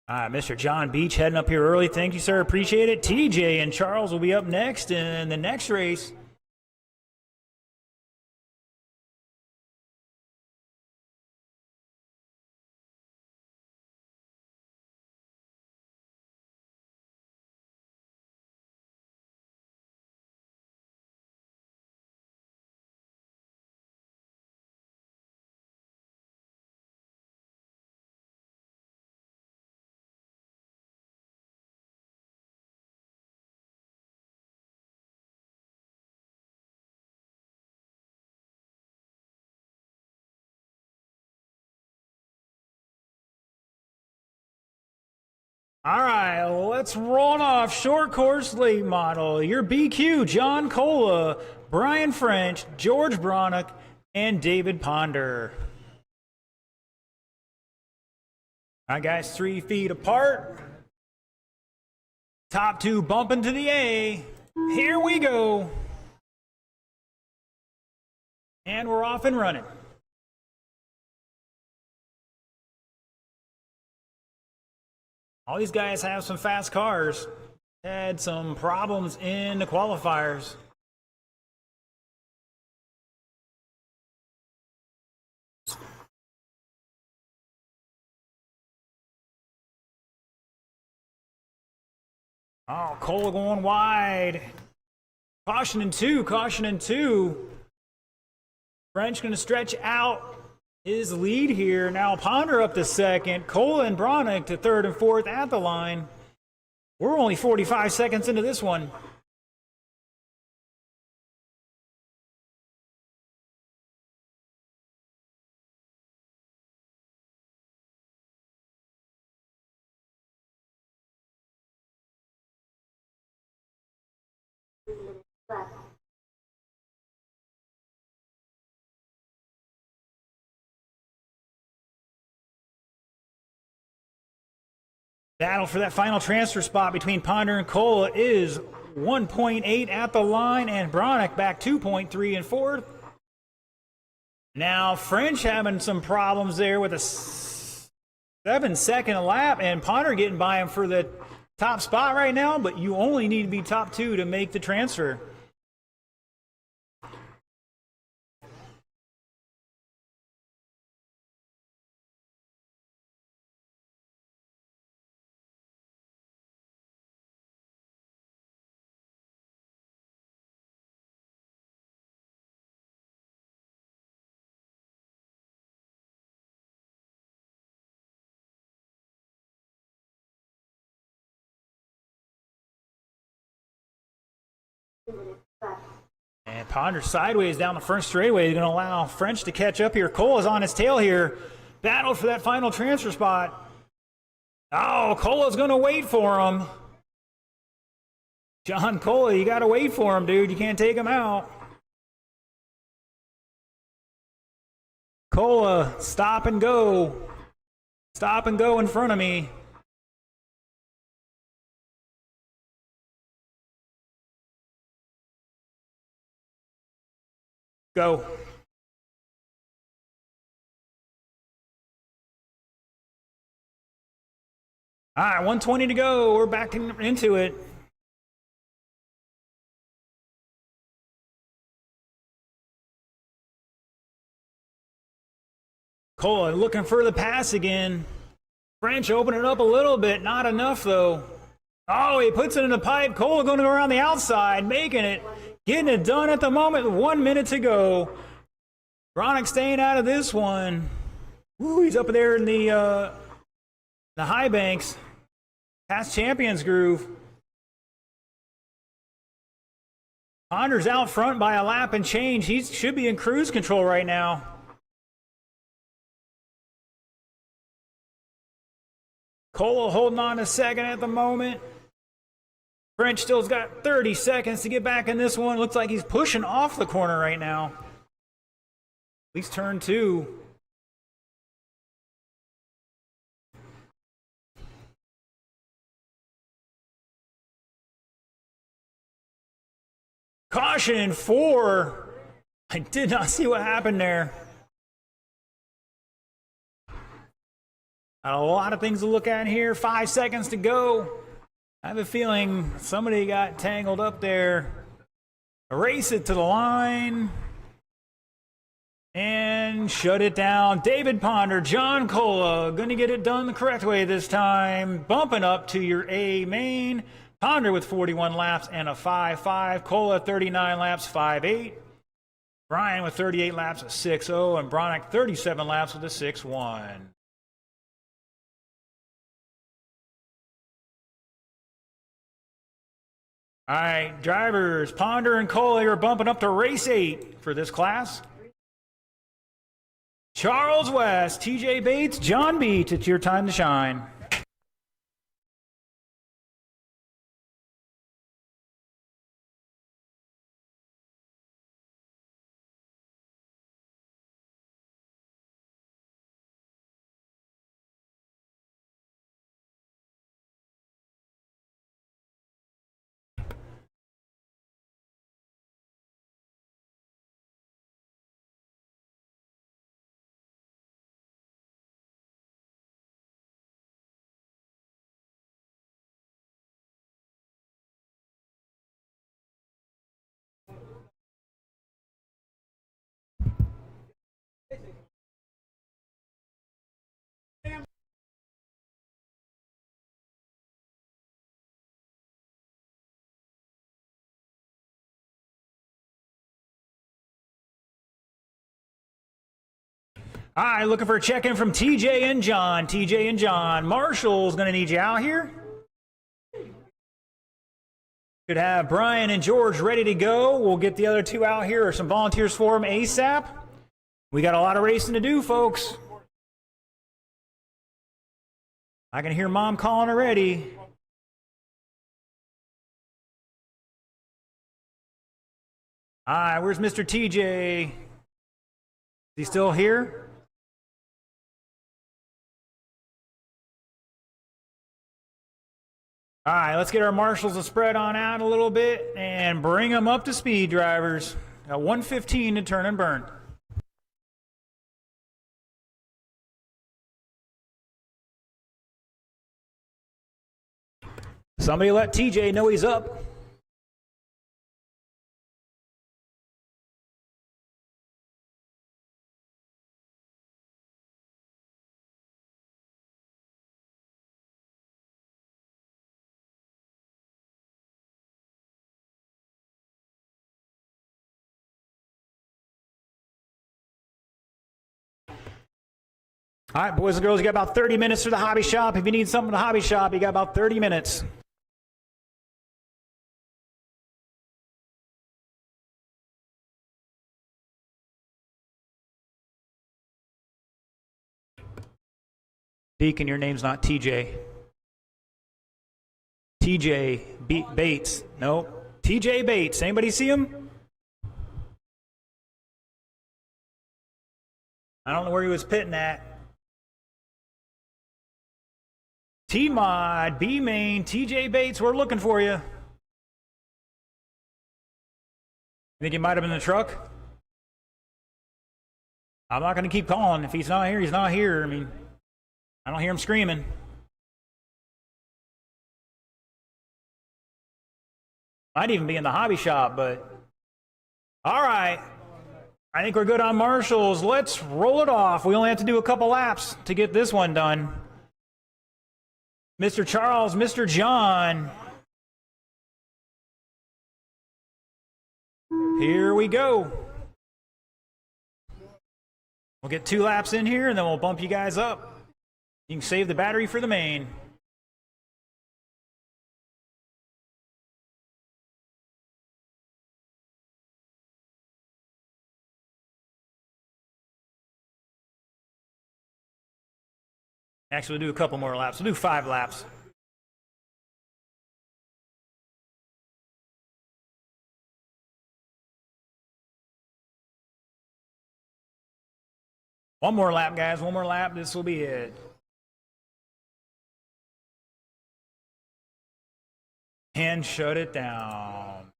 All right, Mr. John Beach heading up here early. Thank you, sir. Appreciate it. TJ and Charles will be up next in the next race. All right, let's roll it off. Short course late model. Your BQ, John Cola, Brian French, George Bronick, and David Ponder. All right, guys, 3 feet apart. Top two bumping to the A. Here we go. And we're off and running. All these guys have some fast cars. Had some problems in the qualifiers. Oh, Cole going wide. Caution in two, caution in two. French going to stretch out his lead here. Now Ponder up to second. Cole and Bronick to third and fourth at the line. We're only 45 seconds into this one. Battle for that final transfer spot between Ponder and Cole is 1.8 at the line, and Bronick back 2.3 and fourth. Now French having some problems there with a 7-second lap, and Ponder getting by him for the top spot right now, but you only need to be top two to make the transfer. And Ponder sideways down the first straightaway is going to allow French to catch up here. Cole is on his tail here. Battle for that final transfer spot. Oh, Cola's going to wait for him. John Cola, you got to wait for him, dude. You can't take him out. Cola, stop and go. Stop and go in front of me. Go. All right, 120 to go. We're back into it. Cola looking for the pass again. French opening it up a little bit. Not enough, though. Oh, he puts it in the pipe. Cola going to go around the outside, making it. Getting it done at the moment. 1 minute to go. Bronick staying out of this one. Woo, he's up there in the high banks. Past champions groove. Ponder's out front by a lap and change. He should be in cruise control right now. Cola holding on a second at the moment. French still's got 30 seconds to get back in this one. Looks like he's pushing off the corner right now. At least turn two. Caution 4. I did not see what happened there. Got a lot of things to look at here. 5 seconds to go. I have a feeling somebody got tangled up there. Erase it to the line. And shut it down. David Ponder, John Cola, going to get it done the correct way this time. Bumping up to your A main. Ponder with 41 laps and a 5.5. Cola 39 laps, 5.8. Brian with 38 laps, a 6.0. And Bronick 37 laps with a 6.1. All right, drivers, Ponder and Cole are bumping up to race 8 for this class. Charles West, TJ Bates, John Beach, it's your time to shine. All right, looking for a check-in from TJ and John. TJ and John. Marshall's going to need you out here. Could have Brian and George ready to go. We'll get the other two out here or some volunteers for them ASAP. We got a lot of racing to do, folks. I can hear Mom calling already. All right, where's Mr. TJ? Is he still here? All right, let's get our marshals to spread on out a little bit and bring them up to speed, drivers. Got 1:15 to turn and burn. Somebody let TJ know he's up. All right, boys and girls, you got about 30 minutes for the hobby shop. If you need something to the hobby shop, you got about 30 minutes. Deacon, your name's not TJ. TJ Bates. No, TJ Bates. Anybody see him? I don't know where he was pitting at. T-Mod, B-Main, TJ Bates, we're looking for you. Think he might have been in the truck? I'm not going to keep calling. If he's not here, he's not here. I mean, I don't hear him screaming. Might even be in the hobby shop, but... All right. I think we're good on marshals. Let's roll it off. We only have to do a couple laps to get this one done. Mr. Charles, Mr. John. Here we go. We'll get 2 laps in here, and then we'll bump you guys up. You can save the battery for the main. Actually, we'll do a couple more laps. We'll do 5 laps. One more lap, guys. One more lap. This will be it. And shut it down.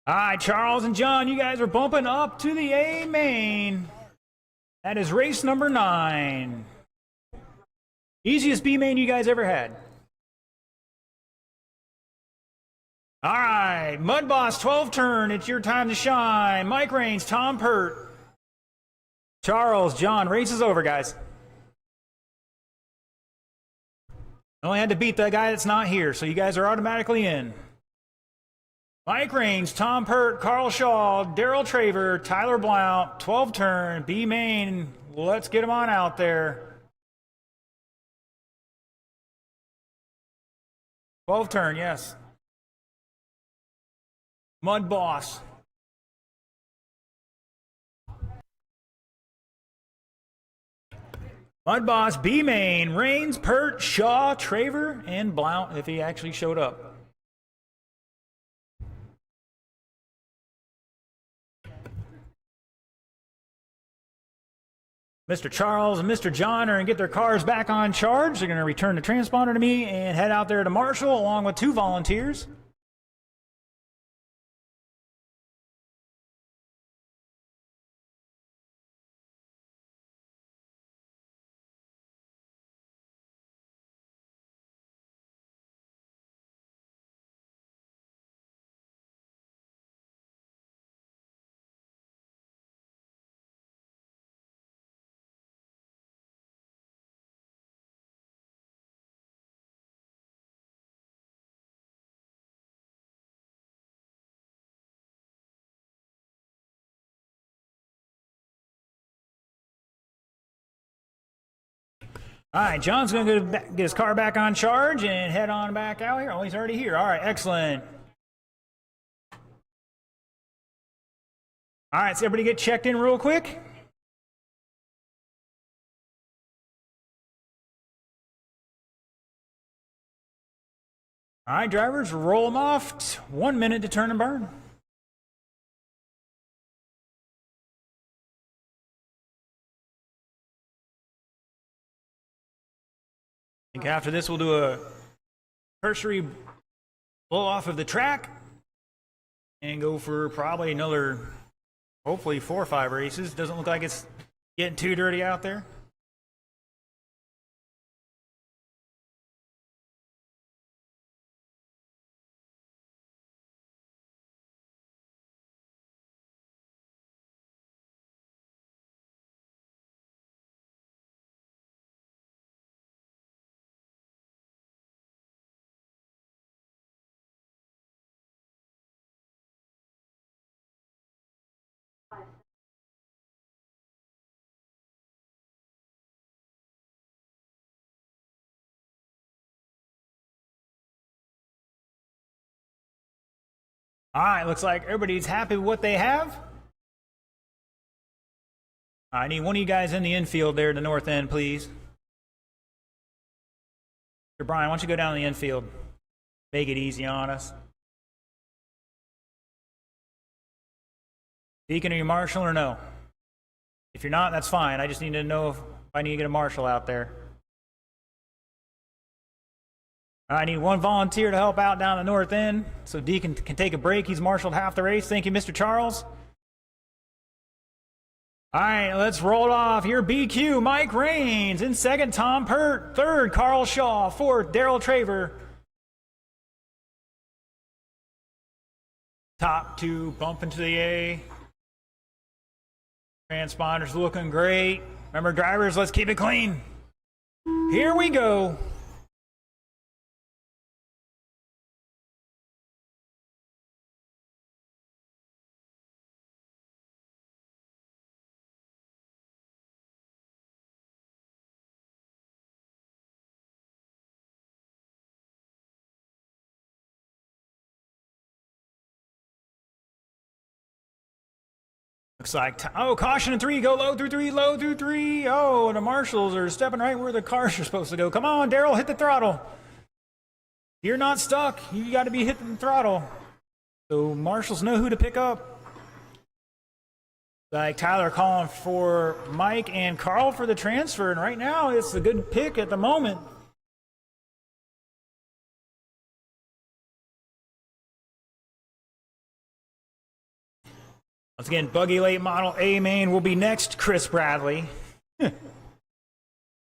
All right, Charles and John, you guys are bumping up to the A main. That is race number 9. Easiest B main you guys ever had. All right, Mud Boss 12 turn. It's your time to shine. Mike Raines, Tom Pert. Charles, John, race is over, guys. Only had to beat the guy that's not here, so you guys are automatically in. Mike Raines, Tom Pert, Carl Shaw, Daryl Traver, Tyler Blount, 12 turn, B main. Let's get him on out there. 12 turn, yes. Mud Boss. Mud Boss, B main, Raines, Pert, Shaw, Traver, and Blount if he actually showed up. Mr. Charles and Mr. John are going to get their cars back on charge. They're going to return the transponder to me and head out there to Marshall along with 2 volunteers. All right, John's going to get his car back on charge and head on back out here. Oh, he's already here. All right, excellent. All right, so everybody get checked in real quick. All right, drivers, roll them off. 1 minute to turn and burn. I think after this, we'll do a cursory blow off of the track and go for probably another, hopefully 4 or 5 races. Doesn't look like it's getting too dirty out there. All right, looks like everybody's happy with what they have. I need one of you guys in the infield there at the north end, please. Mr. Brian, why don't you go down the infield? Make it easy on us. Deacon, are you marshal or no? If you're not, that's fine. I just need to know if I need to get a marshal out there. I need 1 volunteer to help out down the north end so Deacon can take a break. He's marshaled half the race. Thank you, Mr. Charles. All right, let's roll it off. Here, BQ, Mike Raines. In second, Tom Pert. Third, Carl Shaw. Fourth, Daryl Traver. Top 2 bump into the A. Transponder's looking great. Remember, drivers, let's keep it clean. Here we go. Looks like, oh, caution in 3, go low through 3, low through 3. Oh, the marshals are stepping right where the cars are supposed to go. Come on, Daryl, hit the throttle. You're not stuck. You got to be hitting the throttle. So marshals know who to pick up. Like Tyler calling for Mike and Carl for the transfer, and right now it's a good pick at the moment. Once again, buggy late model A main will be next. Chris Bradley.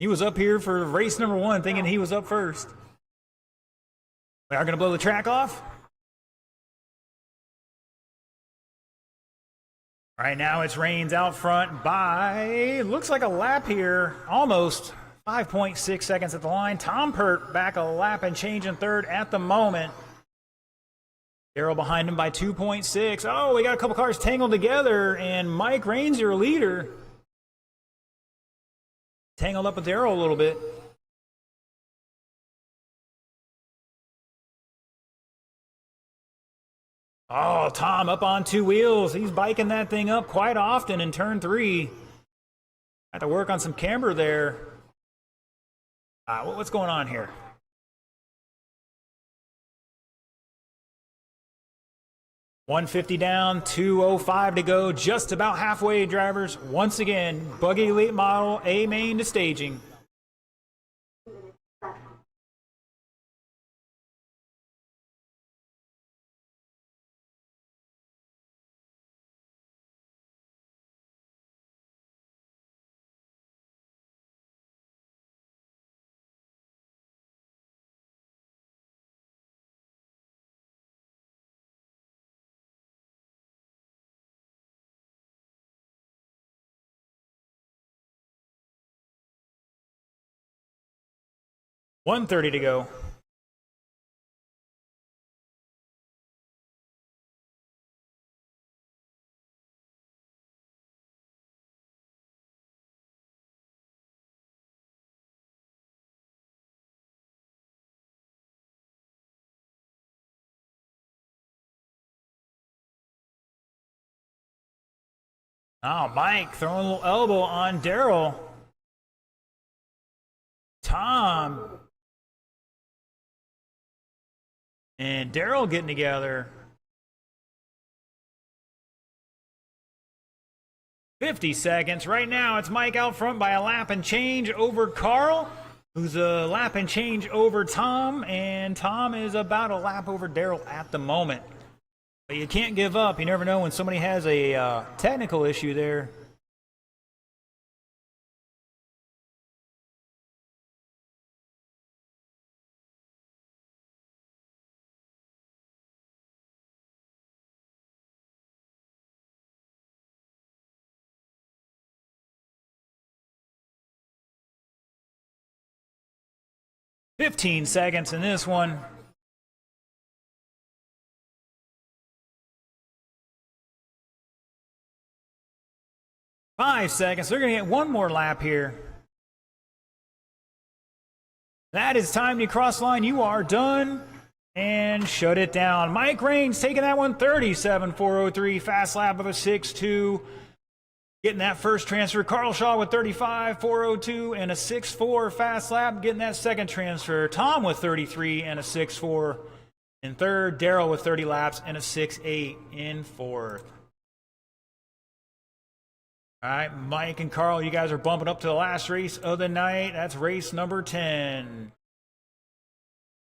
He was up here for race number 1 thinking he was up first. We are going to blow the track off. Right now it's Reigns out front by, looks like a lap here, almost 5.6 seconds at the line. Tom Pert back a lap and change in third at the moment. Darrell behind him by 2.6. Oh, we got a couple cars tangled together, and Mike Reigns, your leader, tangled up with Darrell a little bit. Oh, Tom up on 2 wheels. He's biking that thing up quite often in turn 3. Had to work on some camber there. What's going on here? $150 down, $205 to go. Just about halfway, drivers. Once again, buggy late model A main to staging. $130 to go. Oh, Mike throwing a little elbow on Darrell. Tom and Darrell getting together. 50 seconds. Right now, it's Mike out front by a lap and change over Carl, who's a lap and change over Tom, and Tom is about a lap over Darrell at the moment. But you can't give up. You never know when somebody has a technical issue there. $15 seconds in this one. $5 seconds. They're going to get one more lap here. That is time to cross line. You are done. And shut it down. Mike Reigns taking that one 37.403. Fast lap of a 6.2. Getting that first transfer. Carl Shaw with 35.402 and a 6.4 fast lap. Getting that second transfer. Tom with 33 and a 6.4 in third. Darrell with 30 laps and a 6.8 in fourth. All right, Mike and Carl, you guys are bumping up to the last race of the night. That's race number 10.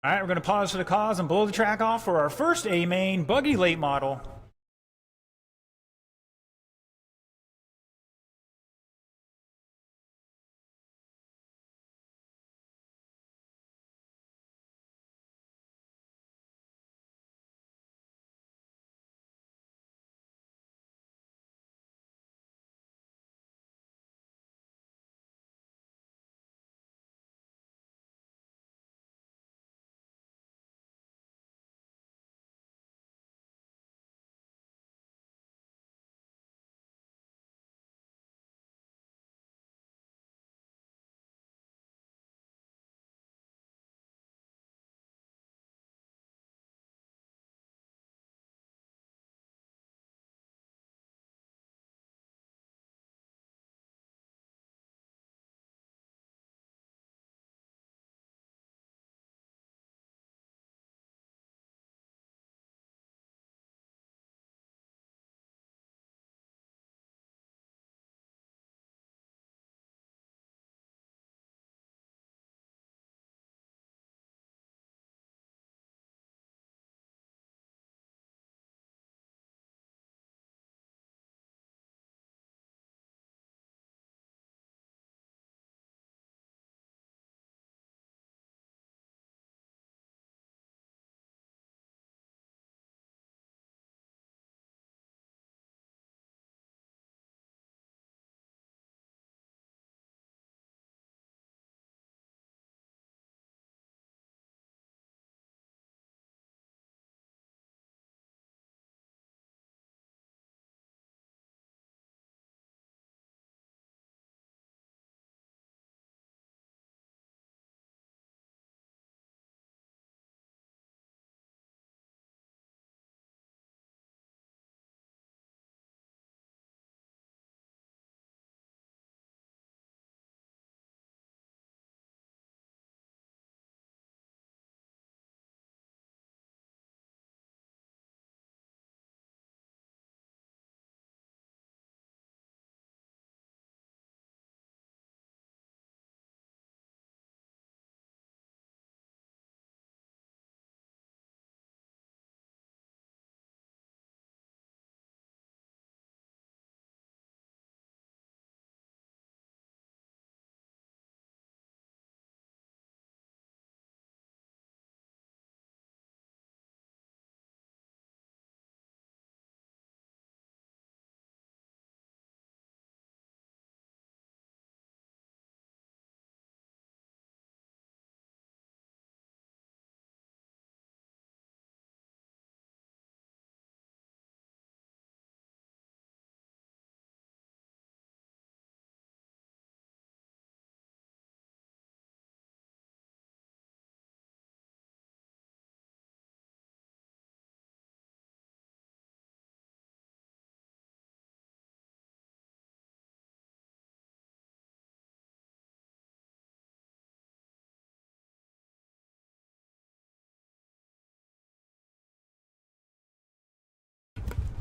All right, we're going to pause for the cause and blow the track off for our first A-main buggy late model.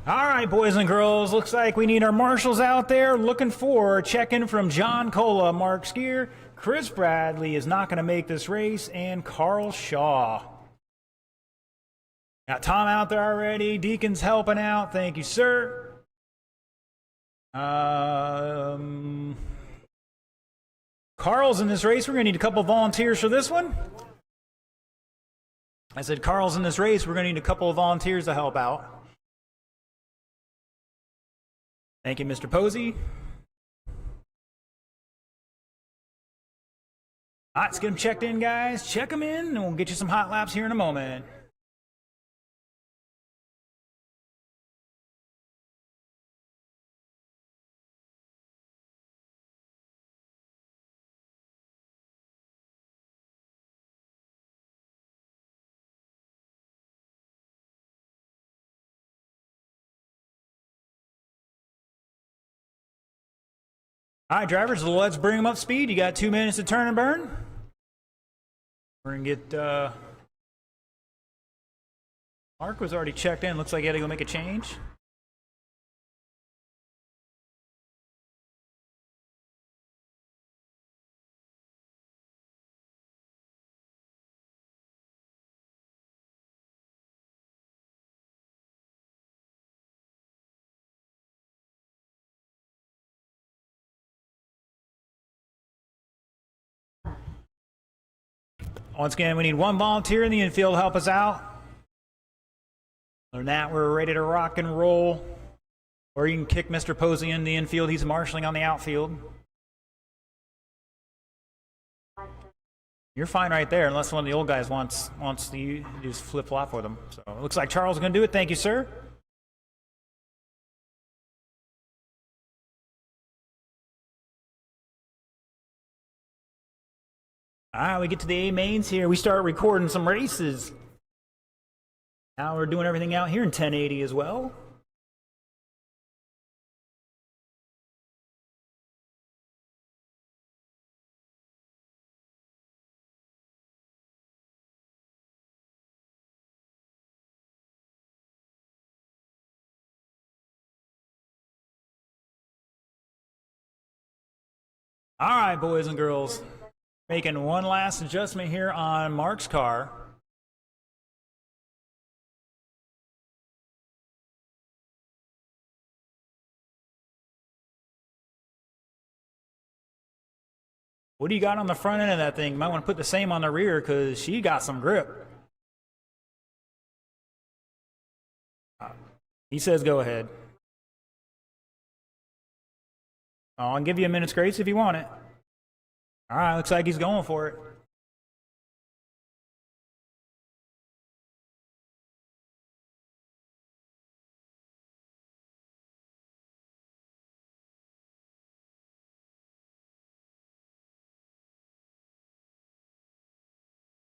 All right, boys and girls, looks like we need our marshals out there looking for a check-in from John Cola, Mark Skier. Chris Bradley is not going to make this race, and Carl Shaw. Got Tom out there already. Deacon's helping out. Thank you, sir. Carl's in this race. We're going to need a couple volunteers for this one. I said Carl's in this race. We're going to need a couple of volunteers to help out. Thank you, Mr. Posey. All right, let's get them checked in, guys. Check them in, and we'll get you some hot laps here in a moment. All right, drivers, let's bring them up speed. You got 2 minutes to turn and burn. We're going to get... Mark was already checked in. Looks like he had to go make a change. Once again, we need one volunteer in the infield to help us out. Other than that, we're ready to rock and roll. Or you can kick Mr. Posey in the infield. He's marshaling on the outfield. You're fine right there, unless one of the old guys wants you to just flip-flop with him. So it looks like Charles is going to do it. Thank you, sir. All right, we get to the A mains here. We start recording some races. Now we're doing everything out here in 1080 as well. All right, boys and girls. Making one last adjustment here on Mark's car. What do you got on the front end of that thing? You might want to put the same on the rear because she got some grip. He says go ahead. I'll give you a minute's grace if you want it. All right, looks like he's going for it.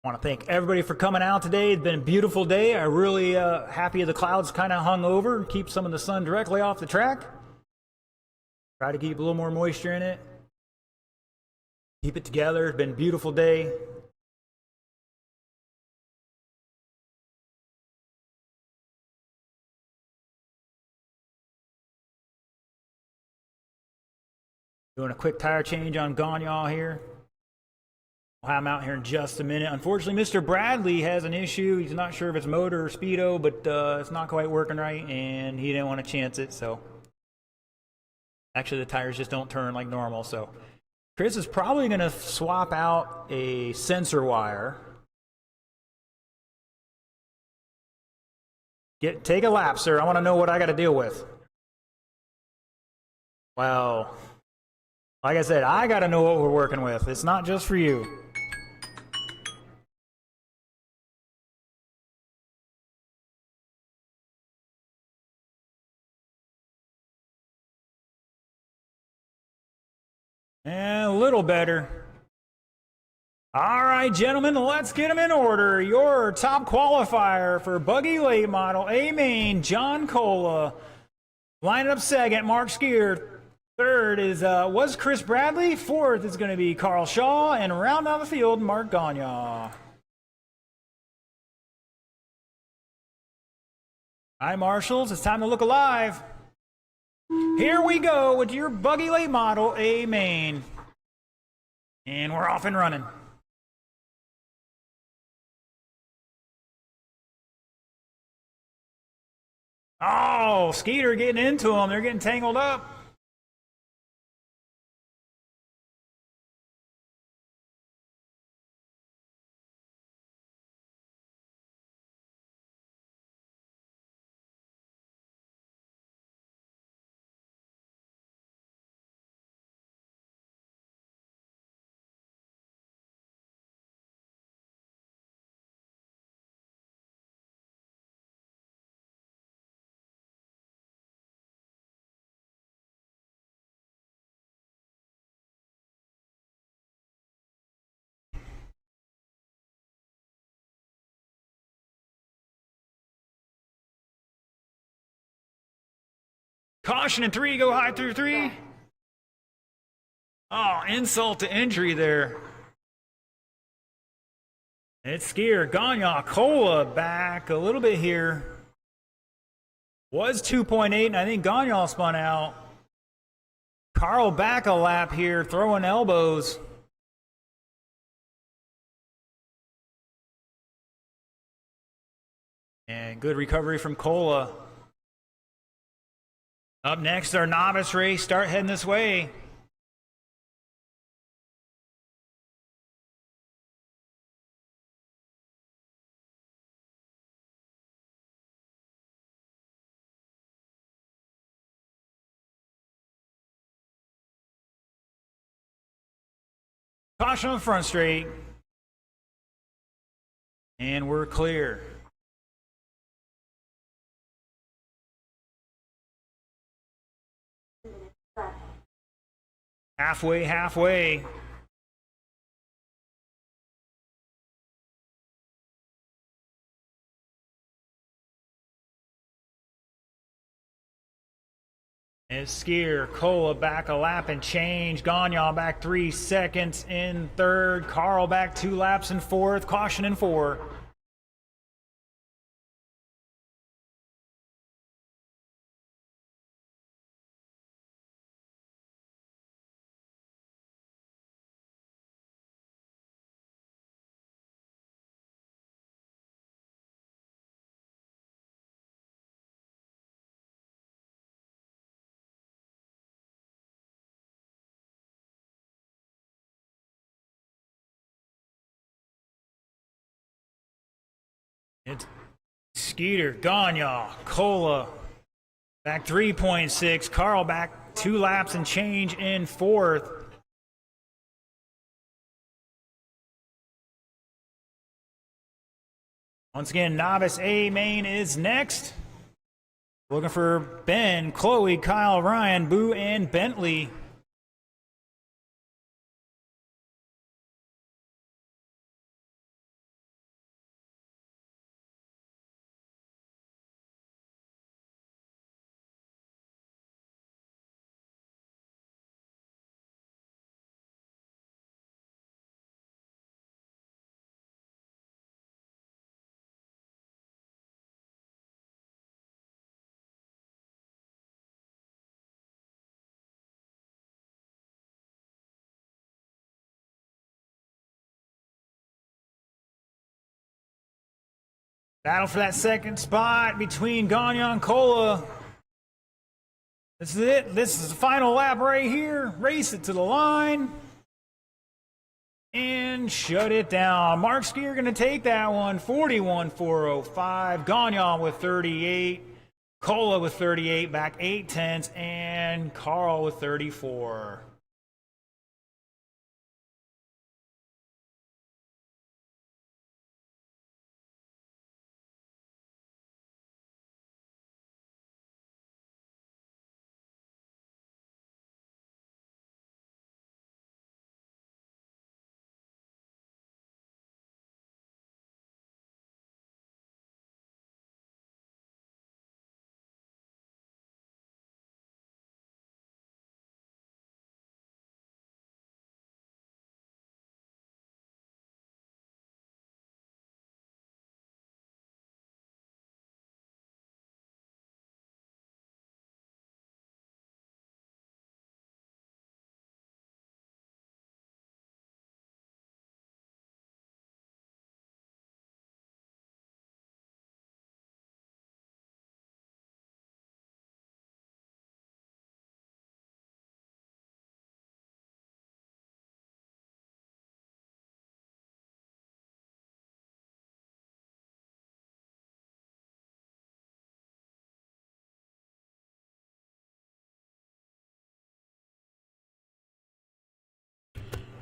I want to thank everybody for coming out today. It's been a beautiful day. I'm really happy the clouds kind of hung over and keep some of the sun directly off the track. Try to keep a little more moisture in it. Keep it together. It's been a beautiful day. Doing a quick tire change on Gagne here. I'll have him out here in just a minute. Unfortunately, Mr. Bradley has an issue. He's not sure if it's motor or speedo, but it's not quite working right, and he didn't want to chance it. So actually, the tires just don't turn like normal. So Chris is probably going to swap out a sensor wire. Take a lap, sir. I want to know what I got to deal with. Well, like I said, I got to know what we're working with. It's not just for you. And a little better. All right, gentlemen, let's get them in order. Your top qualifier for Buggy Late Model A Main, John Cola. Lining up second, Mark Skier. Third was Chris Bradley. Fourth is going to be Carl Shaw. And round out the field, Mark Gagne. Hi, Marshals. It's time to look alive. Here we go with your buggy late model, A main. And we're off and running. Oh, Skeeter getting into them. They're getting tangled up. Caution in 3, go high through 3. Oh, insult to injury there. It's Skier, Gagne, Ocala back a little bit here. Was 2.8, and I think Gagne spun out. Carl back a lap here, throwing elbows. And good recovery from Cola. Up next, our novice race. Start heading this way. Caution on the front straight. And we're clear. Halfway. And Skier, Cola back a lap and change. Gagne back 3 seconds in third. Carl back 2 laps in fourth. Caution in 4. It's Skeeter, Gagne, Cola back 3.6. Carl back 2 laps and change in fourth. Once again, novice A main is next. Looking for Ben, Chloe, Kyle, Ryan, Boo, and Bentley. Battle for that second spot between Gagne and Cola. This is it. This is the final lap right here. Race it to the line. And shut it down. Mark Skier going to take that one. 41.405. Gagne with 38. Cola with 38, back 8/10, and Carl with 34.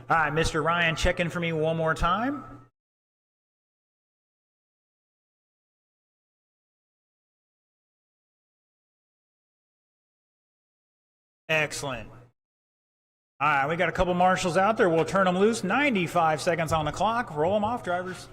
All right, Mr. Ryan, check in for me one more time. Excellent. All right, we got a couple marshals out there. We'll turn them loose. 95 seconds on the clock. Roll them off, drivers.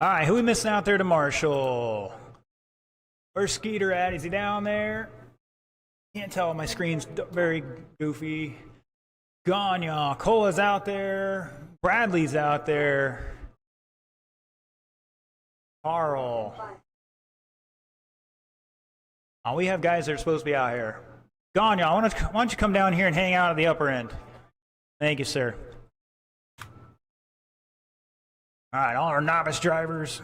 All right, who we missing out there to marshal? Where's Skeeter at? Is he down there? Can't tell. My screen's very goofy. Ganya. Cola's out there. Bradley's out there. Carl. Oh, we have guys that are supposed to be out here. Ganya, why don't you come down here and hang out at the upper end? Thank you, sir. All right, all our novice drivers.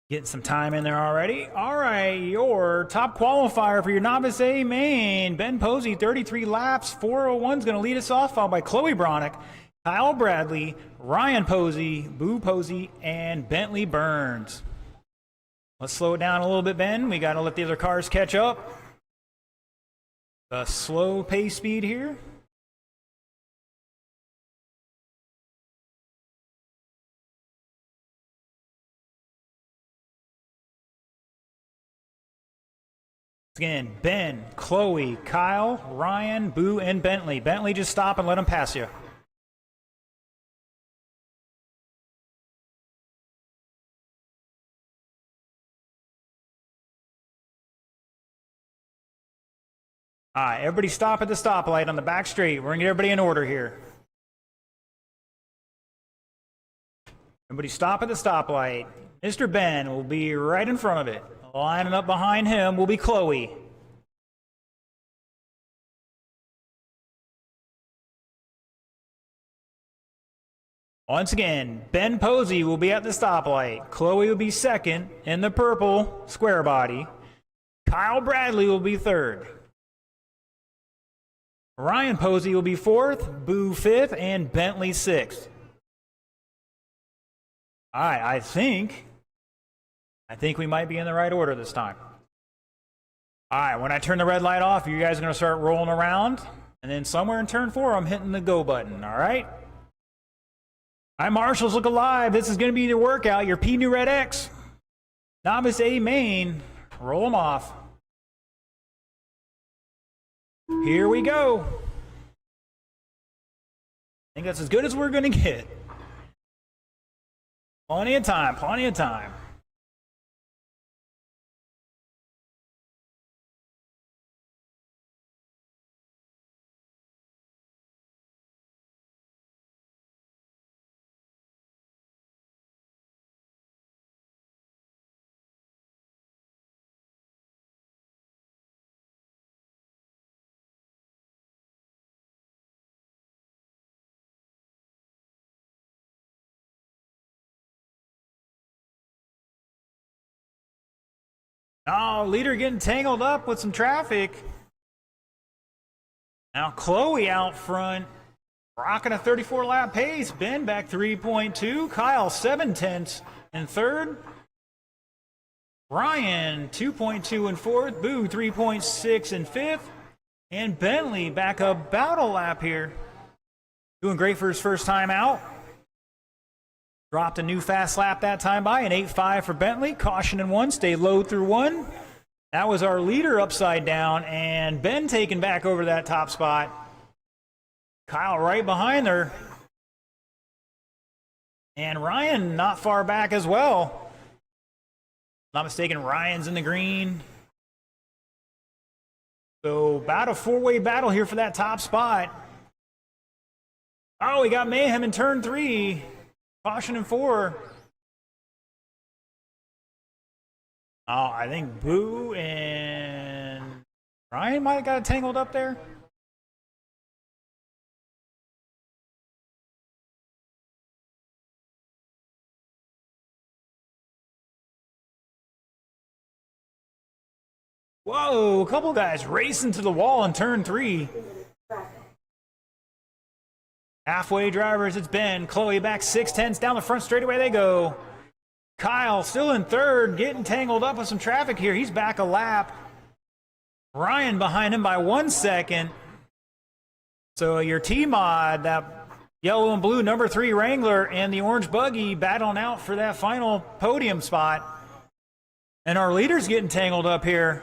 Getting some time in there already. All right, your top qualifier for your novice A main. Ben Posey, 33 laps. 401's going to lead us off, followed by Chloe Bronick, Kyle Bradley, Ryan Posey, Boo Posey, and Bentley Burns. Let's slow it down a little bit, Ben. We got to let the other cars catch up. A slow pace speed here. Again, Ben, Chloe, Kyle, Ryan, Boo, and Bentley. Bentley, just stop and let them pass you. All right, everybody stop at the stoplight on the back straight. We're going to get everybody in order here. Everybody stop at the stoplight. Mr. Ben will be right in front of it. Lining up behind him will be Chloe. Once again, Ben Posey will be at the stoplight. Chloe will be second in the purple square body. Kyle Bradley will be third. Ryan Posey will be fourth, Boo fifth, and Bentley sixth. All right, I think we might be in the right order this time. All right, when I turn the red light off, you guys are going to start rolling around. And then somewhere in turn 4, I'm hitting the go button, all right? All right, marshals, look alive. This is going to be your workout, your P New Red X. Novice A main, roll them off. Here we go. I think that's as good as we're going to get. Plenty of time, plenty of time. Oh, leader getting tangled up with some traffic. Now Chloe out front, rocking a 34-lap pace. Ben back 3.2. Kyle 7/10 in third. Ryan 2.2 in fourth. Boo 3.6 in fifth. And Bentley back about a lap here. Doing great for his first time out. Dropped a new fast lap that time by an 8.5 for Bentley. Caution in 1, stay low through 1. That was our leader upside down, and Ben taken back over that top spot. Kyle right behind her. And Ryan not far back as well. Not mistaken, Ryan's in the green. So about a four-way battle here for that top spot. Oh, we got mayhem in turn 3. Caution in 4. Oh, I think Boo and Ryan might have got tangled up there. Whoa, a couple guys racing to the wall in turn 3. Halfway drivers, it's Ben. Chloe back 6/10 down the front straightaway they go. Kyle still in third, getting tangled up with some traffic here. He's back a lap. Ryan behind him by 1 second. So your T-Mod, that yellow and blue number 3 Wrangler, and the orange buggy battling out for that final podium spot. And our leader's getting tangled up here.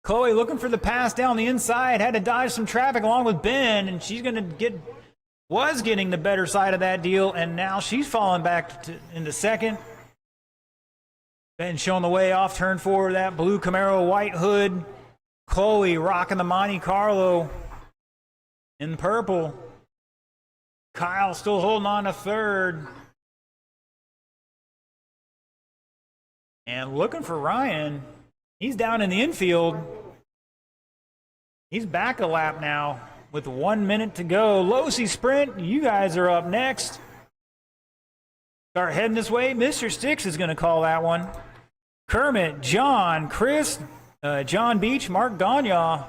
Chloe looking for the pass down the inside, had to dodge some traffic along with Ben, and she's going to was getting the better side of that deal, and now she's falling back into second. Ben showing the way off turn 4, that blue Camaro white hood. Chloe rocking the Monte Carlo in purple. Kyle still holding on to third. And looking for Ryan. He's down in the infield. He's back a lap now with 1 minute to go. Losi Sprint, you guys are up next. Start heading this way. Mr. Sticks is going to call that one. Kermit, John, Chris, John Beach, Mark Gagnon.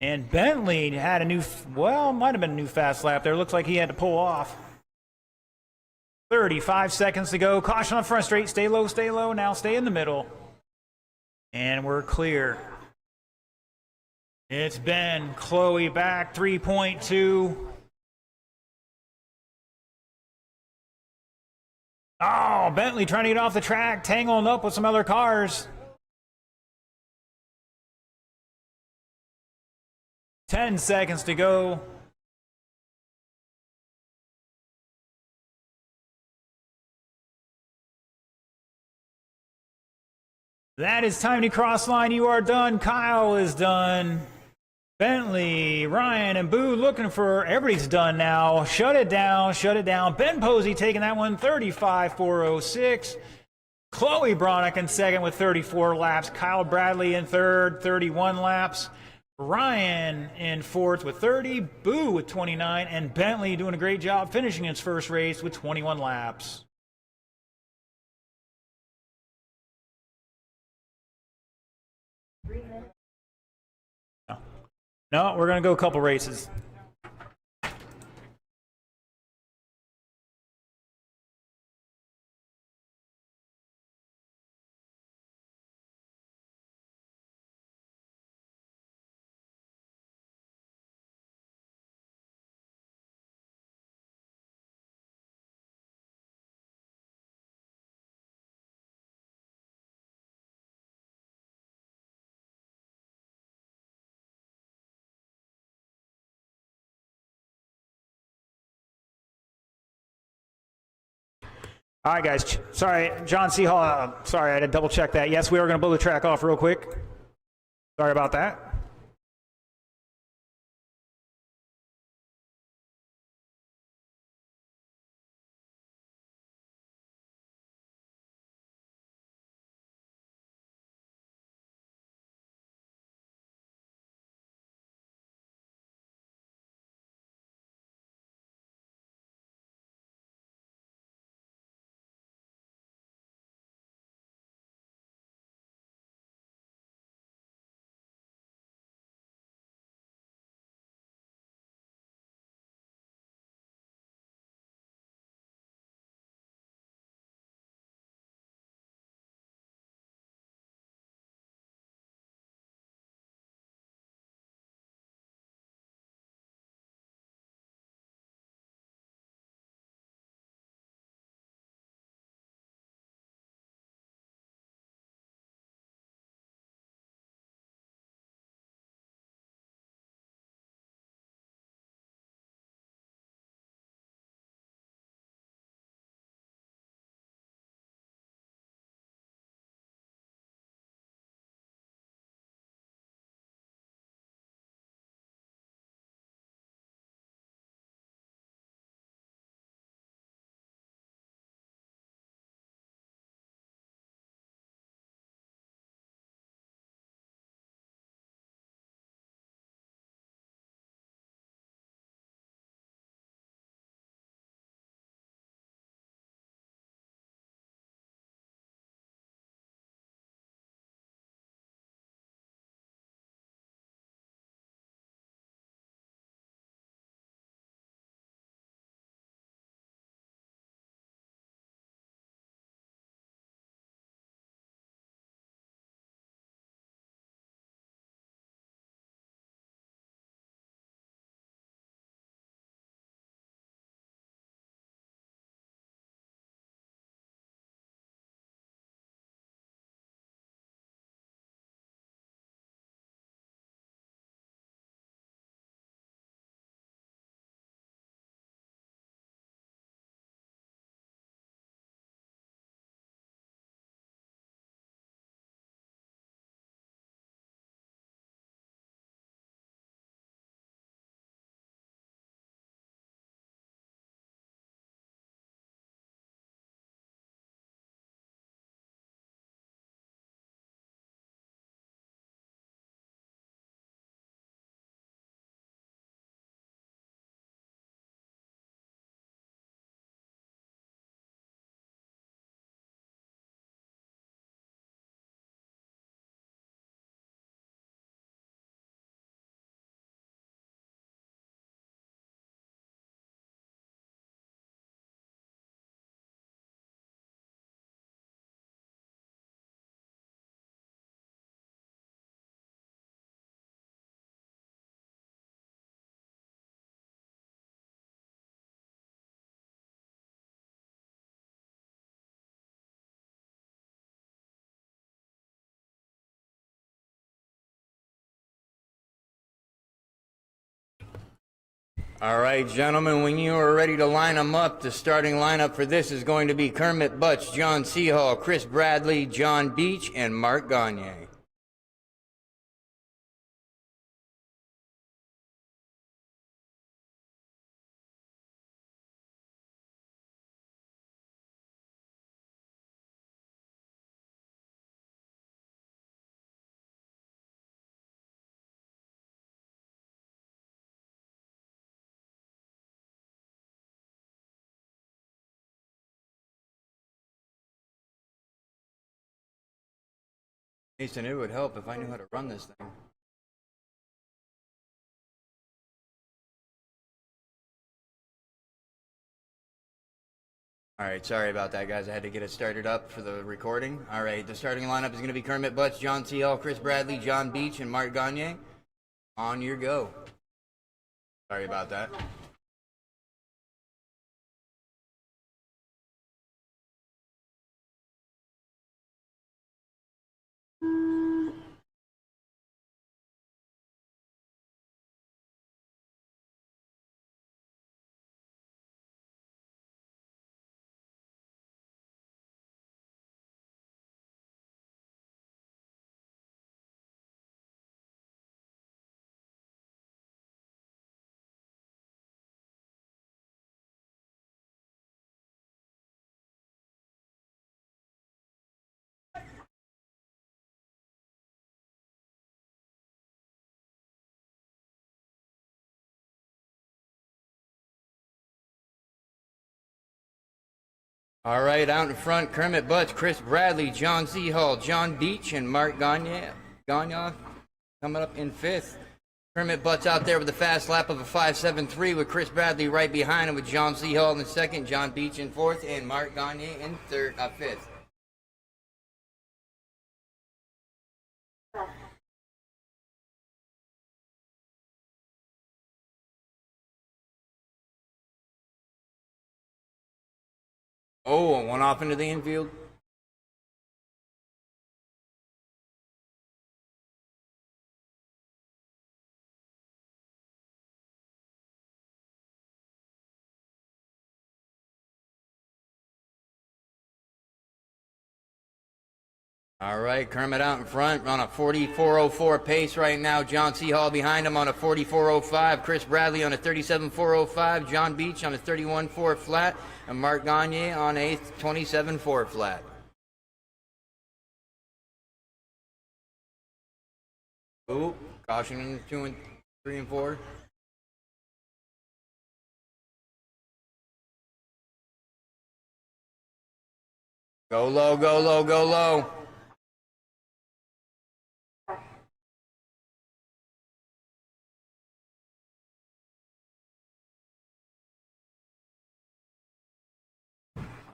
And Bentley had a new, well, might have been a new fast lap there. Looks like he had to pull off. 35 seconds to go. Caution on front straight. Stay low, stay low. Now stay in the middle. And we're clear. It's Ben. Chloe back. 3.2. Oh, Bentley trying to get off the track. Tangling up with some other cars. 10 seconds to go. That is time to cross line. You are done. Kyle is done. Bentley, Ryan, and Boo looking for, everybody's done now. Shut it down, shut it down. Ben Posey taking that one, 35.406. Chloe Bronick in second with 34 laps. Kyle Bradley in third, 31 laps. Ryan in fourth with 30. Boo with 29. And Bentley doing a great job finishing his first race with 21 laps. No, we're going to go a couple races. All right, guys. Sorry, John C. Hall. Sorry, I had to double check that. Yes, we are going to blow the track off real quick. Sorry about that. All right, gentlemen, when you are ready to line them up, the starting lineup for this is going to be Kermit Butts, John Seahall, Chris Bradley, John Beach, and Mark Gagne. Mason, it would help if I knew how to run this thing. All right, sorry about that, guys. I had to get it started up for the recording. All right, the starting lineup is going to be Kermit Butts, John Seahall, Chris Bradley, John Beach, and Mark Gagne. On your go. Sorry about that. All right, out in front, Kermit Butts, Chris Bradley, John Seahall, John Beach, and Mark Gagne coming up in fifth. Kermit Butts out there with a fast lap of a 5.73 with Chris Bradley right behind him with John Seahall in second, John Beach in fourth, and Mark Gagne in fifth. Oh, one off into the infield. All right, Kermit out in front on a 44.04 pace right now. John Seahall behind him on a 44.05. Chris Bradley on a 37.405. John Beach on a 31.4 flat. And Mark Gagne on a 27.4 flat. Oh, caution in 2 and 3 and 4. Go low, go low, go low.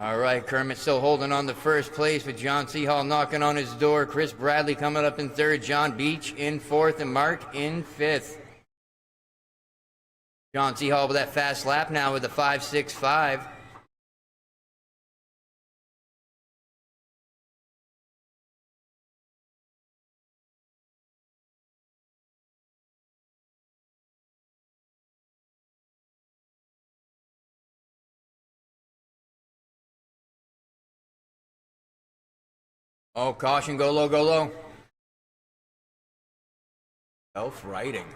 All right, Kermit still holding on to first place with John Seahall knocking on his door. Chris Bradley coming up in third. John Beach in fourth and Mark in fifth. John Seahall with that fast lap now with a 5.65. Oh, caution, go low, go low. Self-righting.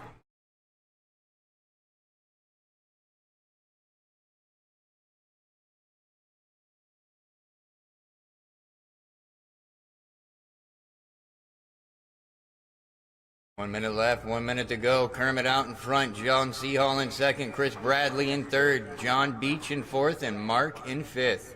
One minute left, 1 minute to go. Kermit out in front, John Seahall in second, Chris Bradley in third, John Beach in fourth, and Mark in fifth.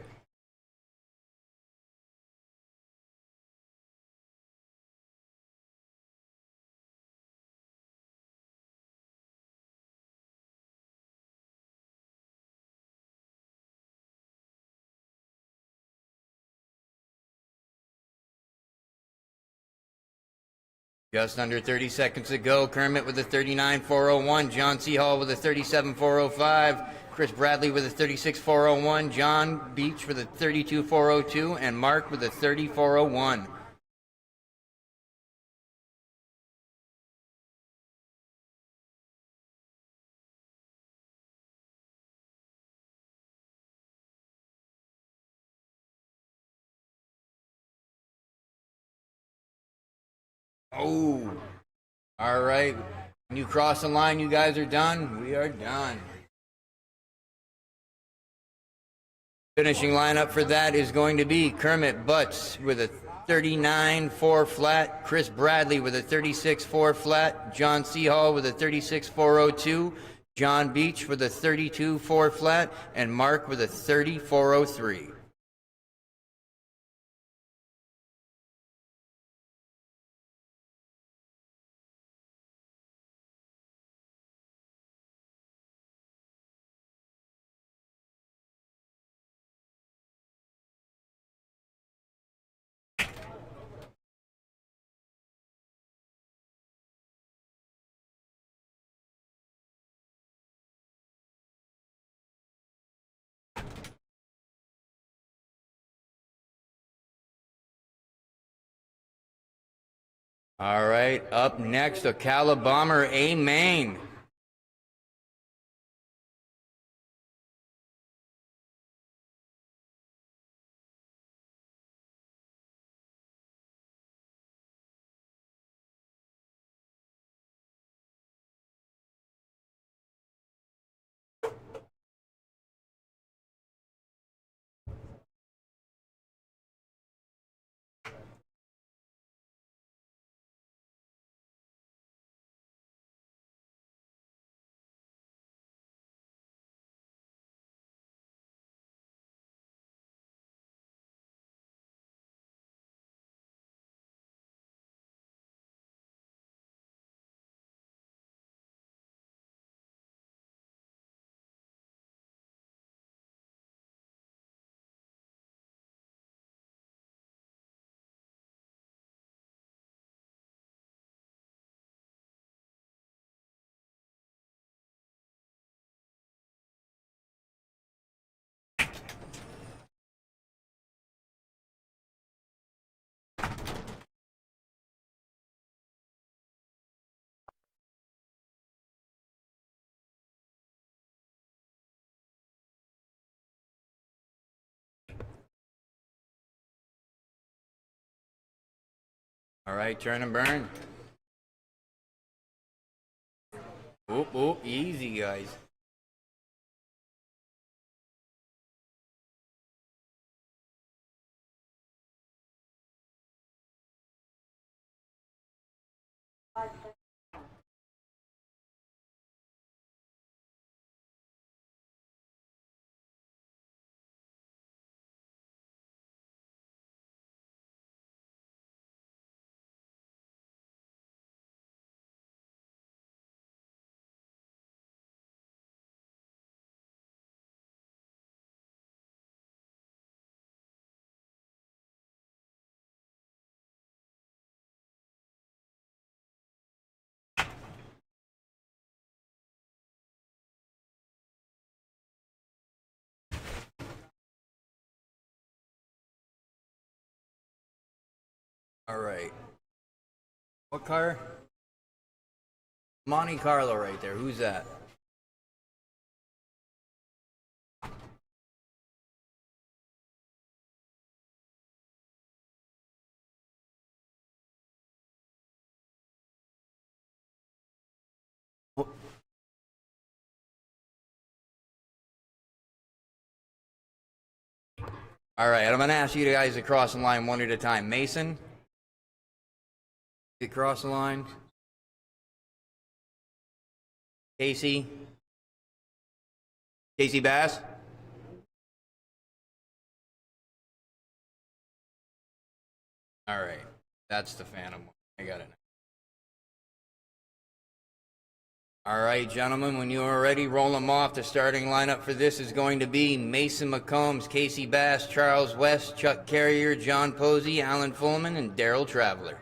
Just under 30 seconds to go. Kermit with a 39.401. John Seahall with a 37.405. Chris Bradley with a 36.401. John Beach with a 32.402. And Mark with a 30.401. Oh, all right. When you cross the line, you guys are done. We are done. Finishing lineup for that is going to be Kermit Butts with a 39-4 flat, Chris Bradley with a 36-4 flat, John Seahall with a 36-402, John Beach with a 32-4 flat, and Mark with a 3403. All right, up next, Ocala Bomber A Main. All right, turn and burn. Oop, oop, easy, guys. All right. What car? Monte Carlo right there. Who's that? All right, I'm going to ask you guys to cross the line one at a time. Mason, you cross the line. Casey. Casey Bass. All right, that's the Phantom one. I got it. All right, gentlemen, when you are ready, roll them off. The starting lineup for this is going to be Mason McCombs, Casey Bass, Charles West, Chuck Carrier, John Posey, Alan Fullman, and Daryl Traveler.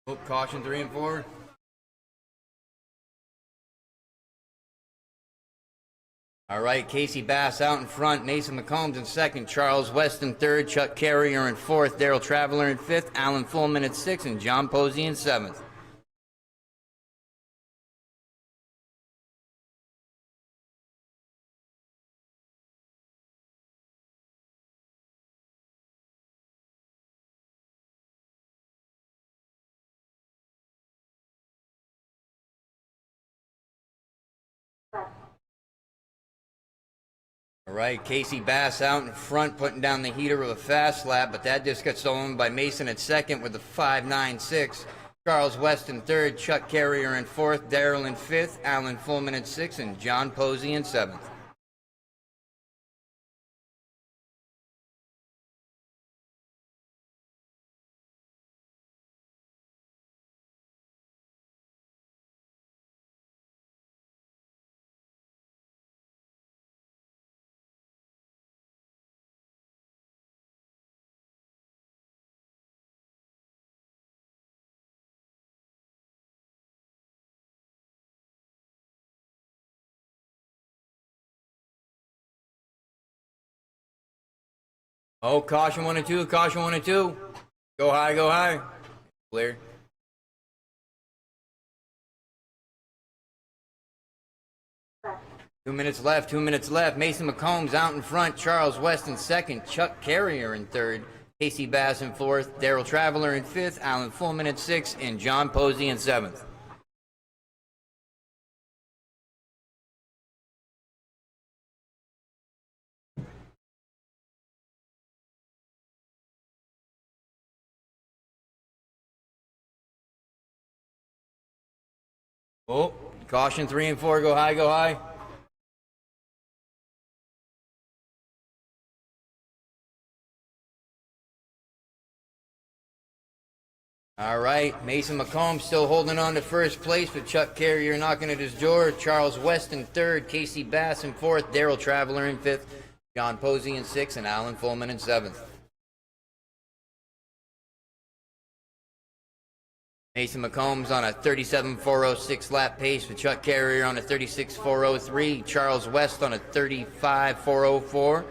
Oh, caution 3 and 4. All right, Casey Bass out in front, Mason McCombs in second, Charles West in third, Chuck Carrier in fourth, Daryl Traveler in fifth, Alan Fullman at sixth, and John Posey in seventh. All right, Casey Bass out in front, putting down the heater of a fast lap, but that just got stolen by Mason at second with a 5.96. Charles West in third, Chuck Carrier in fourth, Daryl in fifth, Alan Fullman in sixth, and John Posey in seventh. Oh, caution 1 and 2, caution 1 and 2. Go high, go high. Clear. Two minutes left. Mason McCombs out in front, Charles West in second, Chuck Carrier in third, Casey Bass in fourth, Daryl Traveler in fifth, Alan Fullman in sixth, and John Posey in seventh. Oh, caution 3 and 4, go high, go high. All right, Mason McCombs still holding on to first place with Chuck Carrier knocking at his door. Charles West in third, Casey Bass in fourth, Daryl Traveler in fifth, John Posey in sixth, and Alan Fullman in seventh. Mason McCombs on a 37.406 lap pace with Chuck Carrier on a 36.403, Charles West on a 35.404,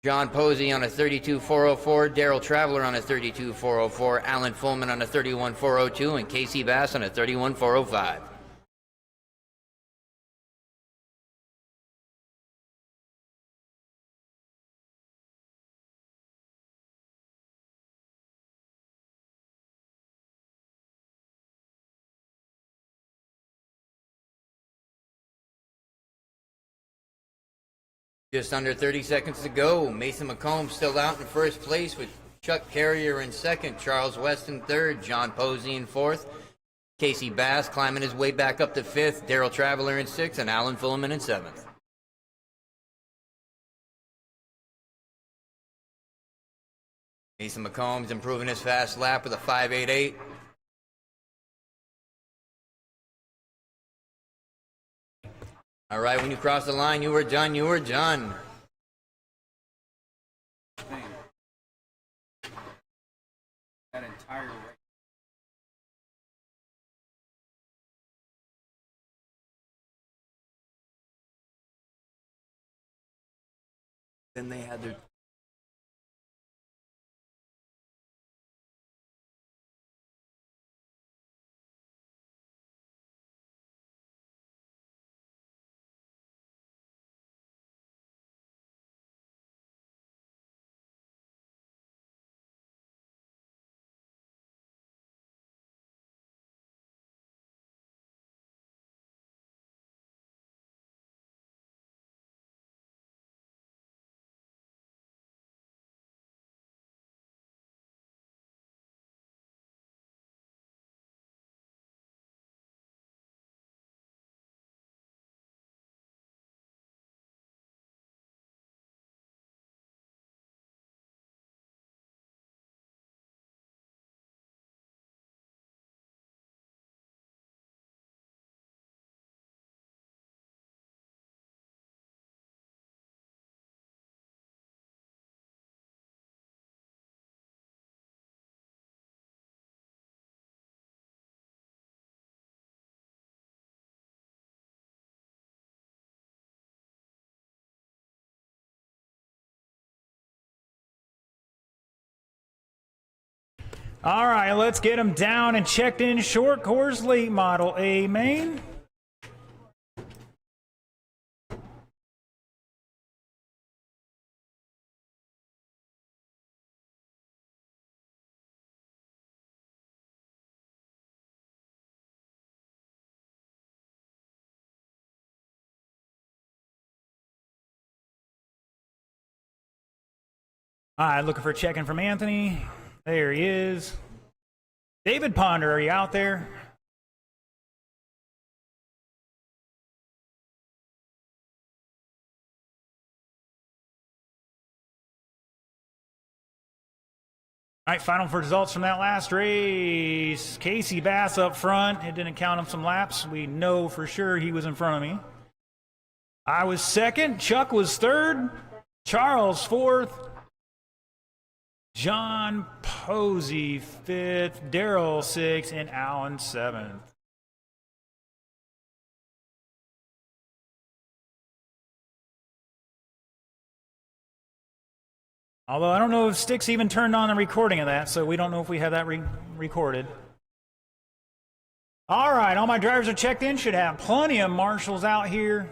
John Posey on a 32.404, Daryl Traveler on a 32.404, Alan Fullman on a 31.402, and Casey Bass on a 31.405. Just under 30 seconds to go. Mason McCombs still out in first place with Chuck Carrier in second, Charles West in third, John Posey in fourth, Casey Bass climbing his way back up to fifth, Daryl Traveler in sixth, and Alan Fullman in seventh. Mason McCombs improving his fast lap with a 5.88. All right, when you cross the line, you were done, you were done. That entire race. Then they had their All right, let's get him down and checked in. Short course late model A main. All right, looking for check-in from Anthony. There he is. David Ponder, are you out there? All right, final results from that last race. Casey Bass up front. It didn't count him some laps. We know for sure he was in front of me. I was second. Chuck was third. Charles fourth. John Posey fifth. Daryl sixth. And Alan seventh. Although I don't know if Sticks even turned on the recording of that, so we don't know if we have that recorded. All right, all my drivers are checked in. Should have plenty of marshals out here.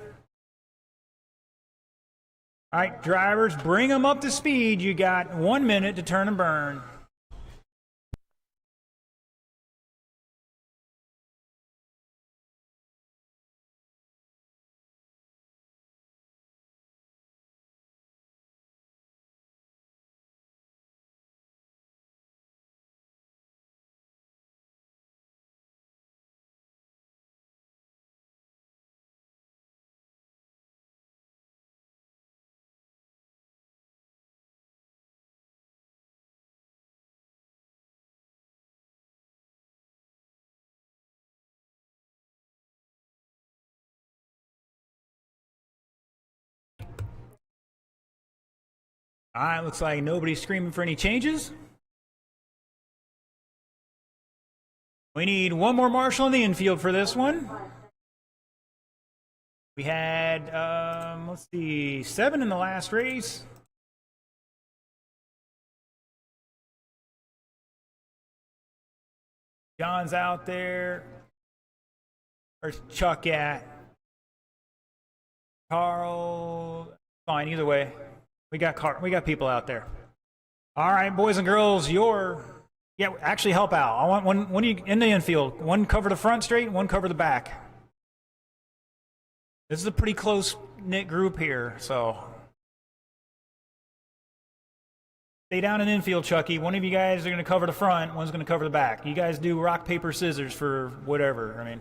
All right, drivers, bring them up to speed. You got 1 minute to turn and burn. All right, looks like nobody's screaming for any changes. We need one more marshal in the infield for this one. We had, let's see, 7 in the last race. John's out there. Where's Chuck at? Carl. Fine, either way. We got people out there. All right, boys and girls, actually help out. I want one you in the infield. One cover the front straight, one cover the back. This is a pretty close knit group here, so stay down in infield, Chucky. One of you guys are going to cover the front, one's going to cover the back. You guys do rock, paper, scissors for whatever. I mean,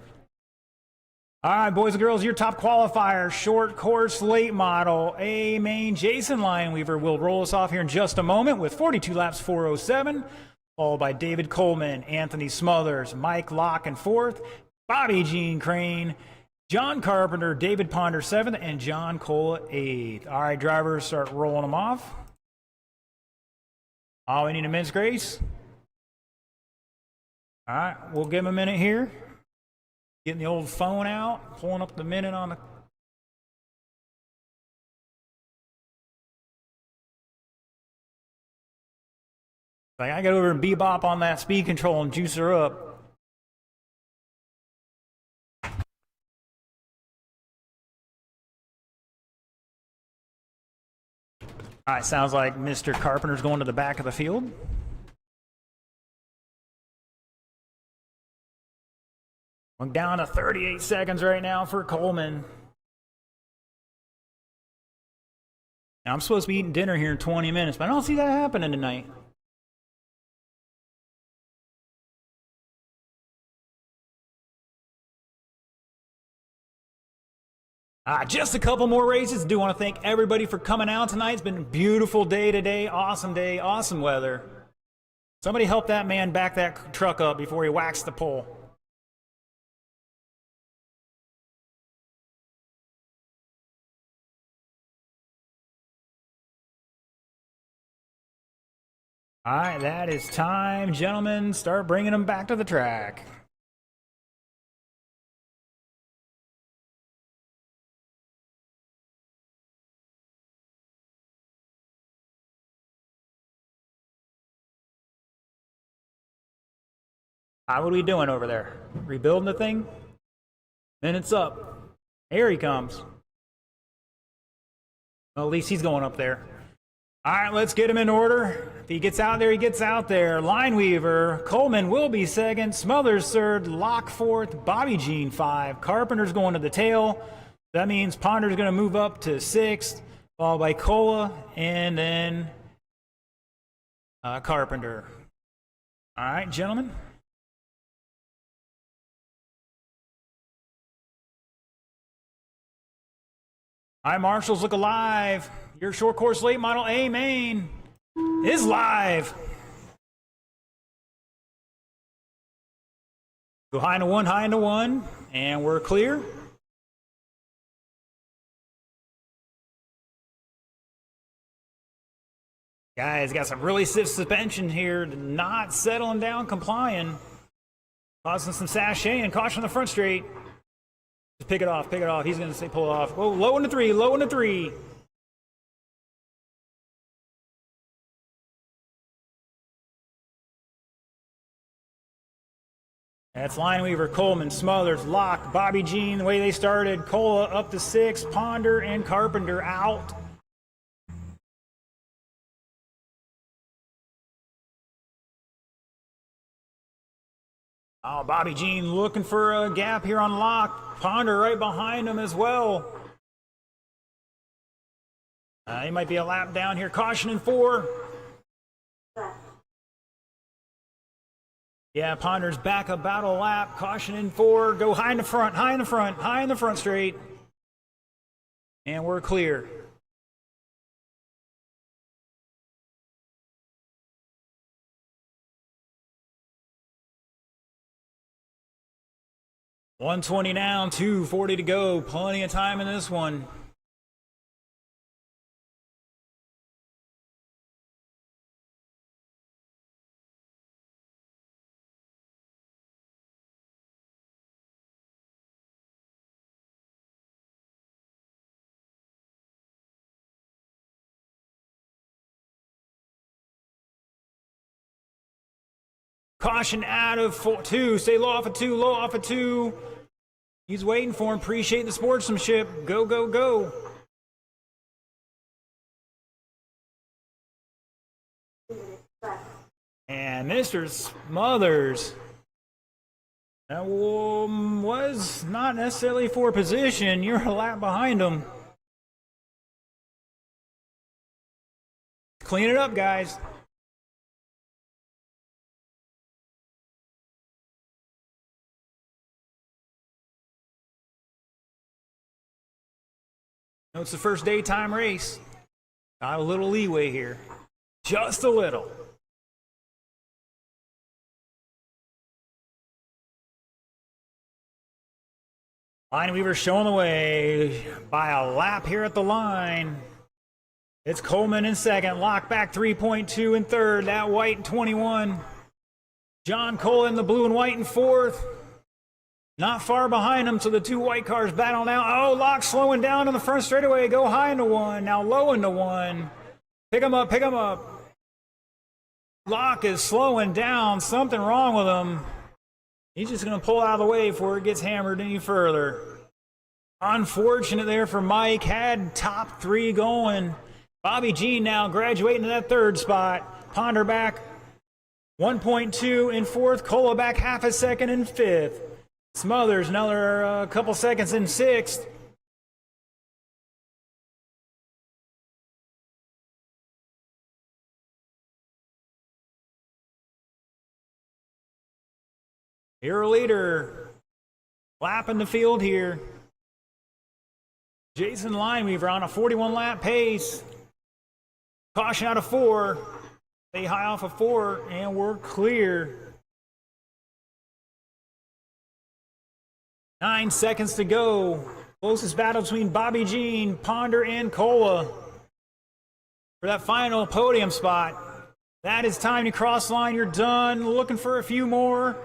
all right, boys and girls, your top qualifier, short course late model A main. Jason Lineweaver will roll us off here in just a moment with 42 laps, 407, followed by David Coleman, Anthony Smothers, Mike Locke in fourth, Bobby Jean Crane, John Carpenter, David Ponder 7th, and John Cole 8th. All right, drivers, start rolling them off. Oh, we need a minute's grace. All right, we'll give them a minute here. Getting the old phone out, pulling up the minute on the... Like, I got over and bebop on that speed control and juice her up. All right, sounds like Mr. Carpenter's going to the back of the field. We're down to 38 seconds right now for Coleman. Now, I'm supposed to be eating dinner here in 20 minutes, but I don't see that happening tonight. Just a couple more races. Do want to thank everybody for coming out tonight. It's been a beautiful day today, awesome weather. Somebody help that man back that truck up before he whacks the pole. All right, that is time, gentlemen. Start bringing them back to the track. What are we doing over there? Rebuilding the thing? Minutes up. Here he comes. Well, at least he's going up there. All right, let's get him in order. If he gets out there, he gets out there. Lineweaver, Coleman will be second, Smothers third, Locke fourth, Bobby Jean 5. Carpenter's going to the tail. That means Ponder's going to move up to sixth, followed by Cola, and then Carpenter. All right, gentlemen. All right, marshals, look alive. Your short course late model A main is live. Go high into one, and we're clear. Guys, got some really stiff suspension here, not settling down, complying. Causing some sashaying and caution on the front straight. Just pick it off, pick it off. He's going to say pull it off. Whoa, low into three, low into three. That's Lineweaver, Coleman, Smothers, Locke, Bobby Jean, the way they started. Cola up to six, Ponder and Carpenter out. Oh, Bobby Jean looking for a gap here on Locke. Ponder right behind him as well. He might be a lap down here. Caution in 4. Yeah, Ponder's back about a lap. Caution in 4. Go high in the front, high in the front, high in the front straight. And we're clear. $120 down, $240 to go. Plenty of time in this one. Caution out of 2. Stay low off of 2. Low off of 2. He's waiting for him. Appreciate the sportsmanship. Go, go, go. And Mr. Smothers. That was not necessarily for position. You're a lap behind him. Clean it up, guys. No, it's the first daytime race. Got a little leeway here. Just a little. Lineweaver showing the way by a lap here at the line. It's Coleman in second. Locke back 3.2 in third. That white in 21. John Cole in the blue and white in fourth. Not far behind him, so the two white cars battle now. Oh, Locke slowing down on the front straightaway. Go high into 1. Now low into 1. Pick him up, pick him up. Locke is slowing down. Something wrong with him. He's just going to pull out of the way before it gets hammered any further. Unfortunate there for Mike. Had top 3 going. Bobby Jean now graduating to that third spot. Ponder back 1.2 in fourth. Cola back half a second in fifth. Smothers another couple seconds in sixth. Hero leader lapping the field here. Jason Lineweaver on a 41 lap pace. Caution out of 4. Stay high off of 4 and we're clear. 9 seconds to go. Closest battle between Bobby Jean, Ponder, and Cola for that final podium spot. That is time to cross line. You're done. Looking for a few more.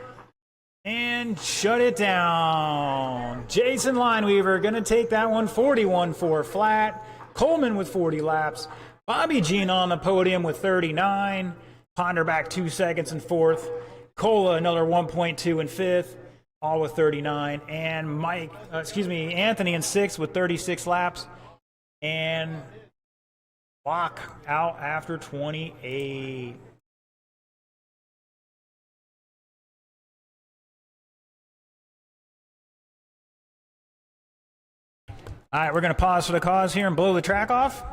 And shut it down. Jason Lineweaver going to take that one 41-4 flat. Coleman with 40 laps. Bobby Jean on the podium with 39. Ponder back 2 seconds in fourth. Cola, another 1.2 in fifth, all with 39. And Anthony in sixth with 36 laps. And Locke out after 28. All right, we're going to pause for the cause here and blow the track off.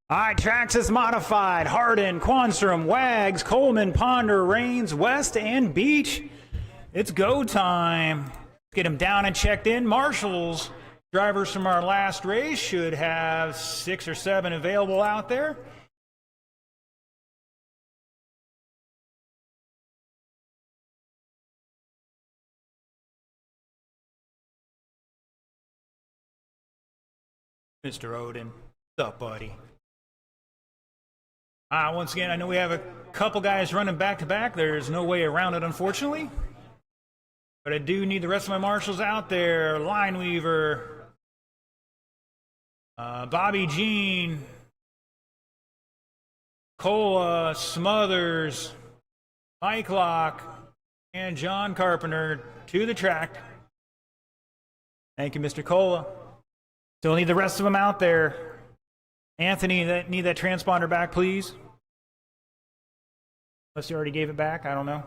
All right, tracks is modified. Hardin, Quanstrom, Wags, Coleman, Ponder, Rains, West, and Beach. It's go time. Let's get them down and checked in. Marshall's drivers from our last race should have 6 or 7 available out there. Mr. Odin, what's up, buddy? Once again, I know we have a couple guys running back to back. There's no way around it, unfortunately. But I do need the rest of my marshals out there. Lineweaver, Bobby Jean, Cola, Smothers, Mike Locke, and John Carpenter to the track. Thank you, Mr. Cola. Still need the rest of them out there. Anthony, need that transponder back, please. Unless you already gave it back, I don't know.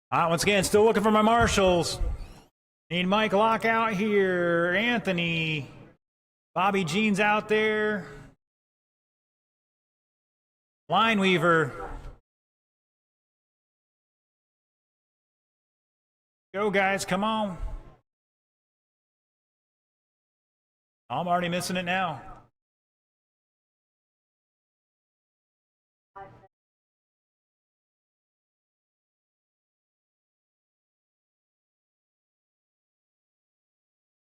Once again, still looking for my marshals. Need Mike Locke out here. Anthony. Bobby Jean's out there. Lineweaver. Go, guys, come on. I'm already missing it now.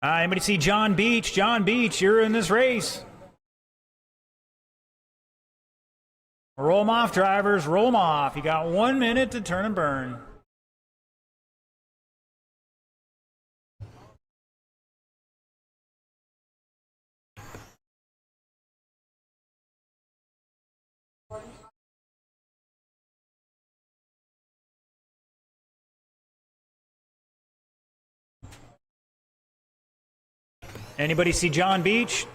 Anybody see John Beach? John Beach, you're in this race. Roll them off, drivers. Roll them off. You got 1 minute to turn and burn. Anybody see John Beach?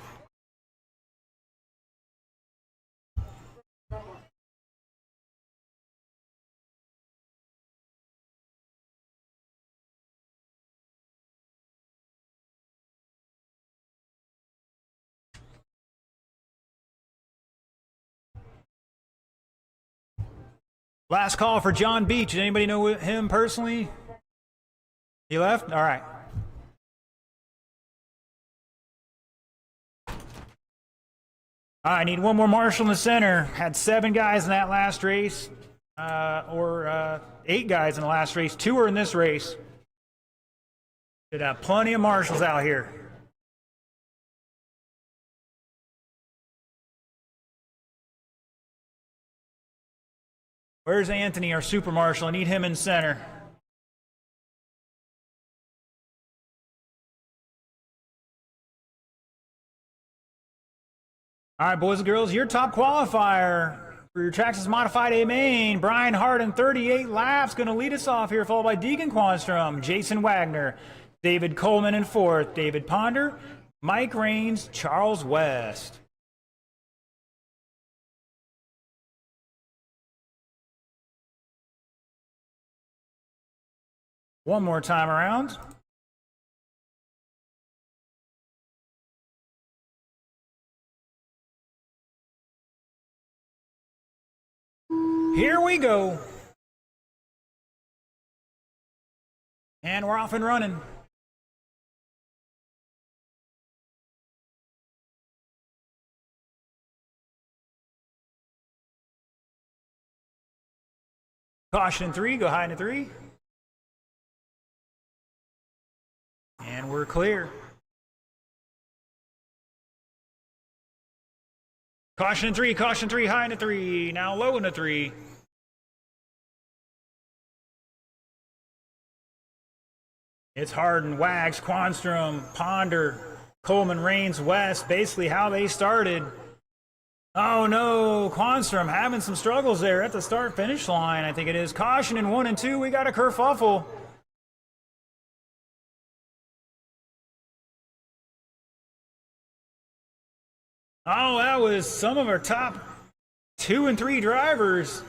Last call for John Beach. Does anybody know him personally? He left? All right. I need one more marshal in the center. Had 7 guys in that last race, or 8 guys in the last race. 2 are in this race. Should have plenty of marshals out here. Where's Anthony, our super marshal? I need him in center. All right, boys and girls, your top qualifier for your Traxxas Modified A Main, Brian Harden, 38 laps, going to lead us off here, followed by Deacon Quanstrom, Jason Wagner, David Coleman in 4th, David Ponder, Mike Raines, Charles West. One more time around. Here we go. And we're off and running. Caution in 3, go high into 3. And we're clear. Caution in 3, high into 3, now low into 3. It's Harden, Wags, Quanstrom, Ponder, Coleman, Raines, West, basically how they started. Oh no, Quanstrom having some struggles there at the start-finish line, I think it is. Caution in 1 and 2, we got a kerfuffle. Oh, that was some of our top 2 and 3 drivers.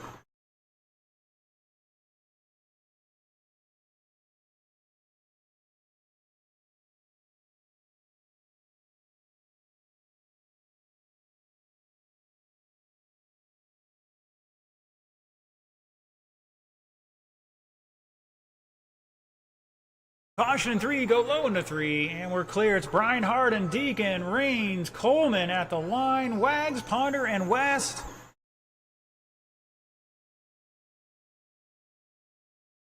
Caution in 3, go low into 3, and we're clear. It's Brian Harden, Deacon, Raines, Coleman at the line, Wags, Ponder, and West.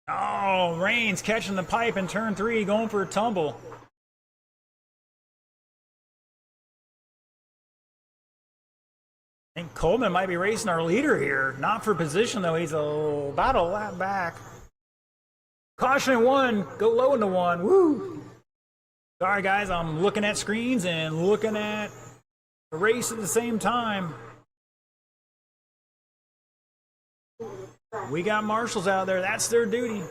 Oh, Raines catching the pipe in turn 3, going for a tumble. I think Coleman might be racing our leader here. Not for position, though. He's about a lap back. Caution in 1, go low into 1. Woo! Sorry, guys, I'm looking at screens and looking at the race at the same time. We got marshals out there. That's their duty.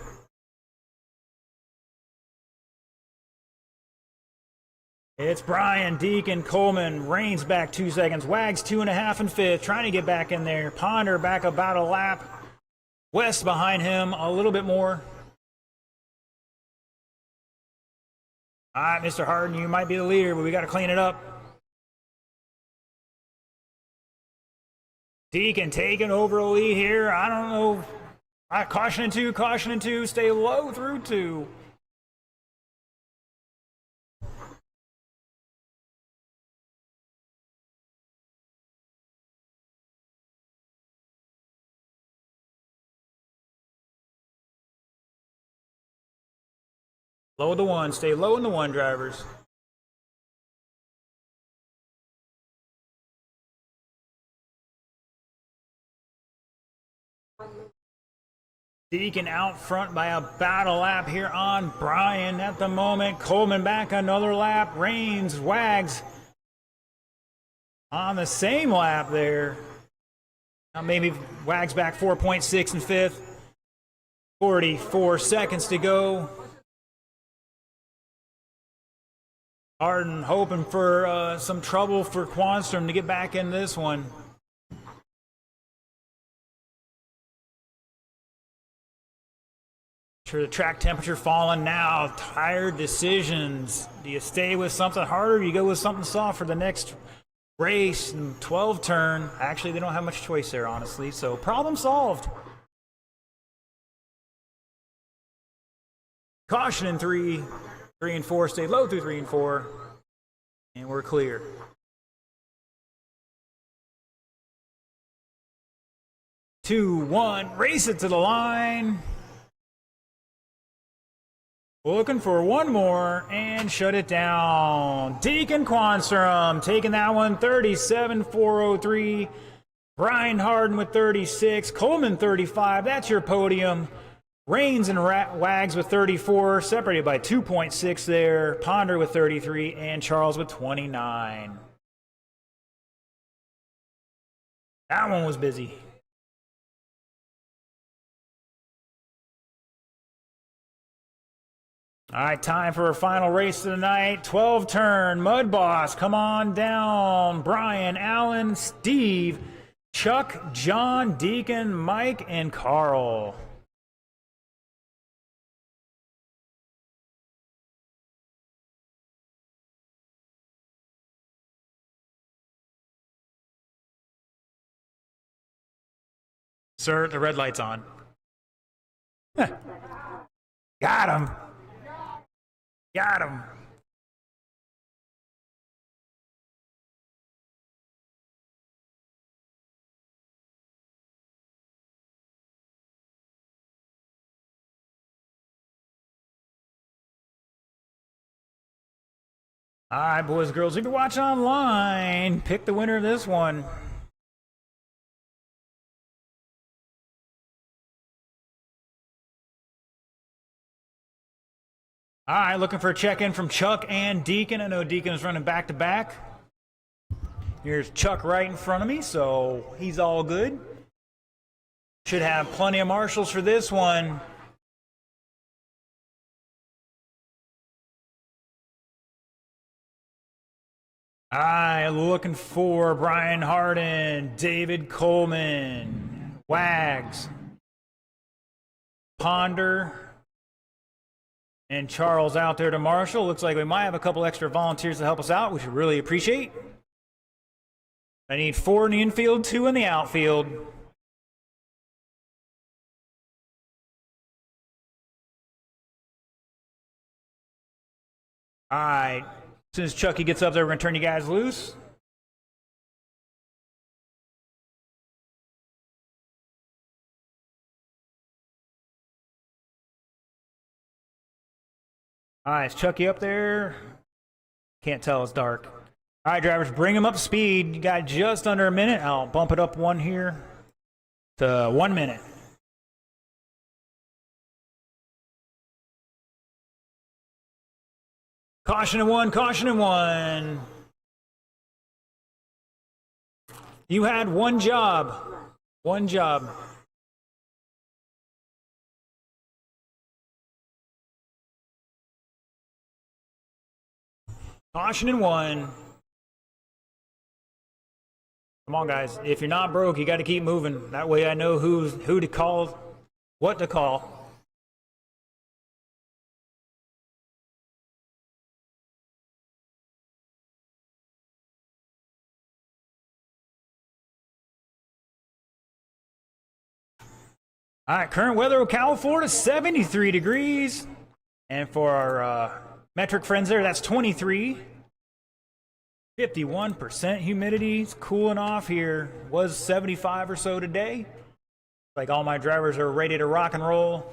It's Brian, Deacon, Coleman, Raines back 2 seconds. Wags 2.5 and 5th, trying to get back in there. Ponder back about a lap. West behind him a little bit more. All right, Mr. Harden, you might be the leader, but we got to clean it up. Deacon taking over the lead here. I don't know. All right, caution in 2, stay low through 2. Low the one. Stay low in the one, drivers. Deacon out front by about a lap here on Brian at the moment. Coleman back another lap. Rains, Wags on the same lap there. Now maybe Wags back 4.6 in fifth. 44 seconds to go. Harden hoping for some trouble for Quanstrom to get back in this one. Sure, the track temperature falling now. Tired decisions. Do you stay with something harder? Or do you go with something soft for the next race and 12 turn? Actually, they don't have much choice there, honestly. So problem solved. Caution in 3 and 4. Stay low through 3 and 4. And we're clear. Two, one, race it to the line. Looking for one more and shut it down. Deacon Quanstrom taking that one, 37.403. Brian Harden with 36. Coleman 35. That's your podium. Rains and Wags with 34, separated by 2.6 there. Ponder with 33 and Charles with 29. That one was busy. All right, time for our final race of the night. 12 turn, Mud Boss, come on down. Brian, Alan, Steve, Chuck, John, Deacon, Mike, and Carl. Sir, the red light's on. Got him. Got him. All right, boys and girls, if you're watching online, pick the winner of this one. All right, looking for a check-in from Chuck and Deacon. I know Deacon is running back-to-back. Here's Chuck right in front of me, so he's all good. Should have plenty of marshals for this one. All right, looking for Brian Harden, David Coleman, Wags, Ponder, and Charles out there to marshal. Looks like we might have a couple extra volunteers to help us out, which we really appreciate. I need 4 in the infield, 2 in the outfield. All right. As soon as Chucky gets up there, we're going to turn you guys loose. All right, is Chucky up there? Can't tell, it's dark. All right, drivers, bring him up to speed. You got just under a minute. I'll bump it up one here to 1 minute. Caution in 1, caution in 1. You had one job. One job. Caution in 1. Come on, guys. If you're not broke, you got to keep moving. That way I know who to call, what to call. All right, current weather, Ocala, Florida, 73 degrees. And for our metric friends there, that's 23. 51% humidity. It's cooling off here. Was 75 or so today. Like all my drivers are ready to rock and roll.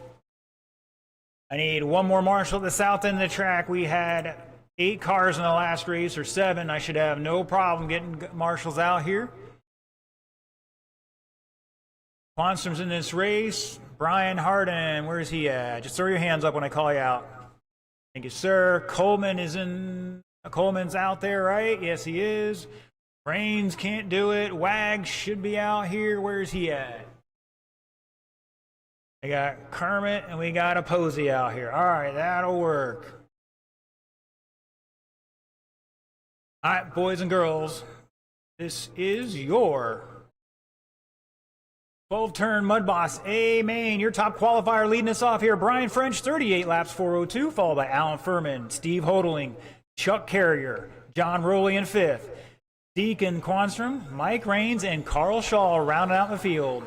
I need one more marshal at the south end of the track. We had 8 cars in the last race, or 7. I should have no problem getting marshals out here. Quanstrom's in this race. Brian Harden, where is he at? Just throw your hands up when I call you out. Thank you, sir. Coleman's out there, right? Yes, he is. Rains can't do it. Wags should be out here. Where's he at? I got Kermit and we got a Posey out here. All right, that'll work. All right, boys and girls, this is your 12-turn Mud Boss A main. Your top qualifier leading us off here. Brian French, 38 laps, 402, followed by Alan Furman, Steve Hodling, Chuck Carrier, John Rowley in 5th. Deacon Quanstrom, Mike Rains, and Carl Shaw rounding out the field.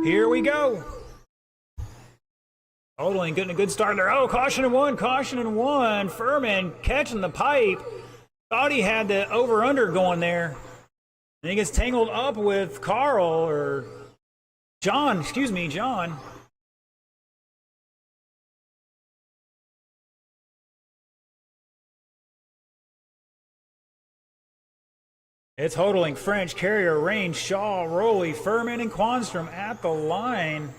Here we go. Hodling getting a good start there. Oh, caution and one. Furman catching the pipe. Thought he had the over-under going there. And he gets tangled up with Carl, or John, excuse me, John. It's Hodling, French, Carrier, Rain, Shaw, Rowley, Furman, and Quanstrom at the line.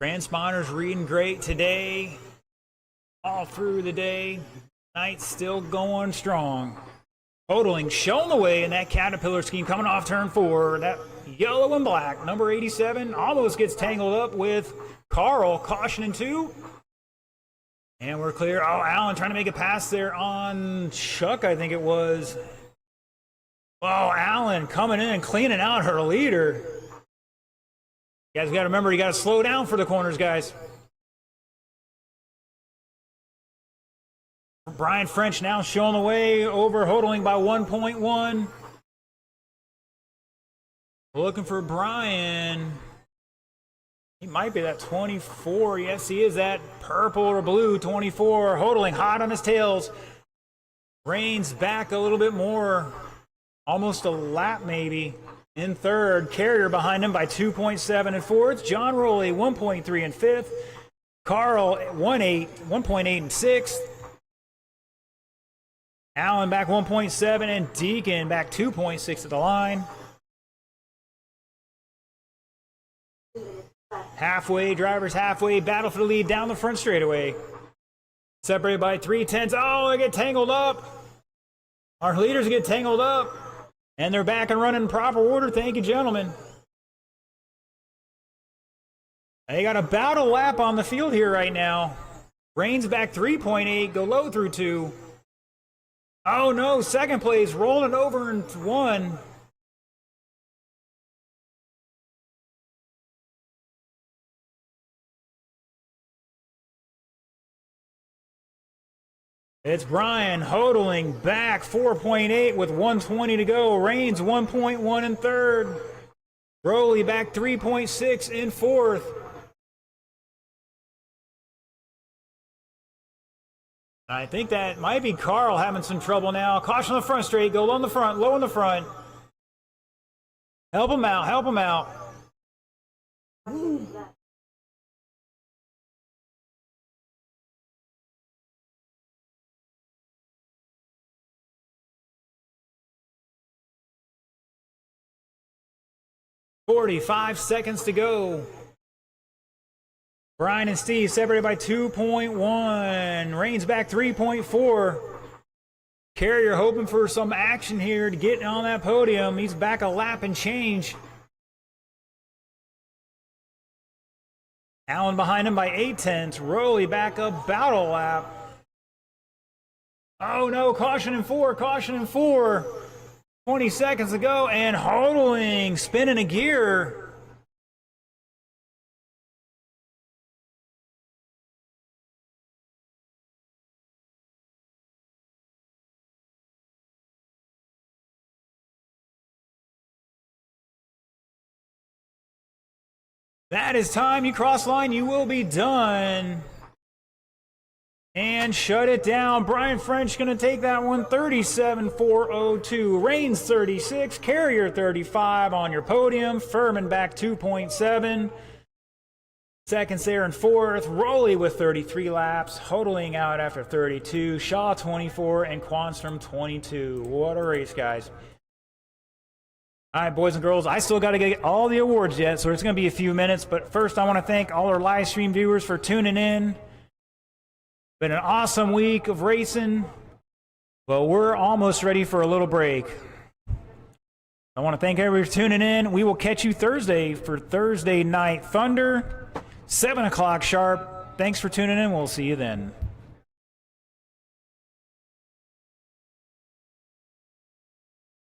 Transponders reading great today. All through the day. Night's still going strong. Hodling showing the way in that Caterpillar scheme coming off turn 4. That yellow and black, number 87, almost gets tangled up with Carl, caution in 2. And we're clear. Oh, Allen trying to make a pass there on Chuck, I think it was. Oh, Allen coming in and cleaning out her leader. You guys got to remember, you got to slow down for the corners, guys. Brian French now showing the way over Hodling by 1.1. Looking for Brian. He might be that 24. Yes, he is that purple or blue 24. Hodling hot on his tails. Rains back a little bit more. Almost a lap maybe. In 3rd. Carrier behind him by 2.7 in 4th. John Rowley 1.3 in 5th. Carl 1.8 in 6th. Allen back 1.7 and Deacon back 2.6 at the line. Halfway, drivers halfway, battle for the lead down the front straightaway. Separated by 3/10. Oh, they get tangled up. Our leaders get tangled up. And they're back and running in proper order. Thank you, gentlemen. They got about a lap on the field here right now. Rain's back 3.8, go low through 2. Oh no, second place, rolling it over in 1. It's Brian Hodling back 4.8 with 120 to go. Rains 1.1 in 3rd. Rowley back 3.6 in 4th. I think that might be Carl having some trouble now. Caution on the front straight. Go low in the front. Low in the front. Help him out. Help him out. Woo. "45 seconds to go." Brian and Steve separated by 2.1. Rain's back 3.4. Carrier hoping for some action here to get on that podium. He's back a lap and change. Allen behind him by 0.8. Rowley back about a lap. Oh no, caution in 4, caution in 4. 20 seconds to go, and Hodling spinning a gear. That is time. You cross line, you will be done. And shut it down. Brian French going to take that one. 37.402. Reigns 36. Carrier 35 on your podium. Furman back 2.7. Second there and fourth. Rowley with 33 laps. Hodling out after 32. Shaw 24 and Quanstrom 22. What a race, guys. All right, boys and girls, I still got to get all the awards yet, so it's going to be a few minutes. But first, I want to thank all our live stream viewers for tuning in. Been an awesome week of racing. Well, we're almost ready for a little break. I want to thank everybody for tuning in. We will catch you Thursday for Thursday Night Thunder, 7 o'clock sharp. Thanks for tuning in. We'll see you then.